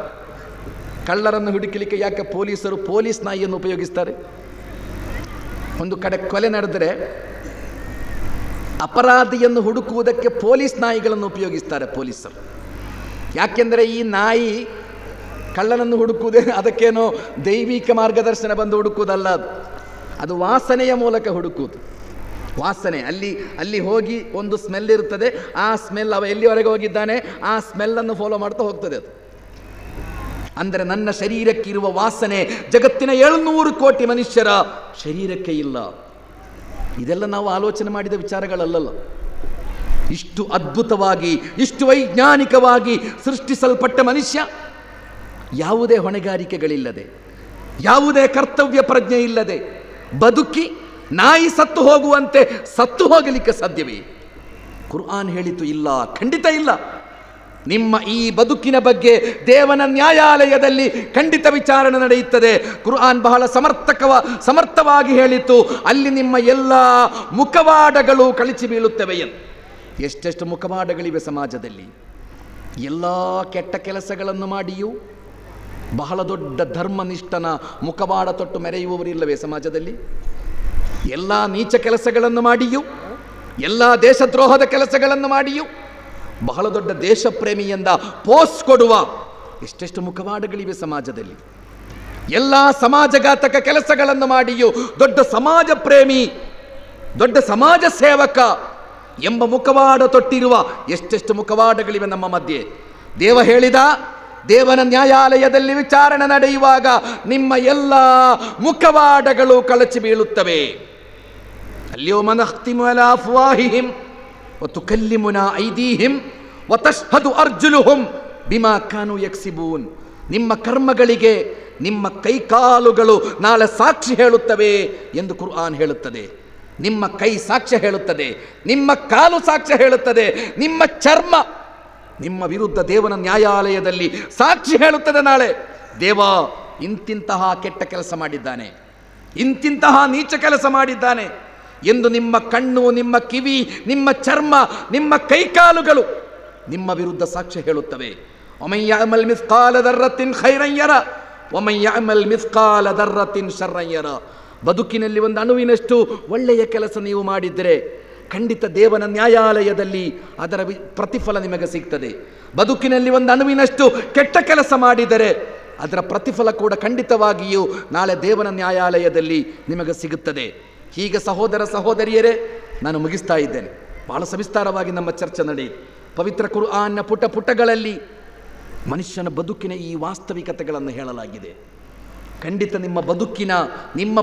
ಕಳ್ಳರನ್ನು ಹುಡುಕಲಿಕ್ಕೆ ಯಾಕೆ ಪೊಲೀಸರು ಪೊಲೀಸ್ ನಾಯಿಯನ್ನು ಉಪಯೋಗಿಸ್ತಾರೆ? ಒಂದು ಕಡೆ ಕೊಲೆ ನಡೆದರೆ ಅಪರಾಧಿಯನ್ನು ಹುಡುಕುವುದಕ್ಕೆ ಪೊಲೀಸ್ ನಾಯಿಗಳನ್ನು ಉಪಯೋಗಿಸ್ತಾರೆ ಪೊಲೀಸರು. ಯಾಕೆಂದರೆ ಈ ನಾಯಿ ಕಳ್ಳನನ್ನು ಹುಡುಕುವುದೇ ಅದಕ್ಕೇನೋ ದೈವಿಕ ಮಾರ್ಗದರ್ಶನ ಬಂದು ಹುಡುಕುವುದಲ್ಲ, ಅದು ವಾಸನೆಯ ಮೂಲಕ ಹುಡುಕುವುದು. ವಾಸನೆ ಅಲ್ಲಿ ಹೋಗಿ ಒಂದು ಸ್ಮೆಲ್ ಇರ್ತದೆ, ಆ ಸ್ಮೆಲ್ ಅವ ಎಲ್ಲಿವರೆಗೆ ಹೋಗಿದ್ದಾನೆ ಆ ಸ್ಮೆಲ್ಲನ್ನು ಫಾಲೋ ಮಾಡ್ತಾ ಹೋಗ್ತದೆ ಅದು. ಅಂದರೆ ನನ್ನ ಶರೀರಕ್ಕಿರುವ ವಾಸನೆ ಜಗತ್ತಿನ 700 ಕೋಟಿ ಮನುಷ್ಯರ ಶರೀರಕ್ಕೆ ಇಲ್ಲ. ಇದೆಲ್ಲ ನಾವು ಆಲೋಚನೆ ಮಾಡಿದ ವಿಚಾರಗಳಲ್ಲ. ಇಷ್ಟು ಅದ್ಭುತವಾಗಿ, ಇಷ್ಟು ವೈಜ್ಞಾನಿಕವಾಗಿ ಸೃಷ್ಟಿಸಲ್ಪಟ್ಟ ಮನುಷ್ಯ ಯಾವುದೇ ಹೊಣೆಗಾರಿಕೆಗಳಿಲ್ಲದೆ, ಯಾವುದೇ ಕರ್ತವ್ಯ ಪ್ರಜ್ಞೆ ಇಲ್ಲದೆ ಬದುಕಿ ನಾಯಿ ಸತ್ತು ಹೋಗುವಂತೆ ಸತ್ತು ಹೋಗಲಿಕ್ಕೆ ಸಾಧ್ಯವೇ? ಕುರ್ಆನ್ ಹೇಳಿತು ಇಲ್ಲ, ಖಂಡಿತ ಇಲ್ಲ. ನಿಮ್ಮ ಈ ಬದುಕಿನ ಬಗ್ಗೆ ದೇವನ ನ್ಯಾಯಾಲಯದಲ್ಲಿ ಖಂಡಿತ ವಿಚಾರಣೆ ನಡೆಯುತ್ತದೆ. ಕುರ್ಆನ್ ಬಹಳ ಸಮರ್ಥವಾಗಿ ಹೇಳಿತು, ಅಲ್ಲಿ ನಿಮ್ಮ ಎಲ್ಲ ಮುಖವಾಡಗಳು ಕಳಚಿ ಬೀಳುತ್ತವೆ ಎಂದು. ಎಷ್ಟೆಷ್ಟು ಮುಖವಾಡಗಳಿವೆ ಸಮಾಜದಲ್ಲಿ. ಎಲ್ಲ ಕೆಟ್ಟ ಕೆಲಸಗಳನ್ನು ಮಾಡಿಯೂ ಬಹಳ ದೊಡ್ಡ ಧರ್ಮನಿಷ್ಠನ ಮುಖವಾಡ ತೊಟ್ಟು ಮೆರೆಯುವವರಿಲ್ಲವೇ ಸಮಾಜದಲ್ಲಿ? ಎಲ್ಲ ನೀಚ ಕೆಲಸಗಳನ್ನು ಮಾಡಿಯೂ, ಎಲ್ಲ ದೇಶದ್ರೋಹದ ಕೆಲಸಗಳನ್ನು ಮಾಡಿಯೂ ಬಹಳ ದೊಡ್ಡ ದೇಶ ಪ್ರೇಮಿಯಿಂದ ಪೋಸ್ಟ್ ಕೊಡುವ ಎಷ್ಟೆಷ್ಟು ಮುಖವಾಡಗಳಿವೆ ಸಮಾಜದಲ್ಲಿ. ಎಲ್ಲ ಸಮಾಜಘಾತಕ ಕೆಲಸಗಳನ್ನು ಮಾಡಿಯೂ ದೊಡ್ಡ ಸಮಾಜ ಪ್ರೇಮಿ, ದೊಡ್ಡ ಸಮಾಜ ಸೇವಕ ಎಂಬ ಮುಖವಾಡ ತೊಟ್ಟಿರುವ ಎಷ್ಟೆಷ್ಟು ಮುಖವಾಡಗಳಿವೆ ನಮ್ಮ ಮಧ್ಯೆ. ದೇವ ಹೇಳಿದ, ದೇವನ ನ್ಯಾಯಾಲಯದಲ್ಲಿ ವಿಚಾರಣೆ ನಡೆಯುವಾಗ ನಿಮ್ಮ ಎಲ್ಲ ಮುಖವಾಡಗಳು ಕಳಚಿ ಬೀಳುತ್ತವೆ. ಅಲ್ಯೌಮ ನಖ್ತಿಮು ಅಲಾ ಅಫ್ವಾಹಿಹಿಂ ವತುಕಲ್ಲಿಮುನಾ ಐದೀಹಿಂ ವತಶ್ಹದು ಅರ್ಜುಲುಹುಂ ಬಿಮಾ ಕಾನು ಯಕ್ಸಿಬೂನ್. ನಿಮ್ಮ ಕರ್ಮಗಳಿಗೆ ನಿಮ್ಮ ಕೈಕಾಲುಗಳು ನಾಳೆ ಸಾಕ್ಷಿ ಹೇಳುತ್ತವೆ ಎಂದು ಕುರ್ಆನ್ ಹೇಳುತ್ತದೆ. ನಿಮ್ಮ ಕೈ ಸಾಕ್ಷ್ಯ ಹೇಳುತ್ತದೆ, ನಿಮ್ಮ ಕಾಲು ಸಾಕ್ಷ್ಯ ಹೇಳುತ್ತದೆ, ನಿಮ್ಮ ಚರ್ಮ ನಿಮ್ಮ ವಿರುದ್ಧ ದೇವನ ನ್ಯಾಯಾಲಯದಲ್ಲಿ ಸಾಕ್ಷಿ ಹೇಳುತ್ತದೆ. ನಾಳೆ ದೇವ ಇಂತಿಂತಹ ಕೆಟ್ಟ ಕೆಲಸ ಮಾಡಿದ್ದಾನೆ, ಇಂತಿಂತಹ ನೀಚ ಕೆಲಸ ಮಾಡಿದ್ದಾನೆ ಎಂದು ನಿಮ್ಮ ಕಣ್ಣು, ನಿಮ್ಮ ಕಿವಿ, ನಿಮ್ಮ ಚರ್ಮ, ನಿಮ್ಮ ಕೈಕಾಲುಗಳು ನಿಮ್ಮ ವಿರುದ್ಧ ಸಾಕ್ಷ್ಯ ಹೇಳುತ್ತವೆ. ವಮನ್ ಯಅಮಲ್ ಮಿಸ್ಕಾಲ ದರ್ರತಿನ್ ಖೈರನ್ ಯರ ವಮನ್ ಯಅಮಲ್ ಮಿಸ್ಕಾಲ ದರ್ರತಿನ್ ಶರ್ರನ್ ಯರ. ಬದುಕಿನಲ್ಲಿ ಒಂದು ಅಣುವಿನಷ್ಟು ಒಳ್ಳೆಯ ಕೆಲಸ ನೀವು ಮಾಡಿದರೆ ಖಂಡಿತ ದೇವನ ನ್ಯಾಯಾಲಯದಲ್ಲಿ ಅದರ ಪ್ರತಿಫಲ ನಿಮಗೆ ಸಿಗ್ತದೆ. ಬದುಕಿನಲ್ಲಿ ಒಂದು ಅಣುವಿನಷ್ಟು ಕೆಟ್ಟ ಕೆಲಸ ಮಾಡಿದರೆ ಅದರ ಪ್ರತಿಫಲ ಕೂಡ ಖಂಡಿತವಾಗಿಯೂ ನಾಳೆ ದೇವನ ನ್ಯಾಯಾಲಯದಲ್ಲಿ ನಿಮಗೆ ಸಿಗುತ್ತದೆ. ಹೀಗೆ ಸಹೋದರ ಸಹೋದರಿಯರೇ, ನಾನು ಮುಗಿಸ್ತಾ ಇದ್ದೇನೆ. ಬಹಳ ಸವಿಸ್ತಾರವಾಗಿ ನಮ್ಮ ಚರ್ಚೆ ನಡೆಯಿತು. ಪವಿತ್ರ ಕುರ್ಆನ್ನ ಪುಟ ಪುಟಗಳಲ್ಲಿ ಮನುಷ್ಯನ ಬದುಕಿನ ಈ ವಾಸ್ತವಿಕತೆಗಳನ್ನು ಹೇಳಲಾಗಿದೆ. ಖಂಡಿತ ನಿಮ್ಮ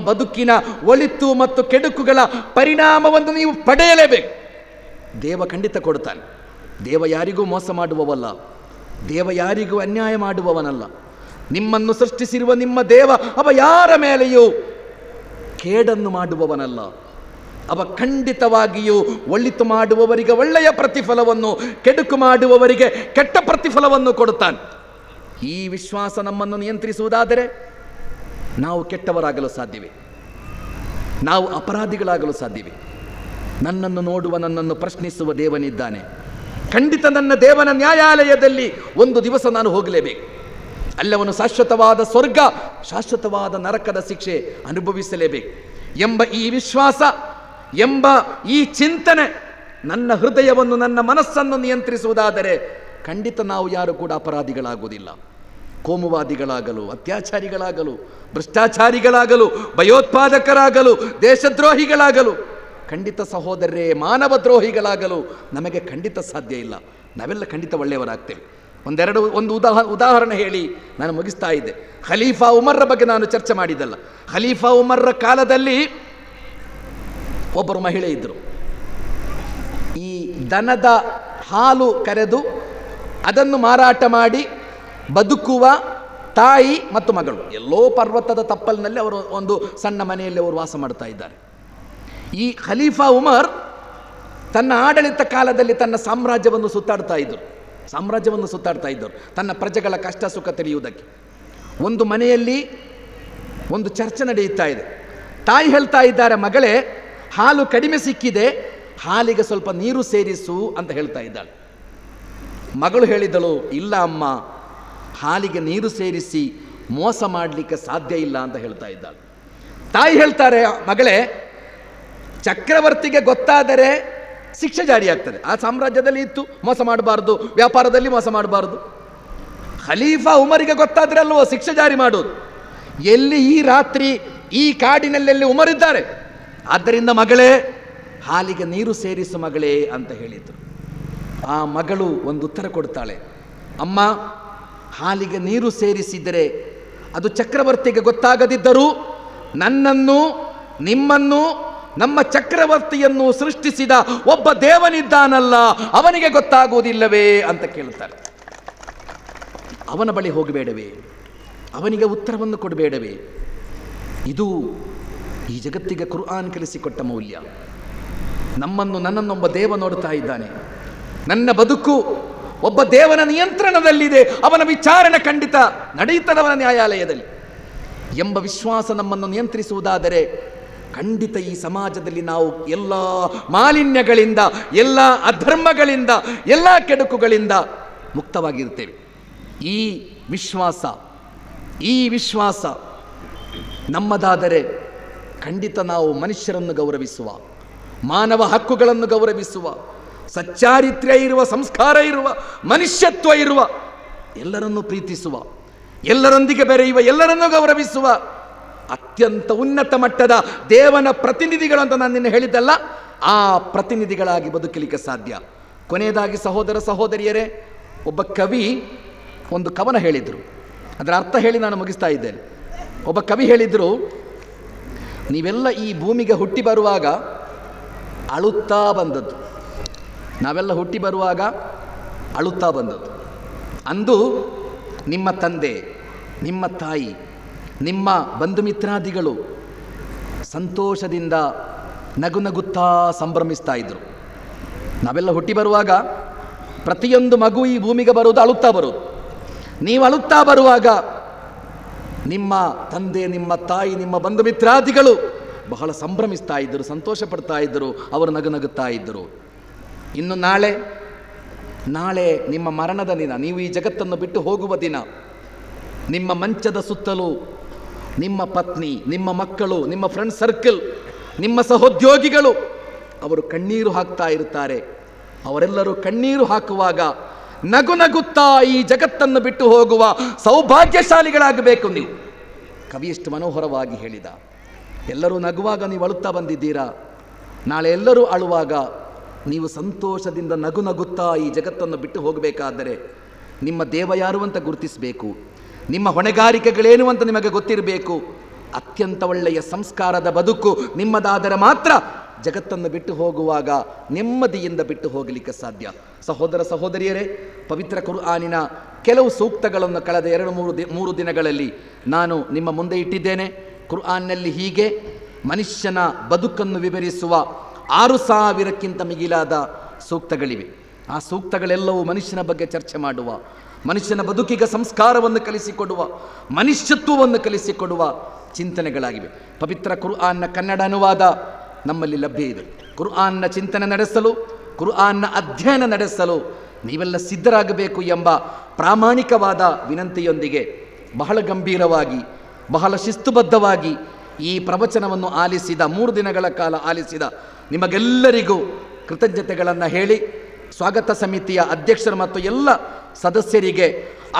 ಬದುಕಿನ ಒಳಿತು ಮತ್ತು ಕೆಡುಕುಗಳ ಪರಿಣಾಮವನ್ನು ನೀವು ಪಡೆಯಲೇಬೇಕು. ದೇವ ಖಂಡಿತ ಕೊಡ್ತಾನೆ. ದೇವ ಯಾರಿಗೂ ಮೋಸ ಮಾಡುವವಲ್ಲ, ದೇವ ಯಾರಿಗೂ ಅನ್ಯಾಯ ಮಾಡುವವನಲ್ಲ. ನಿಮ್ಮನ್ನು ಸೃಷ್ಟಿಸಿರುವ ನಿಮ್ಮ ದೇವ ಅವ ಯಾರ ಮೇಲೆಯೂ ಕೇಡನ್ನು ಮಾಡುವವನಲ್ಲ. ಅವ ಖಂಡಿತವಾಗಿಯೂ ಒಳಿತು ಮಾಡುವವರಿಗೆ ಒಳ್ಳೆಯ ಪ್ರತಿಫಲವನ್ನು, ಕೆಡುಕು ಮಾಡುವವರಿಗೆ ಕೆಟ್ಟ ಪ್ರತಿಫಲವನ್ನು ಕೊಡುತ್ತಾನೆ. ಈ ವಿಶ್ವಾಸ ನಮ್ಮನ್ನು ನಿಯಂತ್ರಿಸುವುದಾದರೆ ನಾವು ಕೆಟ್ಟವರಾಗಲು ಸಾಧ್ಯವೇ? ನಾವು ಅಪರಾಧಿಗಳಾಗಲು ಸಾಧ್ಯವೇ? ನನ್ನನ್ನು ನೋಡುವ, ನನ್ನನ್ನು ಪ್ರಶ್ನಿಸುವ ದೇವನಿದ್ದಾನೆ. ಖಂಡಿತ ನನ್ನ ದೇವನ ನ್ಯಾಯಾಲಯದಲ್ಲಿ ಒಂದು ದಿವಸ ನಾನು ಹೋಗಲೇಬೇಕು. ಅಲ್ಲವನು ಶಾಶ್ವತವಾದ ಸ್ವರ್ಗ, ಶಾಶ್ವತವಾದ ನರಕದ ಶಿಕ್ಷೆ ಅನುಭವಿಸಲೇಬೇಕು ಎಂಬ ಈ ವಿಶ್ವಾಸ, ಎಂಬ ಈ ಚಿಂತನೆ ನನ್ನ ಹೃದಯವನ್ನು, ನನ್ನ ಮನಸ್ಸನ್ನು ನಿಯಂತ್ರಿಸುವುದಾದರೆ ಖಂಡಿತ ನಾವು ಯಾರು ಕೂಡ ಅಪರಾಧಿಗಳಾಗುವುದಿಲ್ಲ. ಕೋಮುವಾದಿಗಳಾಗಲು, ಅತ್ಯಾಚಾರಿಗಳಾಗಲು, ಭ್ರಷ್ಟಾಚಾರಿಗಳಾಗಲು, ಭಯೋತ್ಪಾದಕರಾಗಲು, ದೇಶದ್ರೋಹಿಗಳಾಗಲು, ಖಂಡಿತ ಸಹೋದರರೇ, ಮಾನವ ದ್ರೋಹಿಗಳಾಗಲು ನಮಗೆ ಖಂಡಿತ ಸಾಧ್ಯ ಇಲ್ಲ. ನಾವೆಲ್ಲ ಖಂಡಿತ ಒಳ್ಳೆಯವರಾಗ್ತೇವೆ. ಒಂದು ಉದಾಹರಣೆ ಹೇಳಿ ನಾನು ಮುಗಿಸ್ತಾ ಇದ್ದೆ. ಖಲೀಫಾ ಉಮರ್ರ ಬಗ್ಗೆ ನಾನು ಚರ್ಚೆ ಮಾಡಿದ್ದಲ್ಲ. ಖಲೀಫಾ ಉಮರ್ರ ಕಾಲದಲ್ಲಿ ಒಬ್ಬರು ಮಹಿಳೆ ಇದ್ದರು. ಈ ದನದ ಹಾಲು ಕರೆದು ಅದನ್ನು ಮಾರಾಟ ಮಾಡಿ ಬದುಕುವ ತಾಯಿ ಮತ್ತು ಮಗಳು. ಎಲ್ಲೋ ಪರ್ವತದ ತಪ್ಪಲಿನಲ್ಲಿ ಅವರು ಒಂದು ಸಣ್ಣ ಮನೆಯಲ್ಲಿ ಅವರು ವಾಸ ಮಾಡ್ತಾ ಇದ್ದಾರೆ. ಈ ಖಲೀಫಾ ಉಮರ್ ತನ್ನ ಆಡಳಿತ ಕಾಲದಲ್ಲಿ ತನ್ನ ಸಾಮ್ರಾಜ್ಯವನ್ನು ಸುತ್ತಾಡ್ತಾ ಇದ್ದರು ತನ್ನ ಪ್ರಜೆಗಳ ಕಷ್ಟ ಸುಖ ತಿಳಿಯುವುದಕ್ಕೆ. ಒಂದು ಮನೆಯಲ್ಲಿ ಒಂದು ಚರ್ಚೆ ನಡೆಯುತ್ತಾ ಇದೆ. ತಾಯಿ ಹೇಳ್ತಾ ಇದ್ದಾರೆ, ಮಗಳೇ, ಹಾಲು ಕಡಿಮೆ ಸಿಕ್ಕಿದೆ, ಹಾಲಿಗೆ ಸ್ವಲ್ಪ ನೀರು ಸೇರಿಸು ಅಂತ ಹೇಳ್ತಾ ಇದ್ದಾಳೆ. ಮಗಳು ಹೇಳಿದಳು, ಇಲ್ಲ ಅಮ್ಮ, ಹಾಲಿಗೆ ನೀರು ಸೇರಿಸಿ ಮೋಸ ಮಾಡಲಿಕ್ಕೆ ಸಾಧ್ಯ ಇಲ್ಲ ಅಂತ ಹೇಳ್ತಾ ಇದ್ದಾಳೆ. ತಾಯಿ ಹೇಳ್ತಾರೆ, ಮಗಳೇ, ಚಕ್ರವರ್ತಿಗೆ ಗೊತ್ತಾದರೆ ಶಿಕ್ಷೆ ಜಾರಿಯಾಗ್ತದೆ. ಆ ಸಾಮ್ರಾಜ್ಯದಲ್ಲಿ ಇತ್ತು, ಮೋಸ ಮಾಡಬಾರ್ದು, ವ್ಯಾಪಾರದಲ್ಲಿ ಮೋಸ ಮಾಡಬಾರ್ದು. ಖಲೀಫಾ ಉಮರಿಗೆ ಗೊತ್ತಾದರೆ ಅಲ್ವೋ ಶಿಕ್ಷೆ ಜಾರಿ ಮಾಡೋದು. ಎಲ್ಲಿ ಈ ರಾತ್ರಿ ಈ ಕಾಡಿನಲ್ಲಿ ಉಮರಿದ್ದಾರೆ. ಆದ್ದರಿಂದ ಮಗಳೇ, ಹಾಲಿಗೆ ನೀರು ಸೇರಿಸು ಮಗಳೇ ಅಂತ ಹೇಳಿದರು. ಆ ಮಗಳು ಒಂದು ಉತ್ತರ ಕೊಡ್ತಾಳೆ, ಅಮ್ಮ, ಹಾಲಿಗೆ ನೀರು ಸೇರಿಸಿದರೆ ಅದು ಚಕ್ರವರ್ತಿಗೆ ಗೊತ್ತಾಗದಿದ್ದರೂ ನನ್ನನ್ನು, ನಿಮ್ಮನ್ನು, ನಮ್ಮ ಚಕ್ರವರ್ತಿಯನ್ನು ಸೃಷ್ಟಿಸಿದ ಒಬ್ಬ ದೇವನಿದ್ದಾನಲ್ಲ, ಅವನಿಗೆ ಗೊತ್ತಾಗುವುದಿಲ್ಲವೇ ಅಂತ ಕೇಳ್ತಾರೆ. ಅವನ ಬಳಿ ಹೋಗಬೇಡವೇ? ಅವನಿಗೆ ಉತ್ತರವನ್ನು ಕೊಡಬೇಡವೇ? ಇದು ಈ ಜಗತ್ತಿಗೆ ಕುರ್ಆನ್ ಕಲಿಸಿಕೊಟ್ಟ ಮೌಲ್ಯ. ನನ್ನನ್ನೊಬ್ಬ ದೇವ ನೋಡ್ತಾ ಇದ್ದಾನೆ. ನನ್ನ ಬದುಕು ಒಬ್ಬ ದೇವನ ನಿಯಂತ್ರಣದಲ್ಲಿದೆ. ಅವನ ವಿಚಾರಣೆ ಖಂಡಿತ ನಡೆಯುತ್ತದವನ ನ್ಯಾಯಾಲಯದಲ್ಲಿ ಎಂಬ ವಿಶ್ವಾಸ ನಮ್ಮನ್ನು ನಿಯಂತ್ರಿಸುವುದಾದರೆ ಖಂಡಿತ ಈ ಸಮಾಜದಲ್ಲಿ ನಾವು ಎಲ್ಲ ಮಾಲಿನ್ಯಗಳಿಂದ, ಎಲ್ಲ ಅಧರ್ಮಗಳಿಂದ, ಎಲ್ಲ ಕೆಡುಕುಗಳಿಂದ ಮುಕ್ತವಾಗಿರ್ತೇವೆ. ಈ ವಿಶ್ವಾಸ ನಮ್ಮದಾದರೆ ಖಂಡಿತ ನಾವು ಮನುಷ್ಯರನ್ನು ಗೌರವಿಸುವ, ಮಾನವ ಹಕ್ಕುಗಳನ್ನು ಗೌರವಿಸುವ, ಸಚ್ಚಾರಿತ್ರ್ಯ ಇರುವ, ಸಂಸ್ಕಾರ ಇರುವ, ಮನುಷ್ಯತ್ವ ಇರುವ, ಎಲ್ಲರನ್ನೂ ಪ್ರೀತಿಸುವ, ಎಲ್ಲರೊಂದಿಗೆ ಬೆರೆಯುವ, ಎಲ್ಲರನ್ನೂ ಗೌರವಿಸುವ ಅತ್ಯಂತ ಉನ್ನತ ಮಟ್ಟದ ದೇವನ ಪ್ರತಿನಿಧಿಗಳು ಅಂತ ನಾನು ನಿನ್ನೆ ಹೇಳಿದ್ದಲ್ಲ, ಆ ಪ್ರತಿನಿಧಿಗಳಾಗಿ ಬದುಕಲಿಕ್ಕೆ ಸಾಧ್ಯ. ಕೊನೆಯದಾಗಿ ಸಹೋದರ ಸಹೋದರಿಯರೇ, ಒಬ್ಬ ಕವಿ ಒಂದು ಕವನ ಹೇಳಿದರು. ಅದರ ಅರ್ಥ ಹೇಳಿ ನಾನು ಮುಗಿಸ್ತಾ ಇದ್ದೇನೆ. ಒಬ್ಬ ಕವಿ ಹೇಳಿದರು, ನೀವೆಲ್ಲ ಈ ಭೂಮಿಗೆ ಹುಟ್ಟಿ ಬರುವಾಗ ಅಳುತ್ತಾ ಬಂದದ್ದು. ನಾವೆಲ್ಲ ಹುಟ್ಟಿ ಬರುವಾಗ ಅಳುತ್ತಾ ಬಂದದ್ದು. ಅಂದು ನಿಮ್ಮ ತಂದೆ, ನಿಮ್ಮ ತಾಯಿ, ನಿಮ್ಮ ಬಂಧು ಮಿತ್ರಾದಿಗಳು ಸಂತೋಷದಿಂದ ನಗುನಗುತ್ತಾ ಸಂಭ್ರಮಿಸ್ತಾ ಇದ್ದರು. ನಾವೆಲ್ಲ ಹುಟ್ಟಿ ಬರುವಾಗ ಪ್ರತಿಯೊಂದು ಮಗು ಈ ಭೂಮಿಗೆ ಬರುವುದು ಅಳುತ್ತಾ ಬರುವುದು. ನೀವು ಅಳುತ್ತಾ ಬರುವಾಗ ನಿಮ್ಮ ತಂದೆ, ನಿಮ್ಮ ತಾಯಿ, ನಿಮ್ಮ ಬಂಧು ಮಿತ್ರಾದಿಗಳು ಬಹಳ ಸಂಭ್ರಮಿಸ್ತಾ ಇದ್ದರು, ಸಂತೋಷ ಪಡ್ತಾ ಇದ್ದರು, ಅವರು ನಗುನಗುತ್ತಾ ಇದ್ದರು. ಇನ್ನು ನಾಳೆ ನಿಮ್ಮ ಮರಣದ ದಿನ, ನೀವು ಈ ಜಗತ್ತನ್ನು ಬಿಟ್ಟು ಹೋಗುವ ದಿನ. ನಿಮ್ಮ ಮಂಚದ ಸುತ್ತಲೂ ನಿಮ್ಮ ಪತ್ನಿ, ನಿಮ್ಮ ಮಕ್ಕಳು, ನಿಮ್ಮ ಫ್ರೆಂಡ್ ಸರ್ಕಲ್, ನಿಮ್ಮ ಸಹೋದ್ಯೋಗಿಗಳು ಅವರು ಕಣ್ಣೀರು ಹಾಕ್ತಾ ಇರ್ತಾರೆ. ಅವರೆಲ್ಲರೂ ಕಣ್ಣೀರು ಹಾಕುವಾಗ ನಗು ನಗುತ್ತಾ ಈ ಜಗತ್ತನ್ನು ಬಿಟ್ಟು ಹೋಗುವ ಸೌಭಾಗ್ಯಶಾಲಿಗಳಾಗಬೇಕು ನೀವು. ಕವಿ ಎಷ್ಟು ಮನೋಹರವಾಗಿ ಹೇಳಿದ. ಎಲ್ಲರೂ ನಗುವಾಗ ನೀವು ಅಳುತ್ತಾ ಬಂದಿದ್ದೀರಾ, ನಾಳೆ ಎಲ್ಲರೂ ಅಳುವಾಗ ನೀವು ಸಂತೋಷದಿಂದ ನಗು ನಗುತ್ತಾ ಈ ಜಗತ್ತನ್ನು ಬಿಟ್ಟು ಹೋಗಬೇಕಾದರೆ ನಿಮ್ಮ ದೇವ ಯಾರು ಅಂತ ಗುರುತಿಸಬೇಕು, ನಿಮ್ಮ ಹೊಣೆಗಾರಿಕೆಗಳೇನು ಅಂತ ನಿಮಗೆ ಗೊತ್ತಿರಬೇಕು. ಅತ್ಯಂತ ಒಳ್ಳೆಯ ಸಂಸ್ಕಾರದ ಬದುಕು ನಿಮ್ಮದಾದರೆ ಮಾತ್ರ ಜಗತ್ತನ್ನು ಬಿಟ್ಟು ಹೋಗುವಾಗ ನೆಮ್ಮದಿಯಿಂದ ಬಿಟ್ಟು ಹೋಗಲಿಕ್ಕೆ ಸಾಧ್ಯ. ಸಹೋದರ ಸಹೋದರಿಯರೇ, ಪವಿತ್ರ ಕುರ್ಆನಿನ ಕೆಲವು ಸೂಕ್ತಗಳನ್ನು ಕಳೆದ 2-3 ದಿನಗಳಲ್ಲಿ ನಾನು ನಿಮ್ಮ ಮುಂದೆ ಇಟ್ಟಿದ್ದೇನೆ. ಕುರ್ಆನ್ನಲ್ಲಿ ಹೀಗೆ ಮನುಷ್ಯನ ಬದುಕನ್ನು ವಿವರಿಸುವ 6000ಕ್ಕಿಂತ ಮಿಗಿಲಾದ ಸೂಕ್ತಗಳಿವೆ. ಆ ಸೂಕ್ತಗಳೆಲ್ಲವೂ ಮನುಷ್ಯನ ಬಗ್ಗೆ ಚರ್ಚೆ ಮಾಡುವ, ಮನುಷ್ಯನ ಬದುಕಿಗೆ ಸಂಸ್ಕಾರವನ್ನು ಕಲಿಸಿಕೊಡುವ, ಮನುಷ್ಯತ್ವವನ್ನು ಕಲಿಸಿಕೊಡುವ ಚಿಂತನೆಗಳಾಗಿವೆ. ಪವಿತ್ರ ಕುರ್ಆನ್ನ ಕನ್ನಡ ಅನುವಾದ ನಮ್ಮಲ್ಲಿ ಲಭ್ಯ ಇದೆ. ಕುರ್ಆನ್ನ ಚಿಂತನೆ ನಡೆಸಲು, ಕುರ್ಆನ್ನ ಅಧ್ಯಯನ ನಡೆಸಲು ನೀವೆಲ್ಲ ಸಿದ್ಧರಾಗಬೇಕು ಎಂಬ ಪ್ರಾಮಾಣಿಕವಾದ ವಿನಂತಿಯೊಂದಿಗೆ ಬಹಳ ಗಂಭೀರವಾಗಿ, ಬಹಳ ಶಿಸ್ತುಬದ್ಧವಾಗಿ ಈ ಪ್ರವಚನವನ್ನು ಆಲಿಸಿದ, 3 ದಿನಗಳ ಕಾಲ ಆಲಿಸಿದ ನಿಮಗೆಲ್ಲರಿಗೂ ಕೃತಜ್ಞತೆಗಳನ್ನು ಹೇಳಿ, ಸ್ವಾಗತ ಸಮಿತಿಯ ಅಧ್ಯಕ್ಷರು ಮತ್ತು ಎಲ್ಲ ಸದಸ್ಯರಿಗೆ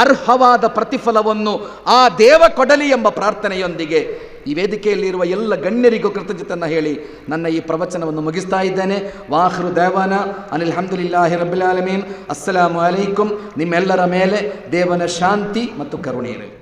ಅರ್ಹವಾದ ಪ್ರತಿಫಲವನ್ನು ಆ ದೇವ ಕೊಡಲಿ ಎಂಬ ಪ್ರಾರ್ಥನೆಯೊಂದಿಗೆ ಈ ವೇದಿಕೆಯಲ್ಲಿರುವ ಎಲ್ಲ ಗಣ್ಯರಿಗೂ ಕೃತಜ್ಞತೆಯನ್ನು ಹೇಳಿ ನನ್ನ ಈ ಪ್ರವಚನವನ್ನು ಮುಗಿಸ್ತಾ ಇದ್ದೇನೆ. ವಾಹೃ ದೇವಾನ ಅನಿಲ್ ಹಮ್ದುಲಿಲ್ಲಾಹಿ ರಬ್ಬಿಲ್ ಆಲಮೀನ್. ಅಸ್ಸಲಾಮು ಅಲೈಕುಂ. ನಿಮ್ಮೆಲ್ಲರ ಮೇಲೆ ದೇವನ ಶಾಂತಿ ಮತ್ತು ಕರುಣೆ ಇರಲಿ.